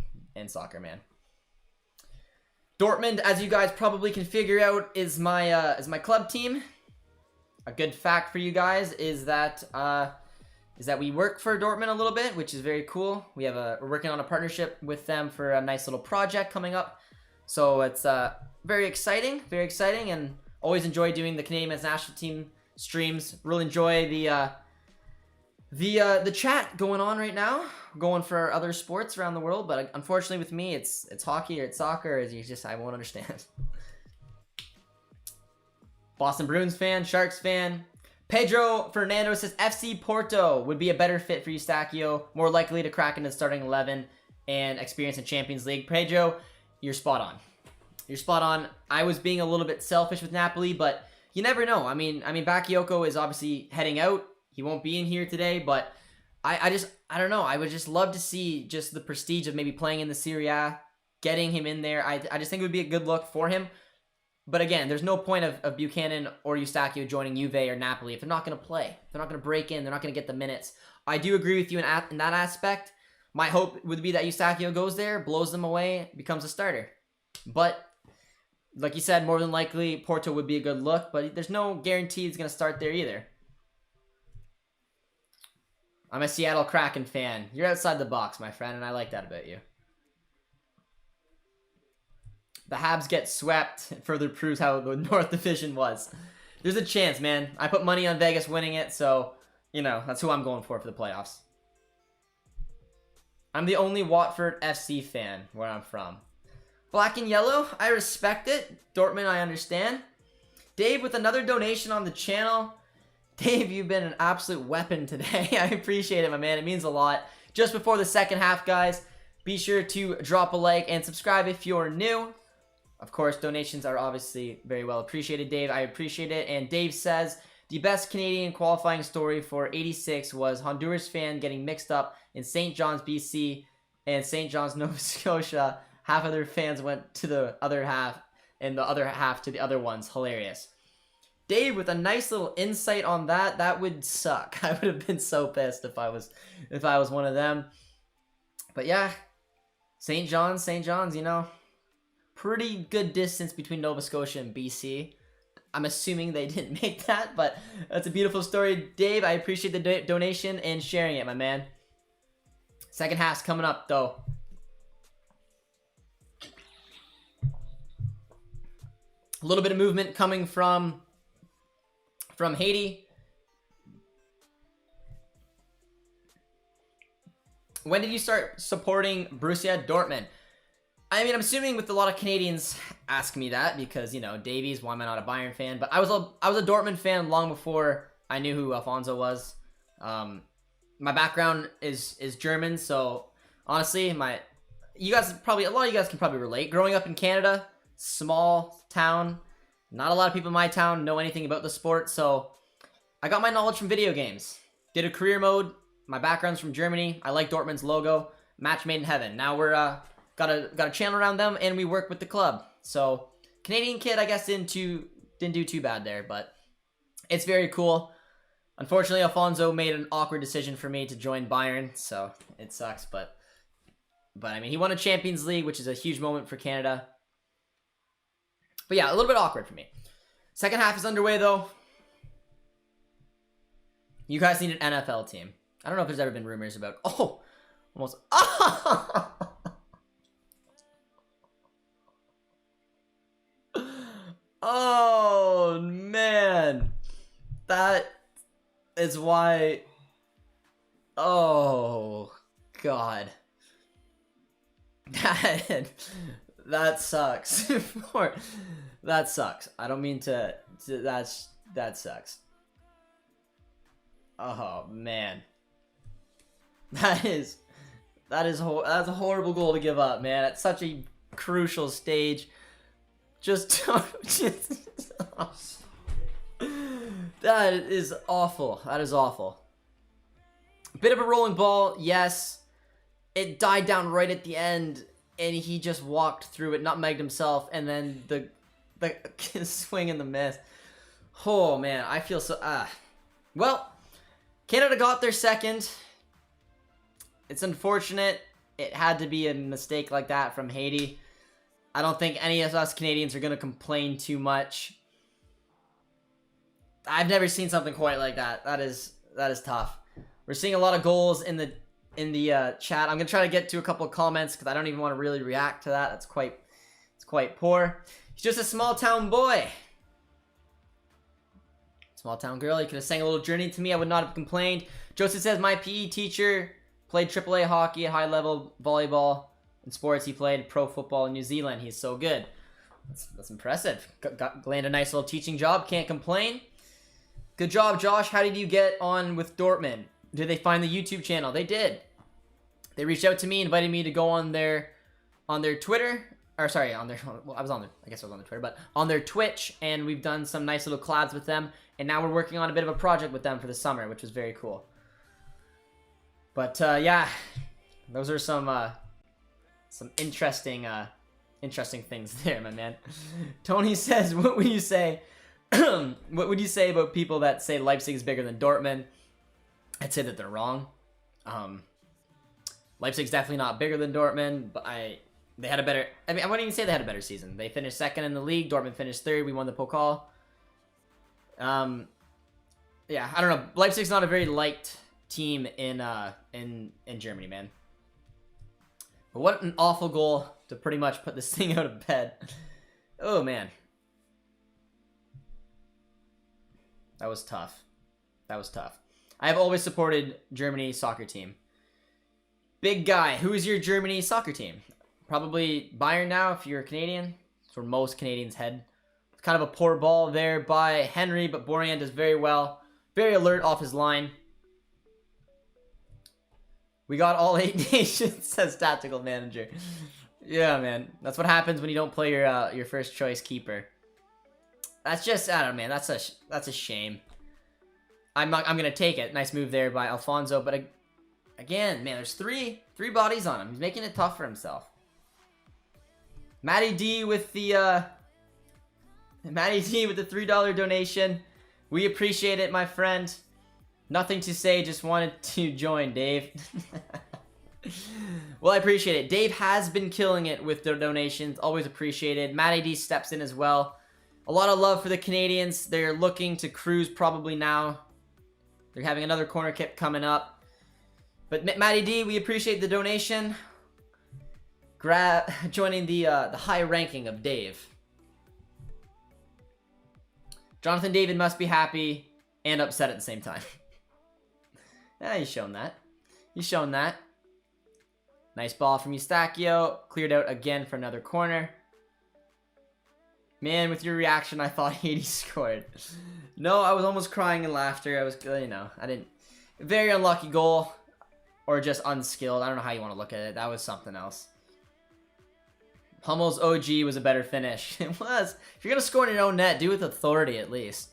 soccer, man. Dortmund, as you guys probably can figure out, is my club team. A good fact for you guys is that we work for Dortmund a little bit, which is very cool. We're working on a partnership with them for a nice little project coming up. So it's very exciting, and always enjoy doing the Canadian men's national team streams. Really enjoy the chat going on right now, going for other sports around the world. But unfortunately, with me, it's hockey or it's soccer. I won't understand. Boston Bruins fan, Sharks fan. Pedro Fernando says FC Porto would be a better fit for Eustachio, more likely to crack into the starting 11 and experience in Champions League. Pedro, you're spot on. You're spot on. I was being a little bit selfish with Napoli, but you never know. I mean, Bakayoko is obviously heading out. He won't be in here today, but I don't know. I would just love to see just the prestige of maybe playing in the Serie A, getting him in there. I just think it would be a good look for him. But again, there's no point of Buchanan or Eustachio joining Juve or Napoli if they're not going to play. If they're not going to break in, they're not going to get the minutes. I do agree with you in that aspect. My hope would be that Eustachio goes there, blows them away, becomes a starter. But like you said, more than likely, Porto would be a good look, but there's no guarantee he's going to start there either. I'm a Seattle Kraken fan. You're outside the box, my friend, and I like that about you. The Habs get swept. It further proves how the North Division was. There's a chance, man. I put money on Vegas winning it, so, you know, that's who I'm going for the playoffs. I'm the only Watford FC fan where I'm from. Black and yellow, I respect it. Dortmund, I understand. Dave with another donation on the channel. Dave, you've been an absolute weapon today. I appreciate it, my man. It means a lot. Just before the second half, guys, be sure to drop a like and subscribe if you're new. Of course, donations are obviously very well appreciated, Dave. I appreciate it. And Dave says, the best Canadian qualifying story for 86 was Honduras fan getting mixed up in St. John's, BC and St. John's, Nova Scotia. Half of their fans went to the other half and the other half to the other ones. Hilarious. Dave, with a nice little insight on that, that would suck. I would have been so pissed if I was one of them. But yeah, St. John's, you know, pretty good distance between Nova Scotia and BC. I'm assuming they didn't make that, but that's a beautiful story. Dave, I appreciate the donation and sharing it, my man. Second half's coming up, though. A little bit of movement coming from Haiti. When did you start supporting Borussia Dortmund? I mean, I'm assuming with a lot of Canadians asking me that because, you know, Davies, why am I not a Bayern fan? But I was a Dortmund fan long before I knew who Alfonso was. My background is German, so honestly, a lot of you guys can probably relate. Growing up in Canada, small town, not a lot of people in my town know anything about the sport, so I got my knowledge from video games. Did a career mode. My background's from Germany. I like Dortmund's logo. Match made in heaven. Now we're got a channel around them, and we work with the club. So Canadian kid, I guess, didn't do too bad there, but it's very cool. Unfortunately, Alfonso made an awkward decision for me to join Bayern, so it sucks. But I mean, he won a Champions League, which is a huge moment for Canada. But yeah, a little bit awkward for me. Second half is underway, though. You guys need an NFL team. I don't know if there's ever been rumors about... Oh! Almost... Oh, man. That is why... Oh, God. That sucks. That sucks. I don't mean to that sucks. Oh man. That's a horrible goal to give up, man. At such a crucial stage. That is awful. That is awful. Bit of a rolling ball, yes. It died down right at the end, and he just walked through it, nutmegged himself, and then the swing and the miss. Oh man, I feel so. Well, Canada got their second. It's unfortunate. It had to be a mistake like that from Haiti. I don't think any of us Canadians are going to complain too much. I've never seen something quite like that. That is tough. We're seeing a lot of goals in the chat. I'm going to try to get to a couple of comments because I don't even want to really react to that. It's quite poor. He's just a small town boy. Small town girl. He could have sang a little Journey to me. I would not have complained. Joseph says, my PE teacher played AAA hockey, high level volleyball. In sports, he played pro football in New Zealand. He's so good. That's impressive. Land a nice little teaching job. Can't complain. Good job, Josh. How did you get on with Dortmund? Did they find the YouTube channel? They did. They reached out to me, invited me to go on their Twitter. Or sorry, on their, well, I guess I was on their Twitter, but on their Twitch, and we've done some nice little collabs with them, and now we're working on a bit of a project with them for the summer, which was very cool. But yeah, those are some interesting things there, my man. Tony says, what would you say? What would you say about people that say Leipzig is bigger than Dortmund? I'd say that they're wrong. Leipzig's definitely not bigger than Dortmund, but they had a better. I mean, I wouldn't even say they had a better season. They finished second in the league. Dortmund finished third. We won the Pokal. Yeah, I don't know. Leipzig's not a very liked team in Germany, man. But what an awful goal to pretty much put this thing out of bed. Oh man, that was tough. That was tough. I have always supported Germany's soccer team. Big guy, who is your Germany soccer team? Probably Bayern now, if you're a Canadian. That's where most Canadians head. It's kind of a poor ball there by Henry, but Borjan does very well. Very alert off his line. We got all 8 nations, says Tactical Manager. Yeah, man. That's what happens when you don't play your first choice keeper. That's just, I don't know, man. That's a shame. I'm gonna take it. Nice move there by Alfonso, but again, man, there's three bodies on him. He's making it tough for himself. Matty D with the $3 donation. We appreciate it, my friend. Nothing to say, just wanted to join, Dave. Well, I appreciate it. Dave has been killing it with the donations. Always appreciated. Matty D steps in as well. A lot of love for the Canadians. They're looking to cruise probably now. They're having another corner kick coming up. But Matty D, we appreciate the donation. Joining the high ranking of Dave. Jonathan David must be happy and upset at the same time. Yeah, he's shown that. He's shown that. Nice ball from Eustachio. Cleared out again for another corner. Man, with your reaction, I thought Haiti scored. No, I was almost crying in laughter. I was, I didn't. Very unlucky goal. Or just unskilled. I don't know how you want to look at it. That was something else. Hummel's OG was a better finish. It was. If you're going to score in your own net, do it with authority at least.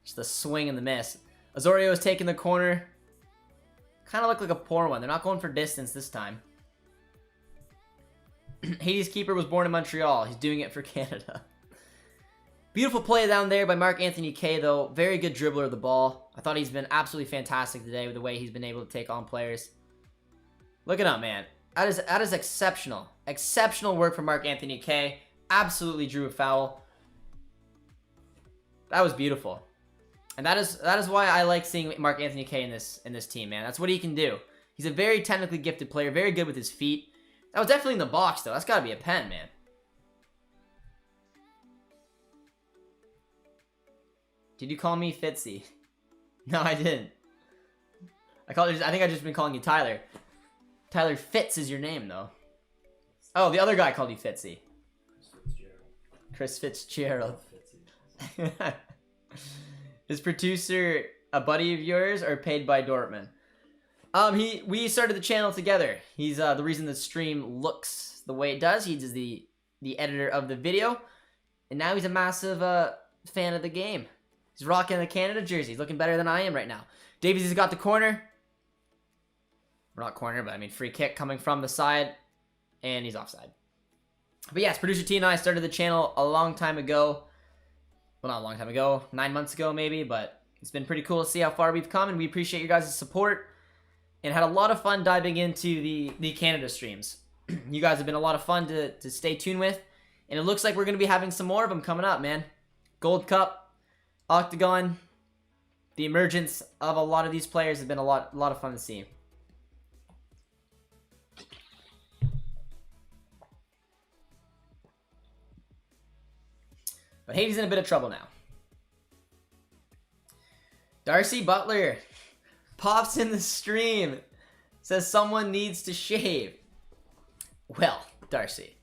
Just the swing and the miss. Osorio is taking the corner. Kind of looked like a poor one. They're not going for distance this time. Haiti's keeper was born in Montreal. He's doing it for Canada. Beautiful play down there by Marc-Anthony Kaye, though. Very good dribbler of the ball. I thought he's been absolutely fantastic today with the way he's been able to take on players. Look at him, man. That is exceptional. Exceptional work from Marc-Anthony Kaye. Absolutely drew a foul. That was beautiful. And that is why I like seeing Marc-Anthony Kaye in this team, man. That's what he can do. He's a very technically gifted player, very good with his feet. That was definitely in the box, though. That's got to be a pen, man. Did you call me Fitzy? No, I didn't. I think I've just been calling you Tyler. Tyler Fitz is your name, though. Oh, the other guy called you Fitzy. Chris Fitzgerald. Is producer a buddy of yours or paid by Dortmund? We started the channel together. He's the reason the stream looks the way it does. He's the editor of the video, and now he's a massive fan of the game. He's rocking the Canada jersey. He's looking better than I am right now. Davies has got the corner. Not corner, but I mean free kick coming from the side, and he's offside. But yes, producer T and I started the channel a long time ago. Well, not a long time ago, 9 months ago maybe, but it's been pretty cool to see how far we've come, and we appreciate your guys' support, and had a lot of fun diving into the Canada streams. You guys have been a lot of fun to stay tuned with, And it looks like we're going to be having some more of them coming up, man. Gold Cup, Octagon. The emergence of a lot of these players has been a lot of fun to see. But Haiti's in a bit of trouble now. Darcy Butler pops in the stream. Says someone needs to shave. Well, Darcy,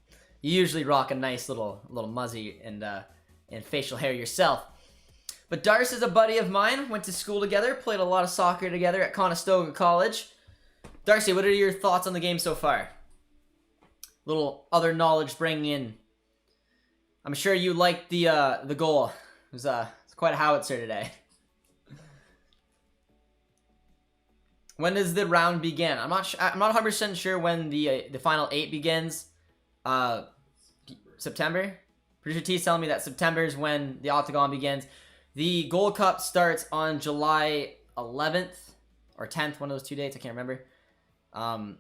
you usually rock a nice little muzzy and facial hair yourself. But Darcy's a buddy of mine. Went to school together. Played a lot of soccer together at Conestoga College. Darcy, what are your thoughts on the game so far? Little other knowledge bringing in. I'm sure you liked the goal. It was it's quite a howitzer today. When does the round begin? I'm not 100% sure when the final 8 begins. September. Producer T's telling me that September is when the Octagon begins. The Gold Cup starts on July 11th or 10th, one of those 2 dates. I can't remember. And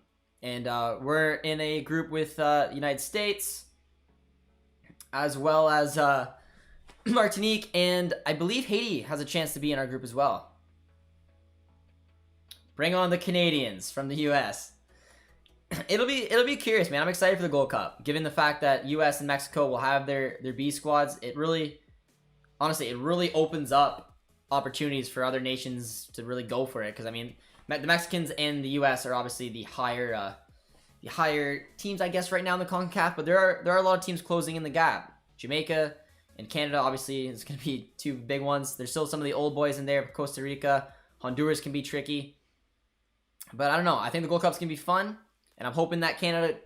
we're in a group with United States, as well as Martinique, and I believe Haiti has a chance to be in our group as well. Bring on the Canadians from the U.S. It'll be curious, man. I'm excited for the Gold Cup, given the fact that U.S. and Mexico will have their B squads. Honestly, it really opens up opportunities for other nations to really go for it. Because I mean, the Mexicans and the U.S. are obviously the higher teams, I guess, right now in the CONCACAF. But there are a lot of teams closing in the gap. Jamaica and Canada, obviously, is going to be 2 big ones. There's still some of the old boys in there. Costa Rica, Honduras can be tricky. But I don't know. I think the Gold Cup's going to be fun. And I'm hoping that Canada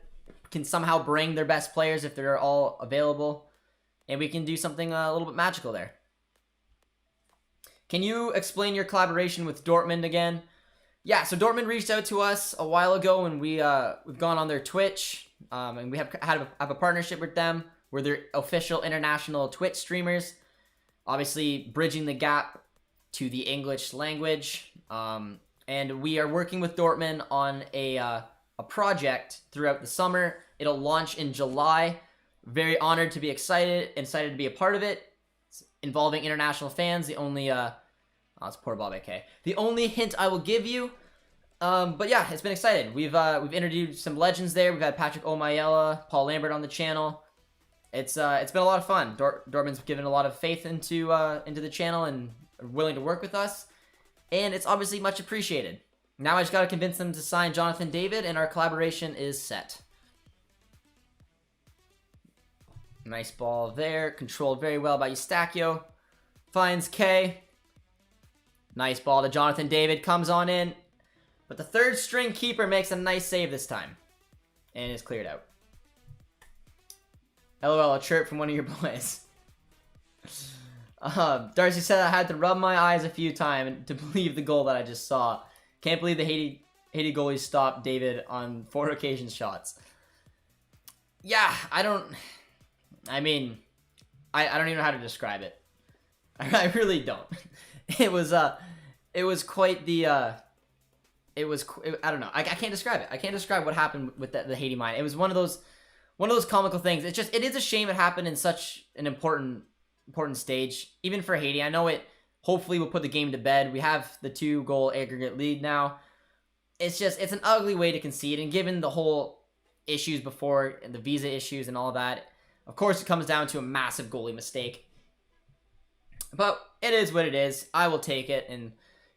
can somehow bring their best players if they're all available. And we can do something a little bit magical there. Can you explain your collaboration with Dortmund again? Yeah, so Dortmund reached out to us a while ago, and we've gone on their Twitch. And we have a partnership with them. We're their official international Twitch streamers. Obviously, bridging the gap to the English language. And we are working with Dortmund on a project throughout the summer. It'll launch in July. Very honored to be excited to be a part of it. It's involving international fans. The only it's poor Bob AK. The only hint I will give you, but yeah, it's been exciting. We've introduced some legends there. We've had Patrick Omayela, Paul Lambert on the channel. It's been a lot of fun. Dortmund's given a lot of faith into the channel and are willing to work with us. And it's obviously much appreciated. Now I just got to convince them to sign Jonathan David, and our collaboration is set. Nice ball there. Controlled very well by Eustachio. Finds K. Nice ball to Jonathan David. Comes on in. But the third string keeper makes a nice save this time. And is cleared out. LOL, a chirp from one of your boys. Darcy said I had to rub my eyes a few times to believe the goal that I just saw. Can't believe the Haiti goalie stopped David on 4 occasion shots. Yeah, I don't even know how to describe it. I really don't. It was quite the I don't know. I can't describe it. I can't describe what happened with the Haiti mine. It was one of those comical things. It is a shame it happened in such an important stage, even for Haiti. I know it hopefully will put the game to bed. We have the 2-goal aggregate lead now. It's an ugly way to concede, and given the whole issues before and the visa issues and all that, of course it comes down to a massive goalie mistake. But it is what it is. I will take it, and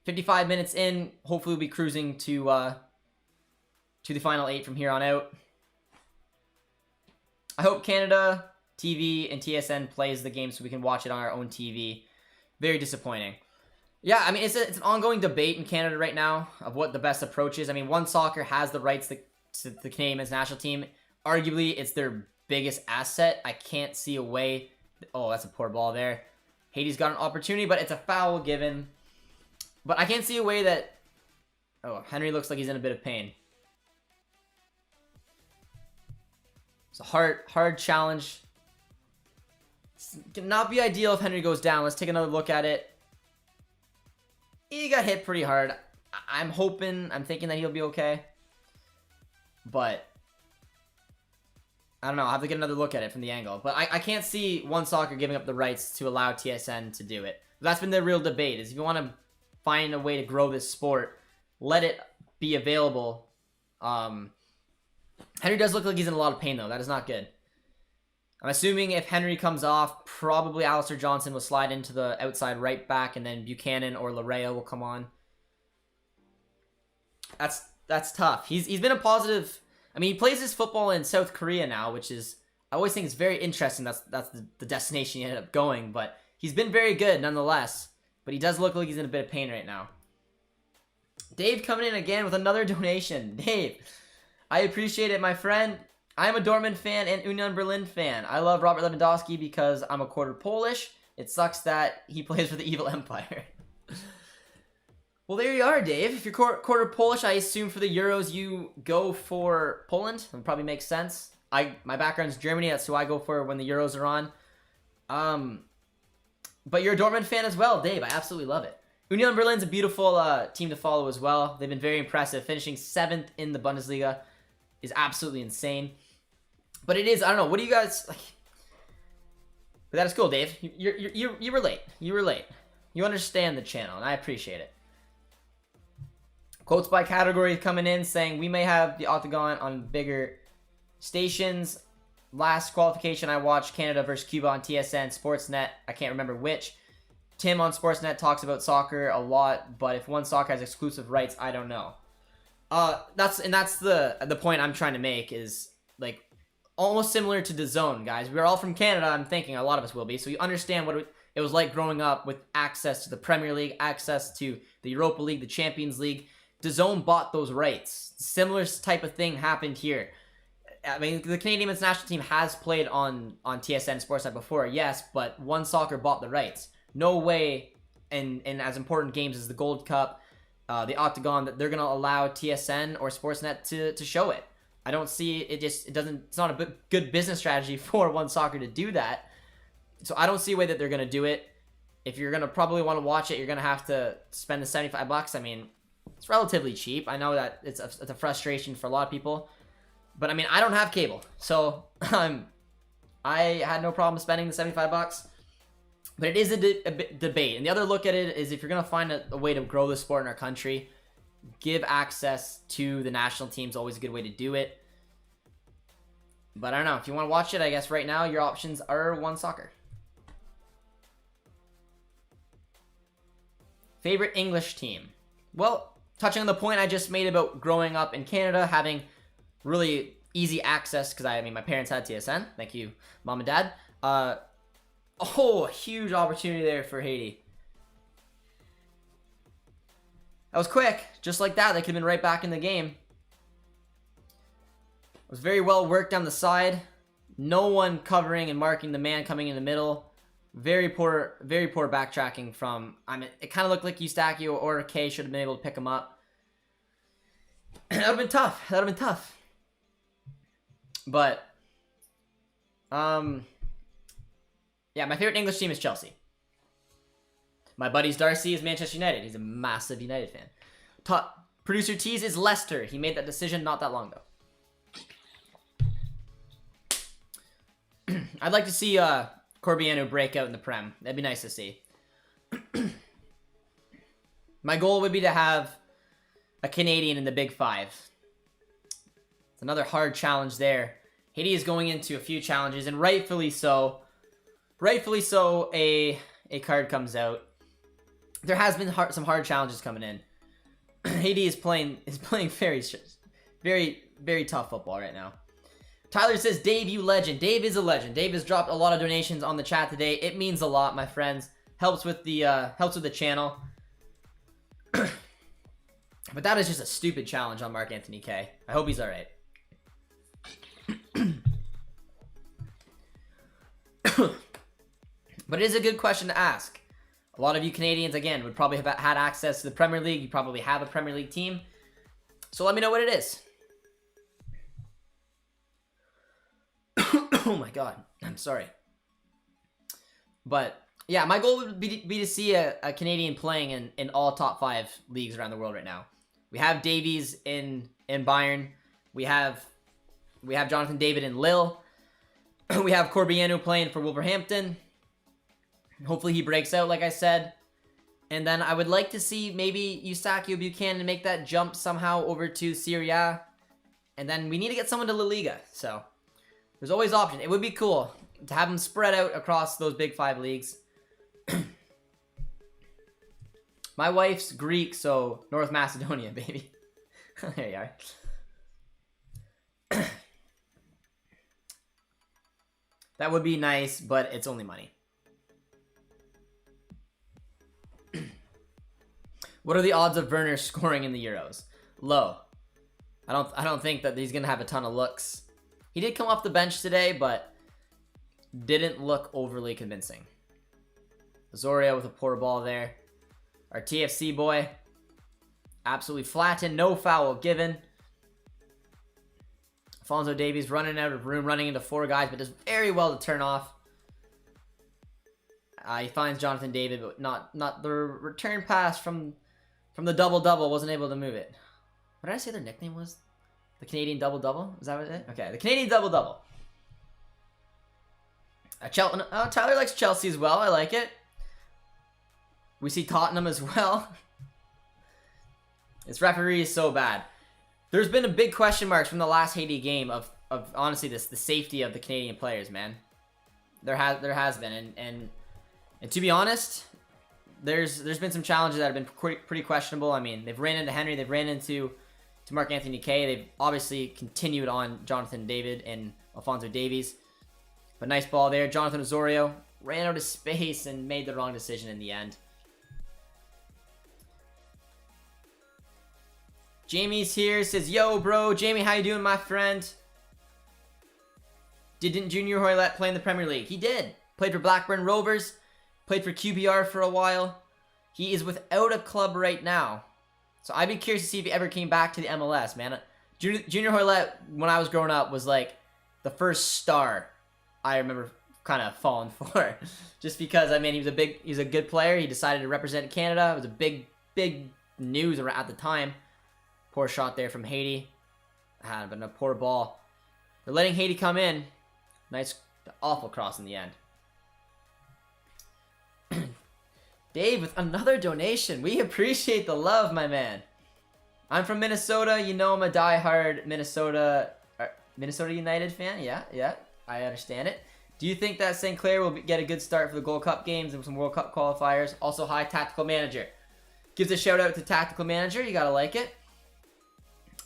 55 minutes in, hopefully we'll be cruising to the final 8 from here on out. I hope Canada TV and TSN plays the game so we can watch it on our own TV. Very disappointing. Yeah, I mean, it's an ongoing debate in Canada right now of what the best approach is. I mean, One Soccer has the rights to the Canadian men's national team. Arguably, it's their biggest asset. I can't see a way. Oh, that's a poor ball there. Haiti's got an opportunity, but it's a foul given. But I can't see a way that... Oh, Henry looks like he's in a bit of pain. It's a hard challenge. It's not be ideal if Henry goes down. Let's take another look at it. He got hit pretty hard. I'm thinking that he'll be okay. But I don't know. I'll have to get another look at it from the angle. But I can't see One Soccer giving up the rights to allow TSN to do it. That's been the real debate, is if you want to find a way to grow this sport, let it be available. Henry does look like he's in a lot of pain, though. That is not good. I'm assuming if Henry comes off, probably Alistair Johnson will slide into the outside right back, and then Buchanan or Larea will come on. That's tough. He's been a positive. I mean, he plays his football in South Korea now, which is, I always think it's very interesting. That's the destination he ended up going, but he's been very good nonetheless. But he does look like he's in a bit of pain right now. Dave coming in again with another donation. Dave, I appreciate it, my friend. I am a Dortmund fan and Union Berlin fan. I love Robert Lewandowski because I'm a quarter Polish. It sucks that he plays for the evil empire. Well, there you are, Dave. If you're quarter Polish, I assume for the Euros you go for Poland. That would probably make sense. My background's Germany. That's who I go for when the Euros are on. But you're a Dortmund fan as well, Dave. I absolutely love it. Union Berlin's a beautiful team to follow as well. They've been very impressive. Finishing 7th in the Bundesliga is absolutely insane. But it is, I don't know, what do you guys like? But that is cool, Dave. You relate. You relate. You understand the channel, and I appreciate it. Quotes by category coming in saying we may have the Octagon on bigger stations. Last qualification I watched, Canada versus Cuba on TSN, Sportsnet. I can't remember which. Tim on Sportsnet talks about soccer a lot, but if One Soccer has exclusive rights, I don't know. That's the point I'm trying to make, is like almost similar to DAZN, guys. We're all from Canada, I'm thinking a lot of us will be, so you understand what it was like growing up with access to the Premier League, access to the Europa League, the Champions League. DAZN bought those rights. Similar type of thing happened here. I mean, the Canadian men's national team has played on TSN Sportsnet before, yes, but One Soccer bought the rights. No way, in as important games as the Gold Cup, the Octagon, that they're gonna allow TSN or Sportsnet to show it. I don't see it. It's not a good business strategy for One Soccer to do that. So I don't see a way that they're gonna do it. If you're gonna probably want to watch it, you're gonna have to spend the $75. I mean, it's relatively cheap. I know that it's a frustration for a lot of people, but I mean, I don't have cable, so I had no problem spending the $75. But it is a debate. And the other look at it is, if you're going to find a way to grow the sport in our country, give access to the national team is always a good way to do it. But I don't know. If you want to watch it, I guess right now your options are One Soccer. Favorite English team? Well, touching on the point I just made about growing up in Canada, having really easy access, because I mean, my parents had TSN. Thank you, Mom and Dad. Oh, a huge opportunity there for Haiti. That was quick. Just like that, they could have been right back in the game. It was very well worked down the side. No one covering and marking the man coming in the middle. Very poor backtracking from... I mean, it kind of looked like Eustachio or Kay should have been able to pick him up. That would have been tough. That would have been tough. But... yeah, my favorite English team is Chelsea. My buddy's Darcy is Manchester United. He's a massive United fan. Producer Tease is Leicester. He made that decision not that long ago. I'd like to see Corbiano break out in the Prem. That'd be nice to see. My goal would be to have a Canadian in the Big Five. It's another hard challenge there. Haiti is going into a few challenges, and rightfully so. Rightfully so, a card comes out. There has been some hard challenges coming in. Haiti is playing very tough football right now. Tyler says, Dave, you legend. Dave is a legend. Dave has dropped a lot of donations on the chat today. It means a lot, my friends. Helps with the channel. But that is just a stupid challenge on Mark Anthony K. I hope he's all right. But it is a good question to ask. A lot of you Canadians, again, would probably have had access to the Premier League. You probably have a Premier League team. So let me know what it is. Oh my god. I'm sorry. But, yeah, my goal would be to see a Canadian playing in all top 5 leagues around the world right now. We have Davies in Bayern. We have Jonathan David in Lille. We have Corbiano playing for Wolverhampton. Hopefully he breaks out, like I said. And then I would like to see maybe Eustáquio Buchanan make that jump somehow over to Serie A. And then we need to get someone to La Liga. So there's always options. It would be cool to have them spread out across those big 5 leagues. My wife's Greek, so North Macedonia, baby. There you are. That would be nice, but it's only money. What are the odds of Werner scoring in the Euros? Low. I don't think that he's gonna have a ton of looks. He did come off the bench today, but didn't look overly convincing. Osorio with a poor ball there. Our TFC boy, absolutely flattened, no foul given. Alphonso Davies running out of room, running into 4 guys, but does very well to turn off. He finds Jonathan David, but not the return pass from the double-double, wasn't able to move it. What did I say their nickname was? The Canadian double-double? Is that what it is? Okay, the Canadian double-double. Tyler likes Chelsea as well. I like it. We see Tottenham as well. This referee is so bad. There's been a big question marks from the last Haiti game of honestly the safety of the Canadian players, man. There has been, and to be honest, there's been some challenges that have been pretty questionable. I mean, they've ran into Henry, they've ran into Mark Anthony Kaye. They've obviously continued on Jonathan David and Alphonso Davies. But nice ball there. Jonathan Osorio ran out of space and made the wrong decision in the end. Jamie's here, says, yo, bro. Jamie, how you doing, my friend? Didn't Junior Hoylett play in the Premier League? He did. Played for Blackburn Rovers. Played for QPR for a while. He is without a club right now. So I'd be curious to see if he ever came back to the MLS, man. Junior Hoylett, when I was growing up, was like the first star I remember kind of falling for. Just because, I mean, he was a good player. He decided to represent Canada. It was a big news at the time. Poor shot there from Haiti. But a poor ball. They're letting Haiti come in. Nice, awful cross in the end. Dave with another donation. We appreciate the love, my man. I'm from Minnesota. You know I'm a diehard Minnesota United fan. Yeah, I understand it. Do you think that St. Clair will get a good start for the Gold Cup games and some World Cup qualifiers? Also, hi, Tactical Manager. Gives a shout out to Tactical Manager. You gotta like it.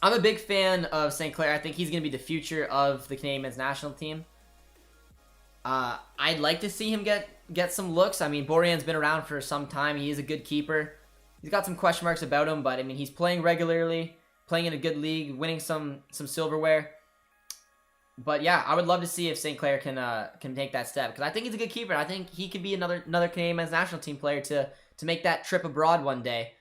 I'm a big fan of St. Clair. I think he's going to be the future of the Canadian men's national team. I'd like to see him get some looks. I mean, Borjan's been around for some time. He is a good keeper. He's got some question marks about him, but I mean, he's playing regularly, playing in a good league, winning some silverware. But yeah, I would love to see if St. Clair can take that step, because I think he's a good keeper. I think he could be another Canadian men's national team player to make that trip abroad one day.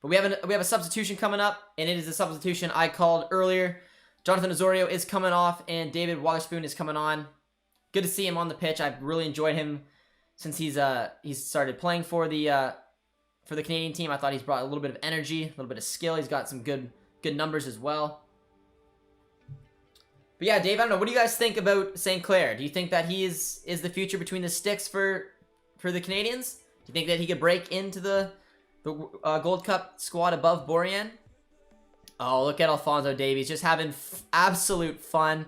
But we have a substitution coming up, and it is a substitution I called earlier. Jonathan Osorio is coming off, and David Wotherspoon is coming on. Good to see him on the pitch. I've really enjoyed him since he's started playing for the Canadian team. I thought he's brought a little bit of energy, a little bit of skill. He's got some good numbers as well. But yeah, Dave, I don't know. What do you guys think about St. Clair? Do you think that he is the future between the sticks for the Canadians? Do you think that he could break into the Gold Cup squad above Borjan? Oh, look at Alphonso Davies just having absolute fun.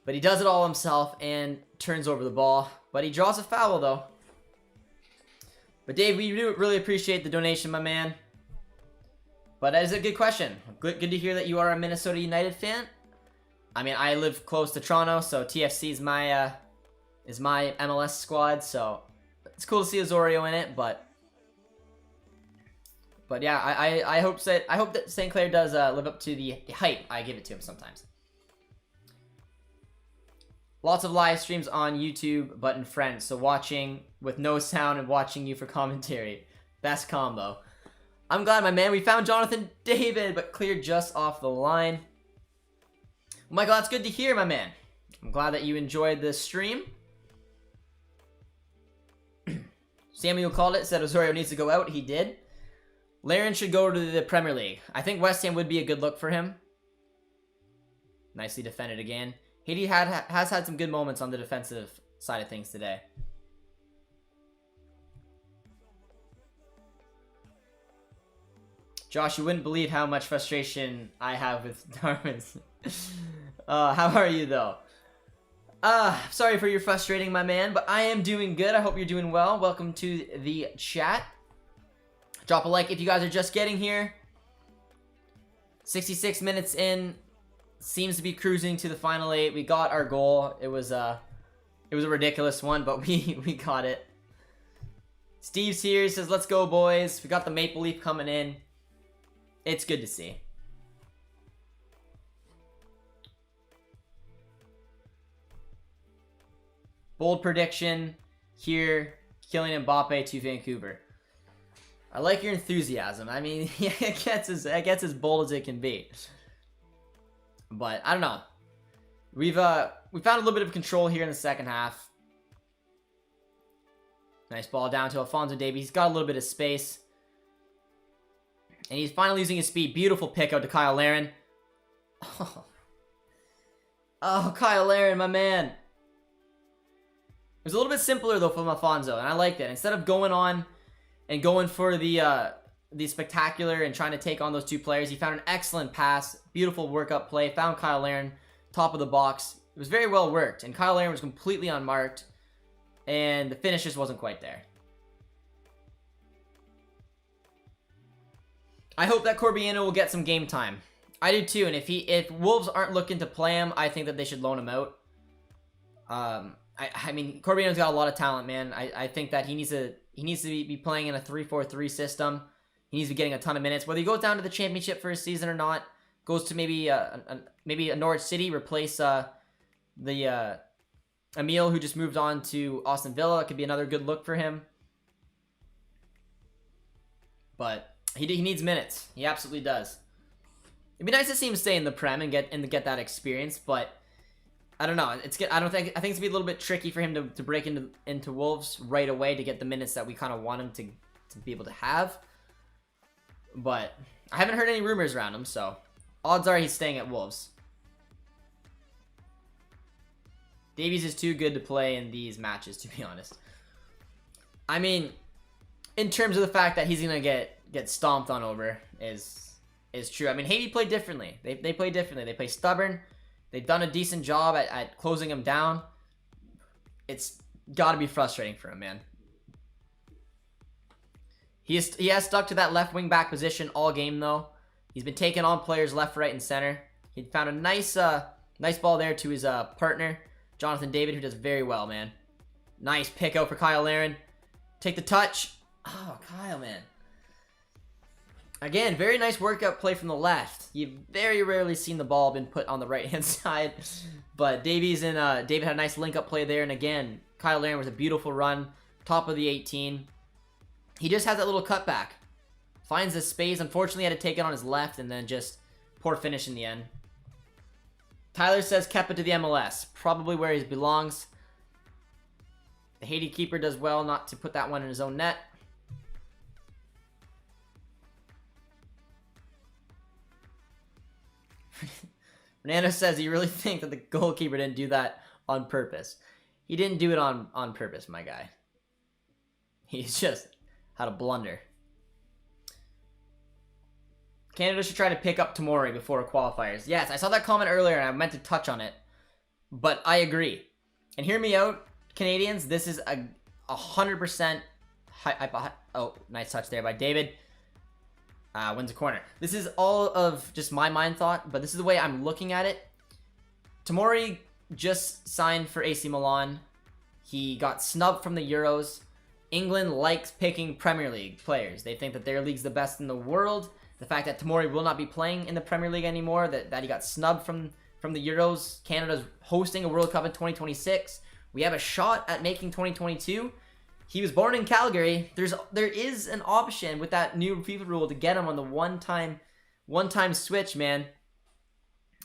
But he does it all himself and turns over the ball. But he draws a foul, though. But Dave, we do really appreciate the donation, my man. But that is a good question. Good to hear that you are a Minnesota United fan. I mean, I live close to Toronto, so TFC is my MLS squad. So it's cool to see Osorio in it, but yeah, I hope that St. Clair does live up to the hype I give it to him sometimes. Lots of live streams on YouTube, but in French, so watching with no sound and watching you for commentary. Best combo. I'm glad, my man. We found Jonathan David, but cleared just off the line. Well, Michael, that's good to hear, my man. I'm glad that you enjoyed the stream. Samuel called it, said Osorio needs to go out. He did. Larin should go to the Premier League. I think West Ham would be a good look for him. Nicely defended again. Haiti has had some good moments on the defensive side of things today. Josh, you wouldn't believe how much frustration I have with Darwin's. How are you, though? Sorry for your frustrating, my man, but I am doing good. I hope you're doing well. Welcome to the chat. Drop a like if you guys are just getting here. 66 minutes in. Seems to be cruising to the final 8. We got our goal. It was a ridiculous one, but we got it. Steve's here. He says, let's go, boys. We got the Maple Leaf coming in. It's good to see. Bold prediction here. Kylian Mbappe to Vancouver. I like your enthusiasm. I mean, it gets as bold as it can be. But I don't know. We found a little bit of control here in the second half. Nice ball down to Alphonso Davies. He's got a little bit of space. And he's finally using his speed. Beautiful pick out to Kyle Larin. Oh, Kyle Larin, my man. It was a little bit simpler, though, from Alfonso, and I liked it. Instead of going on and going for the spectacular and trying to take on those two players, he found an excellent pass. Beautiful workup play. Found Kyle Larin, top of the box. It was very well worked, and Kyle Larin was completely unmarked, and the finish just wasn't quite there. I hope that Corbiano will get some game time. I do too, and if Wolves aren't looking to play him, I think that they should loan him out. I mean, Corbiano's got a lot of talent, man. I think that he needs to be playing in a 3-4-3 system. He needs to be getting a ton of minutes. Whether he goes down to the championship for a season or not, goes to maybe a Norwich City, replace the Emil who just moved on to Aston Villa. It could be another good look for him. But he needs minutes. He absolutely does. It'd be nice to see him stay in the Prem and get that experience, but I don't know. I think it's gonna be a little bit tricky for him to break into Wolves right away to get the minutes that we kind of want him to be able to have. But I haven't heard any rumors around him, so odds are he's staying at Wolves. Davies is too good to play in these matches, to be honest. I mean, in terms of the fact that he's gonna get stomped on over is true. I mean, Haiti played differently. They play differently. They play stubborn. They've done a decent job at closing him down. It's got to be frustrating for him, man. He has stuck to that left wing back position all game, though. He's been taking on players left, right, and center. He found a nice ball there to his partner, Jonathan David, who does very well, man. Nice pick out for Kyle Larin. Take the touch. Oh, Kyle, man. Again, very nice workout play from the left. You've very rarely seen the ball been put on the right-hand side. But Davies and David had a nice link-up play there. And again, Kyle Larin was a beautiful run. Top of the 18. He just has that little cutback. Finds the space. Unfortunately, had to take it on his left and then just poor finish in the end. Tyler says Kepa to the MLS. Probably where he belongs. The Haiti keeper does well not to put that one in his own net. Fernando says you really think that the goalkeeper didn't do that on purpose. He didn't do it on purpose, my guy. He's just had a blunder. Canada should try to pick up Tomori before qualifiers. Yes, I saw that comment earlier and I meant to touch on it. But I agree. And hear me out, Canadians. This is a 100%... Oh, nice touch there by David. Wins a corner. This is all of just my mind thought, but this is the way I'm looking at it. Tomori just signed for AC Milan. He got snubbed from the Euros. England likes picking Premier League players. They think that their league's the best in the world. The fact that Tomori will not be playing in the Premier League anymore, that he got snubbed from the Euros. Canada's hosting a World Cup in 2026. We have a shot at making 2022. He was born in Calgary. There is an option with that new FIFA rule to get him on the one-time switch, man.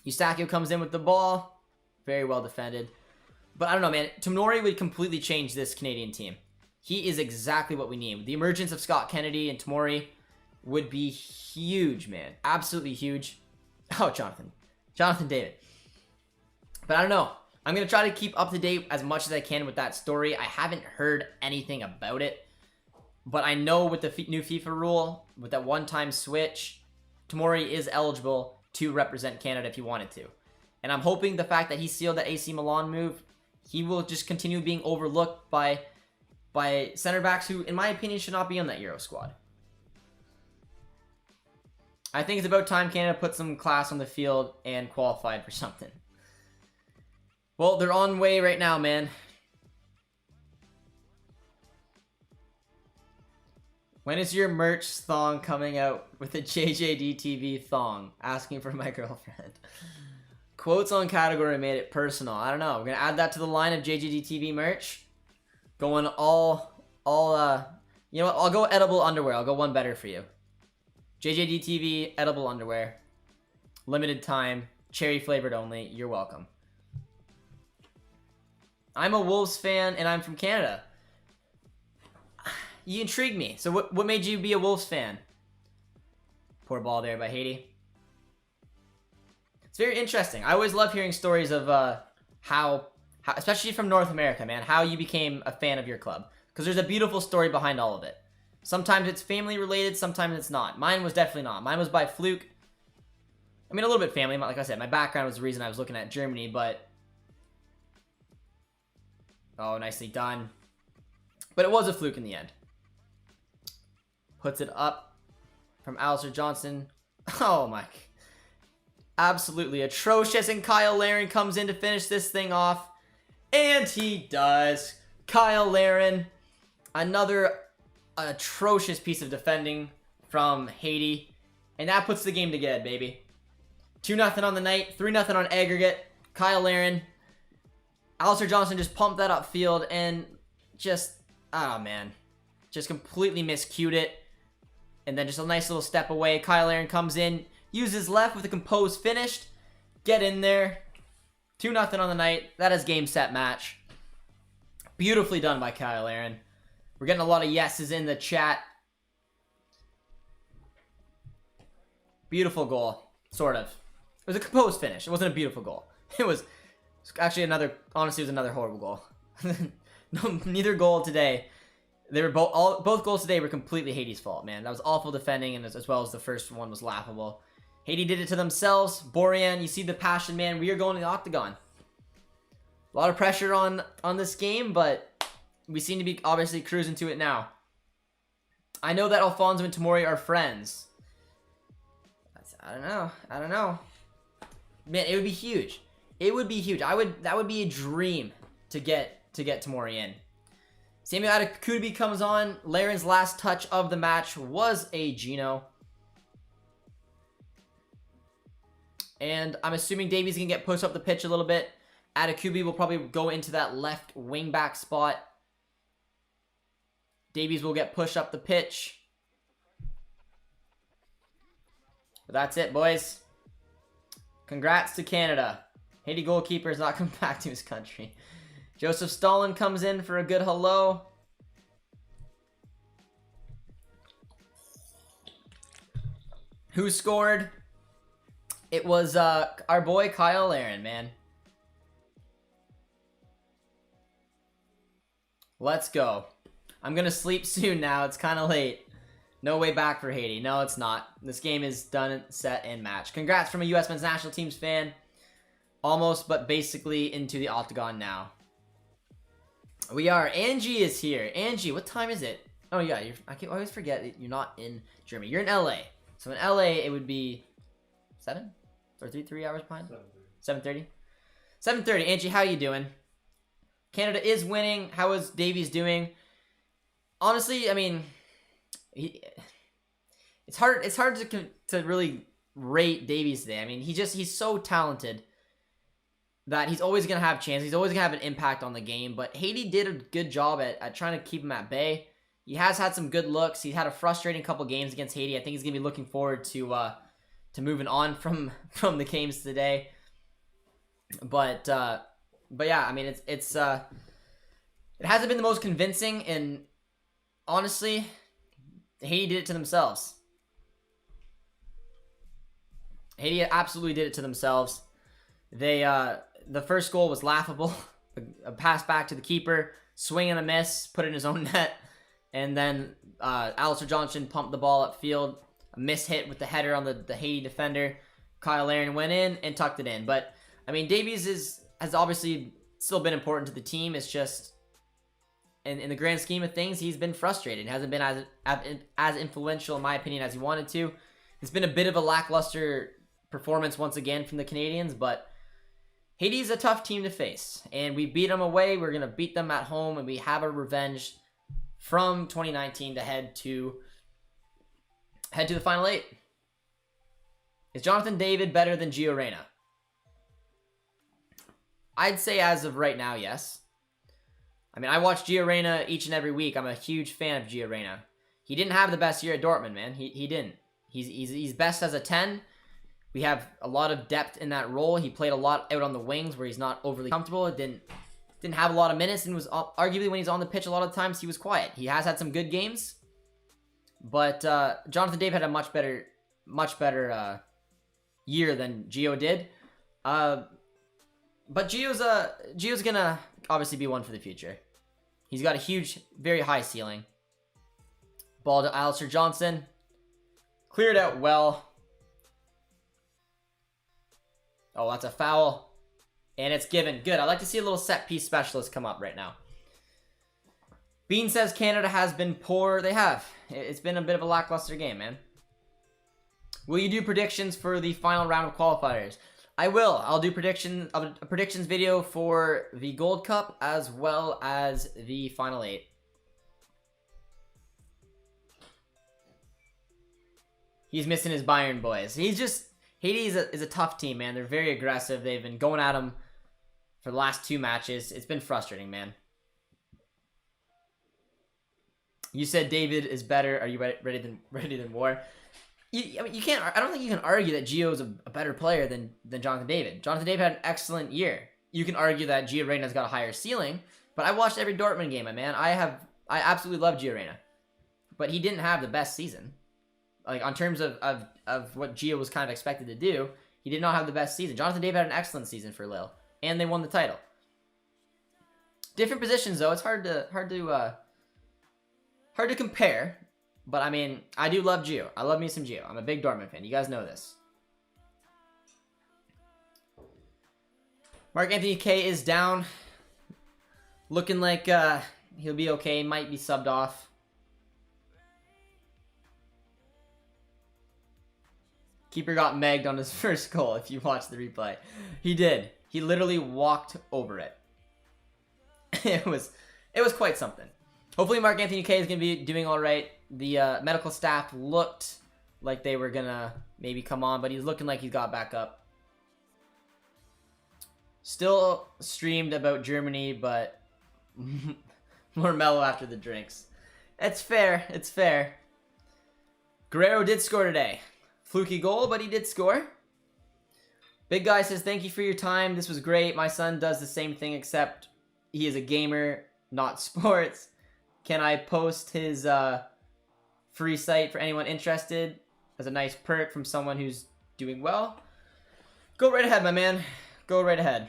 Eustakio comes in with the ball. Very well defended. But I don't know, man. Tomori would completely change this Canadian team. He is exactly what we need. The emergence of Scott Kennedy and Tomori would be huge, man. Absolutely huge. Oh, Jonathan David. But I don't know. I'm going to try to keep up to date as much as I can with that story. I haven't heard anything about it. But I know with the new FIFA rule, with that one-time switch, Tomori is eligible to represent Canada if he wanted to. And I'm hoping the fact that he sealed that AC Milan move, he will just continue being overlooked by center backs who, in my opinion, should not be on that Euro squad. I think it's about time Canada put some class on the field and qualified for something. Well, they're on way right now, man. When is your merch thong coming out with a JJD TV thong? Asking for my girlfriend. Quotes on category made it personal. I don't know. We're going to add that to the line of JJD TV merch. Going all, you know what? I'll go edible underwear. I'll go one better for you. JJD TV, edible underwear. Limited time. Cherry flavored only. You're welcome. I'm a Wolves fan and I'm from Canada. You intrigue me. So what made you be a Wolves fan? Poor ball there by Haiti. It's very interesting. I always love hearing stories of how, especially from North America, man, how you became a fan of your club. Because there's a beautiful story behind all of it. Sometimes it's family related, sometimes it's not. Mine was definitely not. Mine was by fluke. I mean, a little bit family. Like I said, my background was the reason I was looking at Germany, but... Oh, nicely done. But it was a fluke in the end. Puts it up from Alistair Johnson. Oh my. Absolutely atrocious. And Kyle Larin comes in to finish this thing off. And he does. Kyle Larin. Another atrocious piece of defending from Haiti. And that puts the game to bed, baby. 2-0 on the night. 3-0 on aggregate. Kyle Larin. Alistair Johnson just pumped that upfield and just, oh man, just completely miscued it. And then just a nice little step away. Kyle Larin comes in, uses left with a composed finish. Get in there. 2-0 on the night. That is game, set, match. Beautifully done by Kyle Larin. We're getting a lot of yeses in the chat. Beautiful goal. Sort of. It was a composed finish. It wasn't a beautiful goal. It was actually another, honestly, it was another horrible goal. No, neither goal today. They were both goals today were completely Haiti's fault, man. That was awful defending, and as well as the first one was laughable. Haiti did it to themselves. Borjan, you see the passion, man. We are going to the octagon. A lot of pressure on this game, but we seem to be obviously cruising to it now. I know that Alfonso and Tomori are friends. I don't know. Man, it would be huge. It would be huge. That would be a dream to get Tomori in. Samuel Adekubi comes on. Larin's last touch of the match was a Gino. And I'm assuming Davies can get pushed up the pitch a little bit. Adekubi will probably go into that left wing back spot. Davies will get pushed up the pitch. But that's it, boys. Congrats to Canada. Haiti goalkeeper has not come back to his country. Joseph Stalin comes in for a good hello. Who scored? It was our boy Kyle Larin, man. Let's go. I'm going to sleep soon now. It's kind of late. No way back for Haiti. No, it's not. This game is done, set, and matched. Congrats from a U.S. men's national team's fan. Almost, but basically into the octagon now. We are. Angie is here. Angie, what time is it? Oh, yeah. I always forget that you're not in Germany. You're in LA. So in LA, it would be 7? Or 3 hours behind? 7:30. 7:30. Angie, how you doing? Canada is winning. How is Davies doing? Honestly, I mean, it's hard to really rate Davies today. I mean, he's so talented that he's always going to have chances. He's always going to have an impact on the game. But Haiti did a good job at trying to keep him at bay. He has had some good looks. He's had a frustrating couple games against Haiti. I think he's going to be looking forward to moving on from the games today. But yeah, I mean, it hasn't been the most convincing, and honestly, Haiti did it to themselves. Haiti absolutely did it to themselves. They the first goal was laughable. A pass back to the keeper, swing and a miss, put it in his own net. And then Alistair Johnson pumped the ball upfield. A miss hit with the header on the Haiti defender. Kyle Aaron went in and tucked it in. But, I mean, Davies has obviously still been important to the team. It's just, in the grand scheme of things, he's been frustrated. He hasn't been as influential, in my opinion, as he wanted to. It's been a bit of a lackluster performance once again from the Canadians, but Haiti's a tough team to face. And we beat them away. We're going to beat them at home, and we have a revenge from 2019 to head to the Final 8. Is Jonathan David better than Gio Reyna? I'd say as of right now, yes. I mean, I watch Gio Reyna each and every week. I'm a huge fan of Gio Reyna. He didn't have the best year at Dortmund, man. He didn't. He's best as a 10. We have a lot of depth in that role. He played a lot out on the wings where he's not overly comfortable. It didn't have a lot of minutes, and was arguably when he's on the pitch a lot of times he was quiet. He has had some good games, but Jonathan David had a much better year than Gio did. But Gio's gonna obviously be one for the future. He's got a huge, very high ceiling. Ball to Alistair Johnson. Cleared out well. Oh, that's a foul. And it's given. Good. I'd like to see a little set piece specialist come up right now. Bean says Canada has been poor. They have. It's been a bit of a lackluster game, man. Will you do predictions for the final round of qualifiers? I will. I'll do a predictions video for the Gold Cup as well as the Final 8. He's missing his Bayern boys. Haiti is a tough team, man. They're very aggressive. They've been going at him for the last 2 matches. It's been frustrating, man. You said David is better. Are you ready than war? I mean, you can't. I don't think you can argue that Gio is a better player than Jonathan David. Jonathan David had an excellent year. You can argue that Gio Reyna's got a higher ceiling, but I watched every Dortmund game, man. I absolutely love Gio Reyna, but he didn't have the best season. Like, on terms of what Gio was kind of expected to do, he did not have the best season. Jonathan David had an excellent season for Lille, and they won the title. Different positions, though. It's hard to compare. But, I mean, I do love Gio. I love me some Gio. I'm a big Dortmund fan. You guys know this. Mark Anthony K is down. Looking like he'll be okay. Might be subbed off. Keeper got megged on his first goal, if you watch the replay. He did. He literally walked over it. It was quite something. Hopefully Mark Anthony K is going to be doing all right. The medical staff looked like they were going to maybe come on, but he's looking like he's got back up. Still streamed about Germany, but more mellow after the drinks. It's fair. It's fair. Guerrero did score today. Fluky goal, but he did score. Big Guy says, thank you for your time. This was great. My son does the same thing, except he is a gamer, not sports. Can I post his free site for anyone interested as a nice perk from someone who's doing well? Go right ahead, my man. Go right ahead.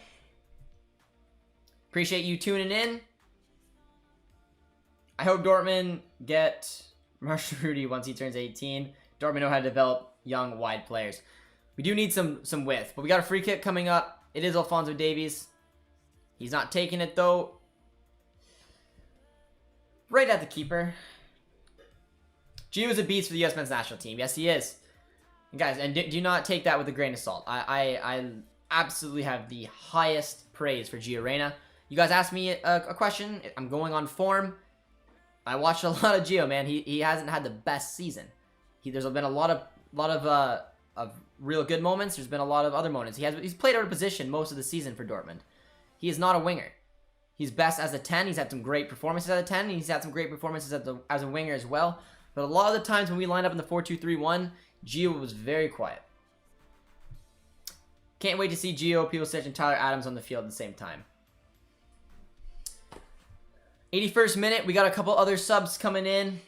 Appreciate you tuning in. I hope Dortmund get Marshall Rudy once he turns 18. Dortmund know how to develop young, wide players. We do need some width, but we got a free kick coming up. It is Alphonso Davies. He's not taking it, though. Right at the keeper. Gio's a beast for the U.S. men's national team. Yes, he is. And guys, and do not take that with a grain of salt. I absolutely have the highest praise for Gio Reyna. You guys asked me a question. I'm going on form. I watched a lot of Gio, man. He hasn't had the best season. There's been a lot of real good moments. There's been a lot of other moments. He's played out of position most of the season for Dortmund. He is not a winger. He's best as a 10. He's had some great performances as a 10. And he's had some great performances as a winger as well. But a lot of the times when we lined up in the 4-2-3-1, Gio was very quiet. Can't wait to see Gio, Pulisic, and Tyler Adams on the field at the same time. 81st minute, we got a couple other subs coming in.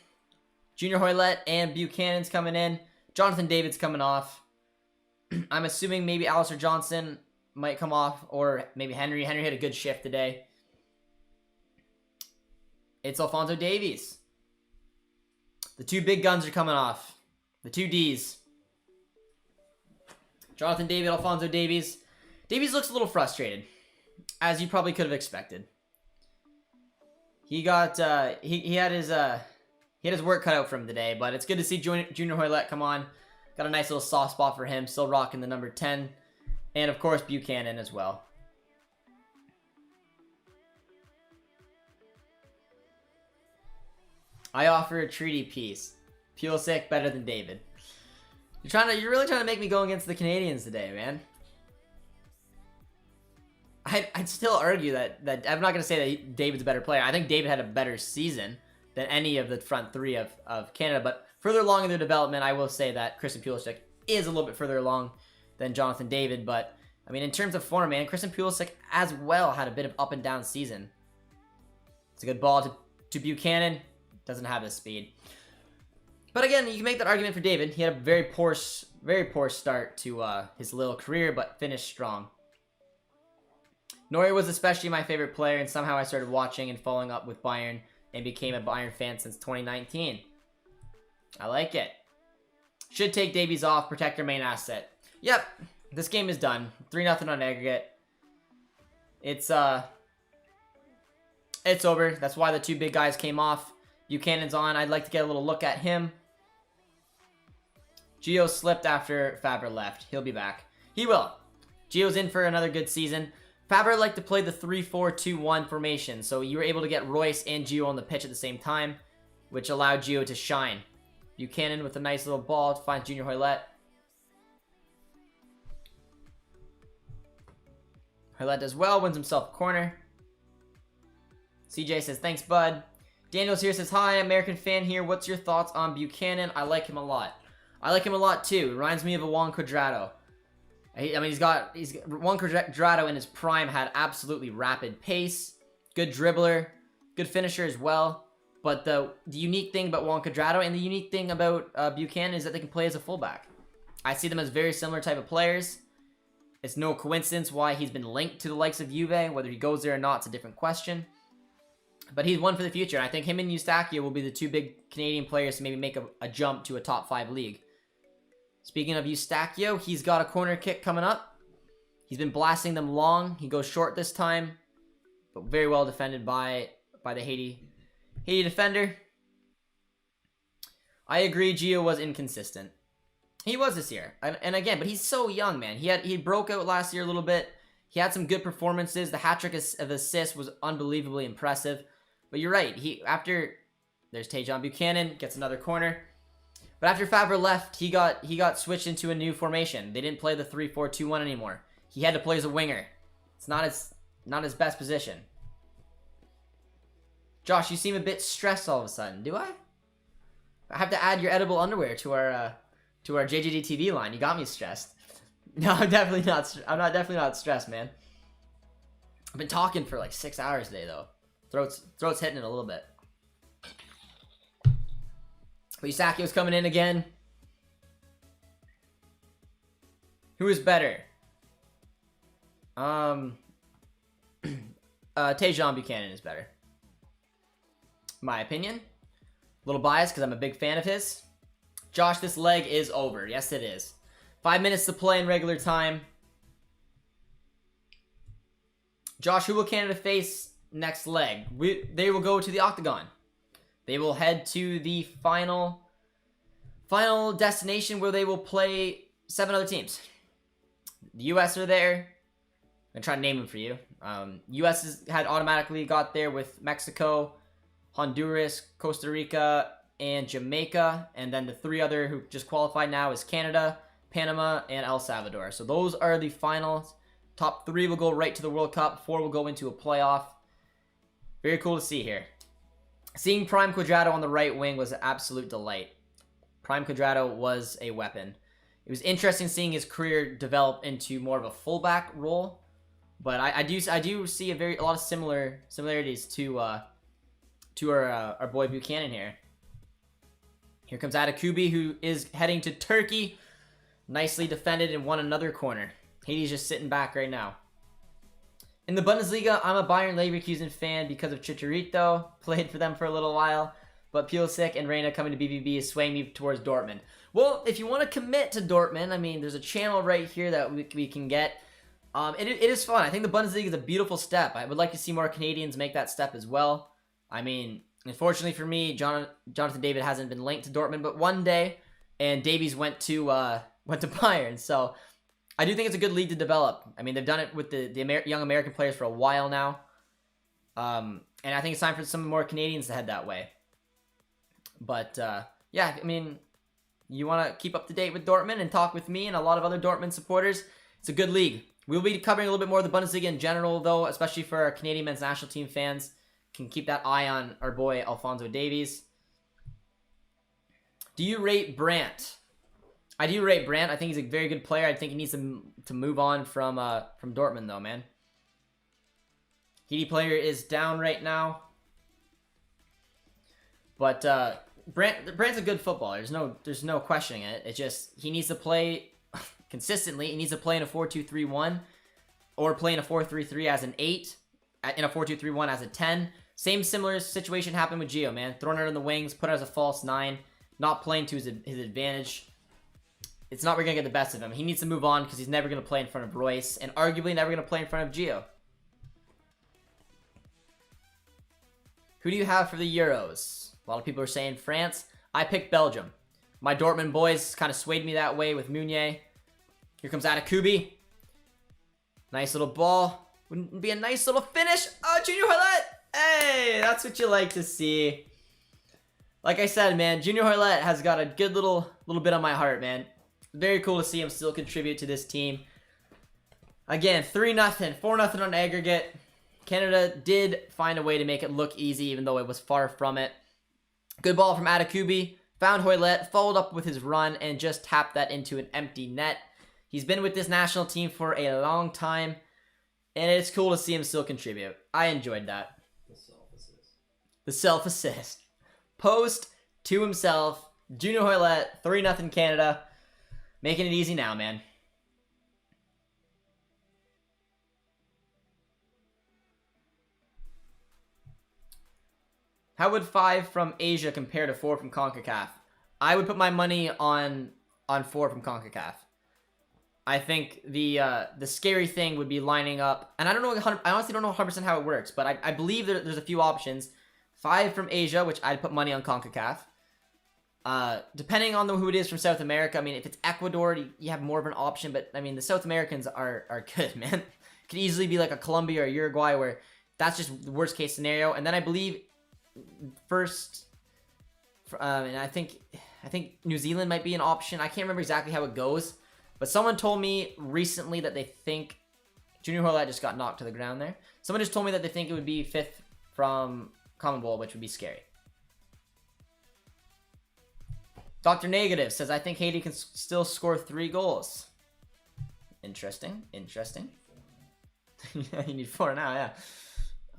Junior Hoylett and Buchanan's coming in. Jonathan David's coming off. I'm assuming maybe Alistair Johnson might come off, or maybe Henry. Henry had a good shift today. It's Alphonso Davies. The two big guns are coming off. The two Ds. Jonathan David, Alphonso Davies. Davies looks a little frustrated, as you probably could have expected. He got he had his work cut out for him today, but it's good to see Junior Hoylett come on. Got a nice little soft spot for him, still rocking the number 10, and of course Buchanan as well. I offer a treaty piece. Pulisic better than David. You're really trying to make me go against the Canadians today, man. I'd still argue that I'm not going to say that David's a better player. I think David had a better season than any of the front three of Canada. But further along in their development, I will say that Christian Pulisic is a little bit further along than Jonathan David. But, I mean, in terms of form, man, Christian Pulisic as well had a bit of up and down season. It's a good ball to Buchanan. Doesn't have the speed. But again, you can make that argument for David. He had a very poor start to his little career, but finished strong. Neuer was especially my favorite player, and somehow I started watching and following up with Bayern and became a Bayern fan since 2019. I like it. Should take Davies off, protect our main asset. Yep, this game is done. 3-0 on aggregate. It's over. That's why the two big guys came off. Buchanan's on. I'd like to get a little look at him. Gio slipped after Faber left. He'll be back. He will. Gio's in for another good season. Faber liked to play the 3-4-2-1 formation, so you were able to get Royce and Gio on the pitch at the same time, which allowed Gio to shine. Buchanan with a nice little ball to find Junior Hoylett. Hoylett does well, wins himself a corner. CJ says, thanks, bud. Daniels here says, hi, American fan here. What's your thoughts on Buchanan? I like him a lot. I like him a lot, too. Reminds me of a Juan Cuadrado. I mean, Juan Cuadrado in his prime had absolutely rapid pace, good dribbler, good finisher as well. But the unique thing about Juan Cuadrado and the unique thing about Buchanan is that they can play as a fullback. I see them as very similar type of players. It's no coincidence why he's been linked to the likes of Juve. Whether he goes there or not, it's a different question. But he's one for the future. And I think him and Eustachio will be the two big Canadian players to maybe make a jump to a top 5 league. Speaking of Eustachio, he's got a corner kick coming up. He's been blasting them long. He goes short this time, but very well defended by the Haiti defender. I agree, Gio was inconsistent. He was this year, and again, but he's so young, man. He broke out last year a little bit. He had some good performances. The hat-trick of assists was unbelievably impressive. But you're right. There's Tajon Buchanan, gets another corner. But after Faber left, he got switched into a new formation. They didn't play the 3-4-2-1 anymore. He had to play as a winger. It's not his best position. Josh, you seem a bit stressed all of a sudden. Do I? I have to add your edible underwear to our JJD TV line. You got me stressed. No, I'm definitely not. I'm definitely not stressed, man. I've been talking for like 6 hours today, though. Throat's hitting it a little bit. But Eustachio's coming in again. Who is better? Tajon Buchanan is better. My opinion. A little biased because I'm a big fan of his. Josh, this leg is over. Yes, it is. 5 minutes to play in regular time. Josh, who will Canada face next leg? They will go to the Octagon. They will head to the final destination where they will play 7 other teams. The U.S. are there. I'm going to try to name them for you. U.S. had automatically got there with Mexico, Honduras, Costa Rica, and Jamaica. And then the 3 other who just qualified now is Canada, Panama, and El Salvador. So those are the finals. Top 3 will go right to the World Cup. 4 will go into a playoff. Very cool to see here. Seeing Prime Cuadrado on the right wing was an absolute delight. Prime Cuadrado was a weapon. It was interesting seeing his career develop into more of a fullback role. But I do see a lot of similarities to our boy Buchanan here. Here comes Atakubi, who is heading to Turkey. Nicely defended and won another corner. Haiti's just sitting back right now. In the Bundesliga, I'm a Bayern Leverkusen fan because of Chicharito. Played for them for a little while. But Pulisic and Reina coming to BVB is swaying me towards Dortmund. Well, if you want to commit to Dortmund, I mean, there's a channel right here that we can get. It is fun. I think the Bundesliga is a beautiful step. I would like to see more Canadians make that step as well. I mean, unfortunately for me, Jonathan David hasn't been linked to Dortmund, but one day, and Davies went to Bayern. So I do think it's a good league to develop. I mean, they've done it with the young American players for a while now. And I think it's time for some more Canadians to head that way. But, yeah, I mean, you want to keep up to date with Dortmund and talk with me and a lot of other Dortmund supporters, it's a good league. We'll be covering a little bit more of the Bundesliga in general, though, especially for our Canadian men's national team fans. Can keep that eye on our boy, Alphonso Davies. Do you rate Brandt? I do rate Brandt. I think he's a very good player. I think he needs to move on from Dortmund, though, man. Haiti player is down right now. But Brandt's a good footballer. There's no questioning it. It's just he needs to play consistently. He needs to play in a 4-2-3-1 or play in a 4-3-3 as an 8, in a 4-2-3-1 as a 10. Similar situation happened with Gio, man. Throwing it on the wings, put it as a false 9, not playing to his advantage. It's not really going to get the best of him. He needs to move on because he's never going to play in front of Royce and arguably never going to play in front of Gio. Who do you have for the Euros? A lot of people are saying France. I picked Belgium. My Dortmund boys kind of swayed me that way with Meunier. Here comes Atakubi. Nice little ball. Wouldn't it be a nice little finish? Oh, Junior Hoilett! Hey, that's what you like to see. Like I said, man, Junior Hoilett has got a good little bit on my heart, man. Very cool to see him still contribute to this team. Again, 3-0, 4-0 on aggregate. Canada did find a way to make it look easy, even though it was far from it. Good ball from Atakubi. Found Hoilett, followed up with his run, and just tapped that into an empty net. He's been with this national team for a long time, and it's cool to see him still contribute. I enjoyed that. The self-assist. The self-assist. Post to himself. Junior Hoilett, 3-0 Canada. Making it easy now, man. How would 5 from Asia compare to 4 from CONCACAF? I would put my money on 4 from CONCACAF. I think the scary thing would be lining up, and I honestly don't know 100% how it works, but I believe there's a few options. 5 from Asia, which I'd put money on CONCACAF. Depending on who it is from South America, I mean, if it's Ecuador, you have more of an option, but I mean, the South Americans are good, man. It could easily be like a Colombia or Uruguay, where that's just the worst case scenario. And then I believe and I think New Zealand might be an option. I can't remember exactly how it goes, but someone told me recently that they think Junior Hoilett just got knocked to the ground there. Someone just told me that they think it would be 5th from Commonwealth, which would be scary. Dr. Negative says, I think Haiti can still score 3 goals. Interesting. You need 4 now,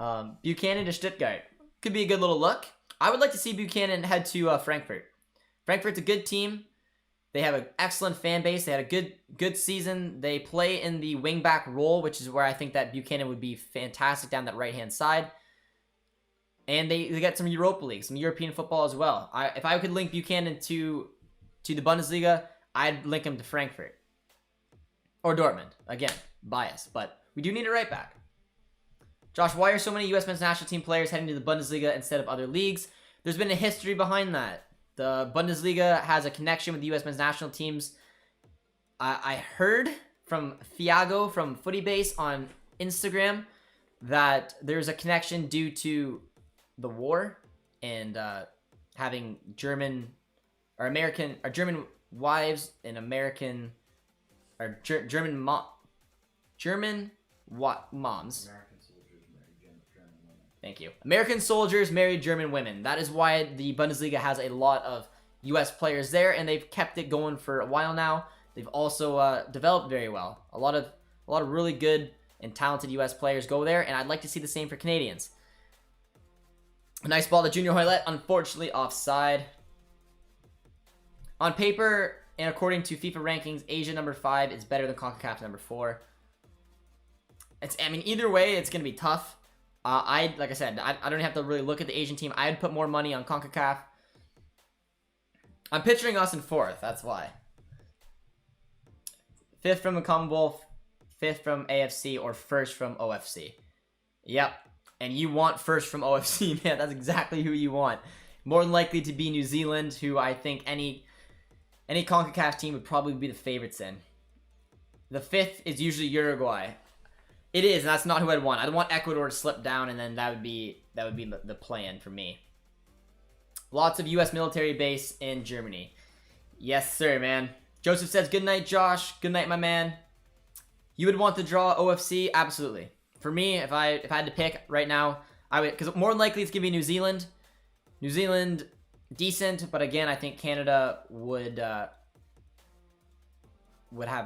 yeah. Buchanan to Stuttgart. Could be a good little look. I would like to see Buchanan head to Frankfurt. Frankfurt's a good team. They have an excellent fan base. They had a good season. They play in the wingback role, which is where I think that Buchanan would be fantastic down that right-hand side. And they get some Europa League, some European football as well. If I could link Buchanan to the Bundesliga, I'd link him to Frankfurt. Or Dortmund. Again, bias. But we do need a right back. Josh, why are so many U.S. men's national team players heading to the Bundesliga instead of other leagues? There's been a history behind that. The Bundesliga has a connection with the U.S. men's national teams. I heard from Thiago from Footybase on Instagram that there's a connection due to the war and having German wives and German moms. Thank you. American soldiers married German women. That is why the Bundesliga has a lot of U.S. players there, and they've kept it going for a while now. They've also developed very well. A lot of really good and talented U.S. players go there, and I'd like to see the same for Canadians. A nice ball to Junior Hoilett, unfortunately offside. On paper, and according to FIFA rankings, Asia number 5 is better than CONCACAF number 4. I mean, either way, it's going to be tough. Like I said, I don't have to really look at the Asian team. I'd put more money on CONCACAF. I'm picturing us in 4th, that's why. 5th from the Commonwealth, 5th from AFC, or 1st from OFC. Yep, and you want 1st from OFC, man. That's exactly who you want. More than likely to be New Zealand, who I think any CONCACAF team would probably be the favorites in. The 5th is usually Uruguay. It is, and that's not who I'd want. I'd want Ecuador to slip down, and then that would be the plan for me. Lots of U.S. military base in Germany. Yes, sir, man. Joseph says, good night, Josh. Good night, my man. You would want to draw OFC? Absolutely. For me, if I had to pick right now, I would, because more than likely it's going to be New Zealand. New Zealand, decent, but again, I think Canada would have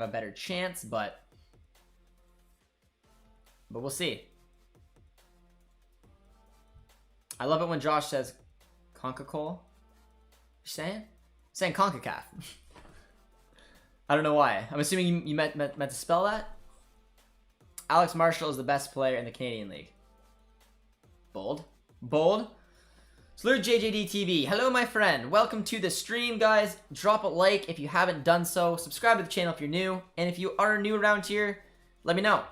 a better chance, but we'll see. I love it when Josh says CONCACAF. You saying CONCACAF. I don't know why. I'm assuming you meant to spell that. Alex Marshall is the best player in the Canadian League. Bold. Bold. Salute JJD TV. Hello, my friend. Welcome to the stream, guys. Drop a like if you haven't done so. Subscribe to the channel if you're new. And if you are new around here, let me know.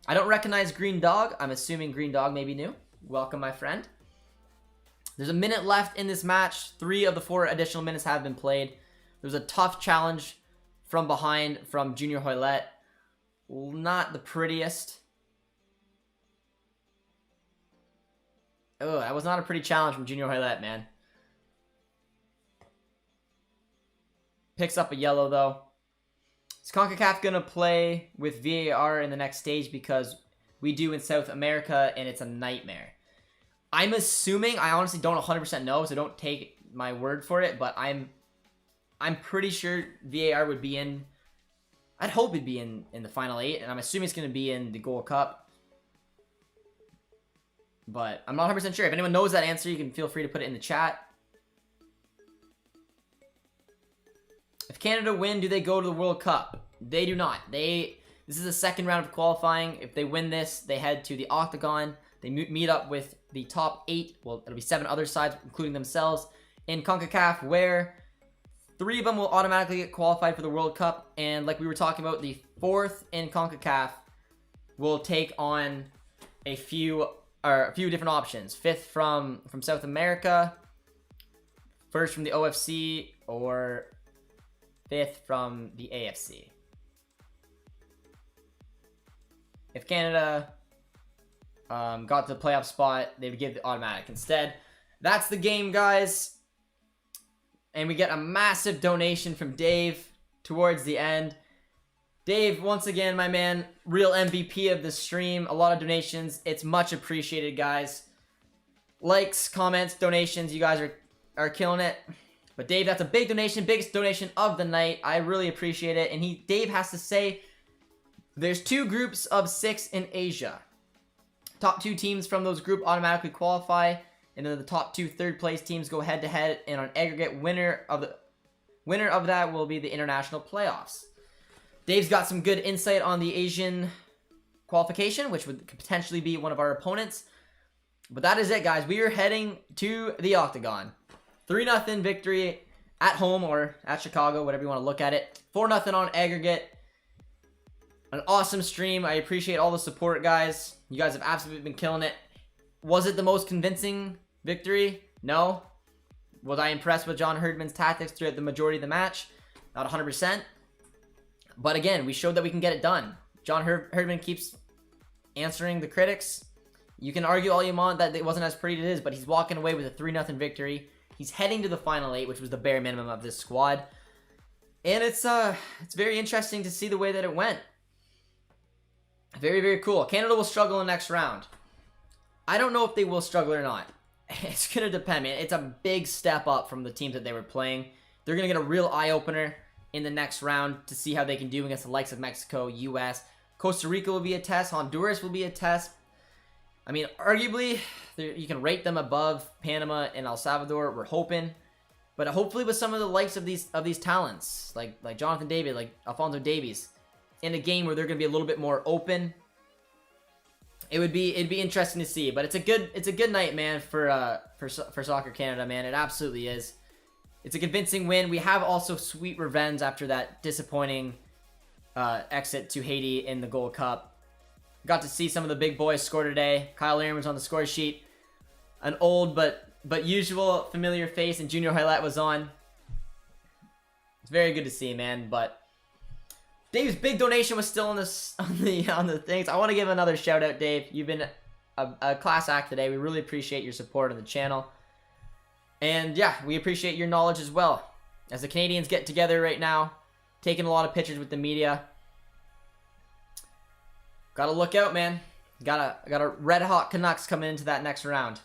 I don't recognize Green Dog. I'm assuming Green Dog may be new. Welcome, my friend. There's a minute left in this match. 3 of the 4 additional minutes have been played. There's a tough challenge from behind from Junior Hoylett. Not the prettiest. Oh, that was not a pretty challenge from Junior Hoylett, man. Picks up a yellow, though. Is CONCACAF going to play with VAR in the next stage? Because we do in South America, and it's a nightmare. I'm assuming, I honestly don't 100% know, so don't take my word for it, but I'm pretty sure VAR would be in. I'd hope it'd be in the final 8, and I'm assuming it's going to be in the Gold Cup. But I'm not 100% sure. If anyone knows that answer, you can feel free to put it in the chat. If Canada win, do they go to the World Cup? They do not. This is the second round of qualifying. If they win this, they head to the Octagon. They meet up with the top 8. Well, it'll be 7 other sides, including themselves, in CONCACAF, where 3 of them will automatically get qualified for the World Cup. And like we were talking about, the 4th in CONCACAF will take on a few different options. 5th from South America, 1st from the OFC, or 5th from the AFC. If Canada got to the playoff spot, they would give the automatic instead. That's the game, guys. And we get a massive donation from Dave towards the end. Dave, once again, my man, real MVP of the stream. A lot of donations. It's much appreciated, guys. Likes, comments, donations. You guys are killing it. But Dave, that's a big donation. Biggest donation of the night. I really appreciate it. And Dave has to say, there's 2 groups of 6 in Asia. Top 2 teams from those group automatically qualify. And then the top 2 third-place teams go head-to-head. And on aggregate, winner of that will be the international playoffs. Dave's got some good insight on the Asian qualification, which could potentially be one of our opponents. But that is it, guys. We are heading to the Octagon. 3-0 victory at home or at Chicago, whatever you want to look at it. 4-0 on aggregate. An awesome stream. I appreciate all the support, guys. You guys have absolutely been killing it. Was it the most convincing victory? No. Was I impressed with John Herdman's tactics throughout the majority of the match? Not 100%. But again, we showed that we can get it done. John Herdman keeps answering the critics. You can argue all you want that it wasn't as pretty as it is, but he's walking away with a 3-0 victory. He's heading to the final 8, which was the bare minimum of this squad. And it's very interesting to see the way that it went. Very, very cool. Canada will struggle in the next round. I don't know if they will struggle or not. It's going to depend, man. It's a big step up from the teams that they were playing. They're going to get a real eye-opener in the next round to see how they can do against the likes of Mexico, U.S. Costa Rica will be a test. Honduras will be a test. I mean, arguably, you can rate them above Panama and El Salvador. We're hoping. But hopefully with some of the likes of these talents, like Jonathan David, like Alphonso Davies, in a game where they're going to be a little bit more open, it'd be interesting to see. But it's a good night, man, for Soccer Canada, man. It absolutely is. It's a convincing win. We have also sweet revenge after that disappointing exit to Haiti in the Gold Cup. Got to see some of the big boys score today. Kyle Learmon's on the score sheet. An old but usual familiar face, and Junior Hoylett was on. It's very good to see, man. But Dave's big donation was still on the things. I want to give another shout out, Dave. You've been a class act today. We really appreciate your support on the channel. And yeah, we appreciate your knowledge as well. As the Canadians get together right now, taking a lot of pictures with the media. Gotta look out, man. Got a red hot Canucks coming into that next round.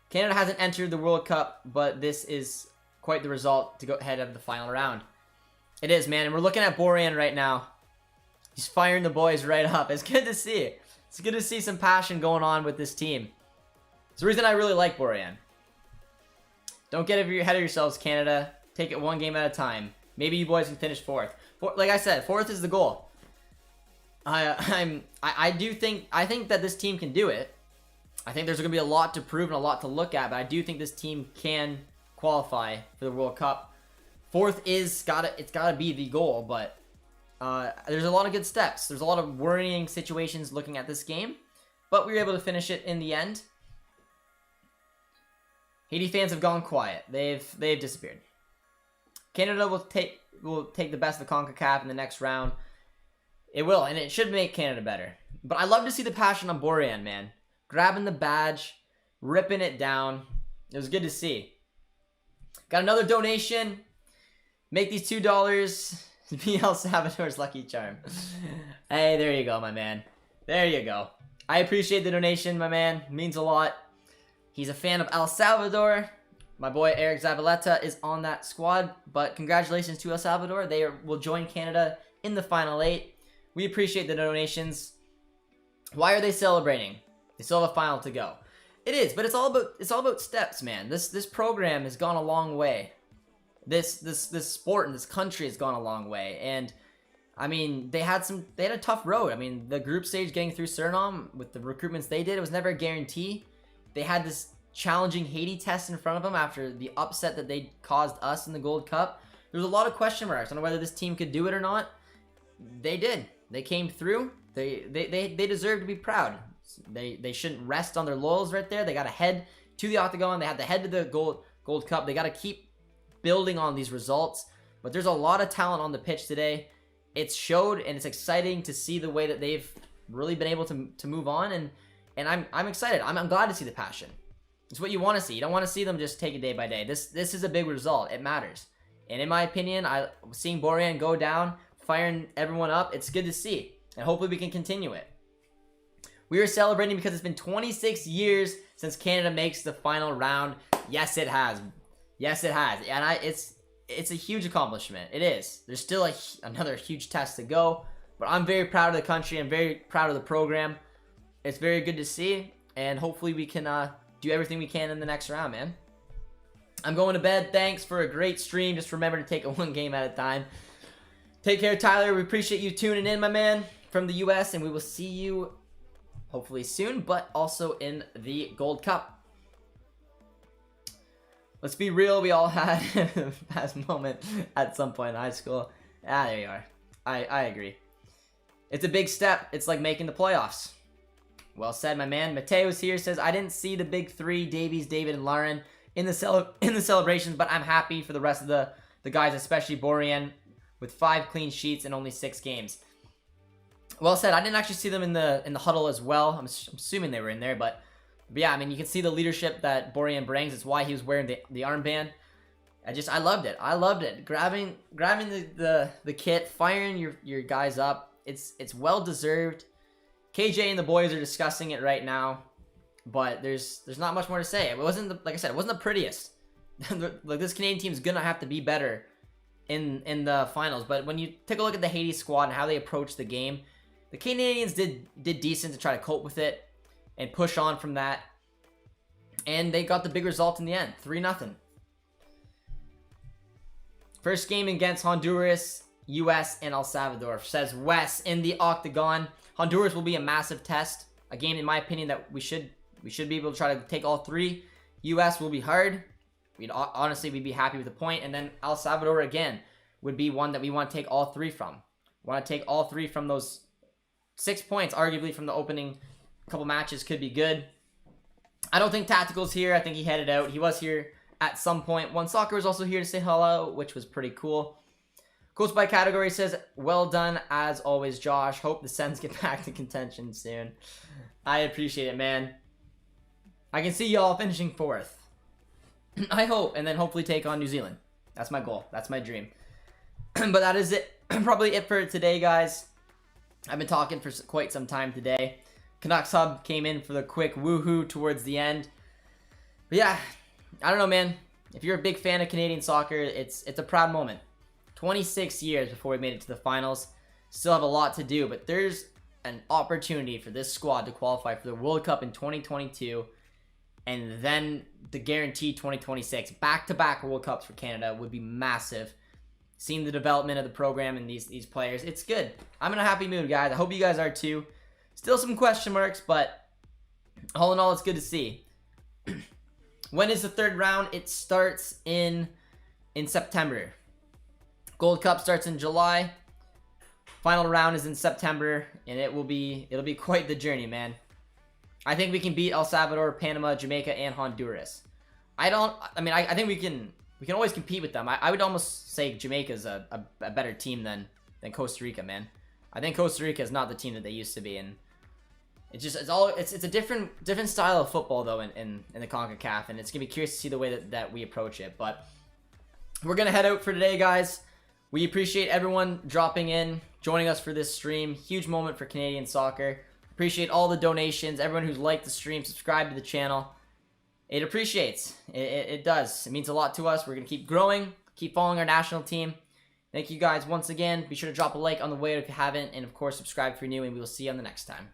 Canada hasn't entered the World Cup, but this is quite the result to go ahead of the final round. It is, man. And we're looking at Borjan right now. He's firing the boys right up. It's good to see. It's good to see some passion going on with this team. It's the reason I really like Borjan. Don't get ahead of yourselves, Canada. Take it one game at a time. Maybe you boys can finish fourth. Like I said, fourth is the goal. I think that this team can do it. I think there's going to be a lot to prove and a lot to look at, but I do think this team can qualify for the World Cup. Fourth it's gotta be the goal, but there's a lot of good steps. There's a lot of worrying situations looking at this game, but we were able to finish it in the end. Haiti fans have gone quiet. They've disappeared. Canada will take the best of the CONCACAF in the next round. It will, and it should make Canada better. But I love to see the passion on Borjan, man. Grabbing the badge, ripping it down. It was good to see. Got another donation. Make these $2 be El Salvador's lucky charm. Hey, there you go, my man. There you go. I appreciate the donation, my man. It means a lot. He's a fan of El Salvador. My boy Eric Zabaleta is on that squad. But congratulations to El Salvador. They will join Canada in the Final 8. We appreciate the donations. Why are they celebrating? They still have a final to go. It is, but it's all about steps, man. This program has gone a long way. This sport and this country has gone a long way. And I mean, they had a tough road. I mean, the group stage getting through Suriname with the recruitments they did, it was never a guarantee. They had this challenging Haiti test in front of them after the upset that they caused us in the Gold Cup. There was a lot of question marks on whether this team could do it or not. They did. They came through. They deserve to be proud. They shouldn't rest on their laurels right there. They got to head to the octagon. They had to head to the Gold Cup. They got to keep building on these results. But there's a lot of talent on the pitch today. It's showed, and it's exciting to see the way that they've really been able to move on. And I'm excited. I'm glad to see the passion. It's what you want to see. You don't want to see them just take it day by day. This is a big result. It matters. And in my opinion, seeing Borjan go down, firing everyone up, it's good to see. And hopefully we can continue it. We are celebrating because it's been 26 years since Canada makes the final round. Yes, it has. Yes, it has. And it's a huge accomplishment. It is. There's still another huge test to go. But I'm very proud of the country. I'm very proud of the program. It's very good to see. And hopefully we can do everything we can in the next round, man. I'm going to bed. Thanks for a great stream. Just remember to take it one game at a time. Take care, Tyler. We appreciate you tuning in, my man, from the U.S. And we will see you hopefully soon, but also in the Gold Cup. Let's be real. We all had a past moment at some point in high school. There you are. I agree. It's a big step. It's like making the playoffs. Well said, my man. Mateo's here, says, I didn't see the big three, Davies, David, and Lauren, in the celebrations, but I'm happy for the rest of the guys, especially Borjan, with 5 clean sheets in only 6 games. Well said. I didn't actually see them in the huddle as well. I'm assuming they were in there, but yeah, I mean, you can see the leadership that Borjan brings. It's why he was wearing the armband. I loved it. I loved it. Grabbing the kit, firing your guys up. It's well deserved. KJ and the boys are discussing it right now, but there's not much more to say. It wasn't like I said, it wasn't the prettiest. Like, this Canadian team is gonna have to be better in the finals. But when you take a look at the Haiti squad and how they approached the game, the Canadians did decent to try to cope with it and push on from that, and they got the big result in the end, 3-0. First game against Honduras, US, and El Salvador. Says Wes in the Octagon. Honduras will be a massive test. A game, in my opinion, that we should be able to try to take all three. US will be hard. Honestly, we'd be happy with a point. And then El Salvador, again, would be one that we want to take all three from. Want to take all three from those 6 points, arguably, from the opening couple matches could be good. I don't think Tactical's here. I think he headed out. He was here at some point. One Soccer was also here to say hello, which was pretty cool. Quotes by category says, well done as always, Josh. Hope the Sens get back to contention soon. I appreciate it, man. I can see y'all finishing 4th. I hope, and then hopefully take on New Zealand. That's my goal. That's my dream. But that is it. Probably it for today, guys. I've been talking for quite some time today. Canucks Hub came in for the quick woohoo towards the end. But yeah, I don't know, man. If you're a big fan of Canadian soccer, it's a proud moment. 26 years before we made it to the finals. Still have a lot to do, but there's an opportunity for this squad to qualify for the World Cup in 2022 and then the guaranteed 2026. Back-to-back World Cups for Canada would be massive. Seeing the development of the program and these players, it's good. I'm in a happy mood, guys. I hope you guys are too. Still some question marks, but all in all, it's good to see. When is the 3rd round? It starts in September. Gold Cup starts in July. Final round is in September, and it'll be quite the journey, man. I think we can beat El Salvador, Panama, Jamaica, and Honduras. I think we can always compete with them. I would almost say Jamaica's a better team than Costa Rica, man. I think Costa Rica is not the team that they used to be, and it's a different style of football though in the CONCACAF, and it's gonna be curious to see the way that we approach it. But we're gonna head out for today, guys. We appreciate everyone dropping in, joining us for this stream. Huge moment for Canadian soccer. Appreciate all the donations, everyone who's liked the stream, subscribed to the channel. It appreciates. It does. It means a lot to us. We're going to keep growing, keep following our national team. Thank you guys once again. Be sure to drop a like on the way if you haven't, and of course subscribe if you're new, and we will see you on the next time.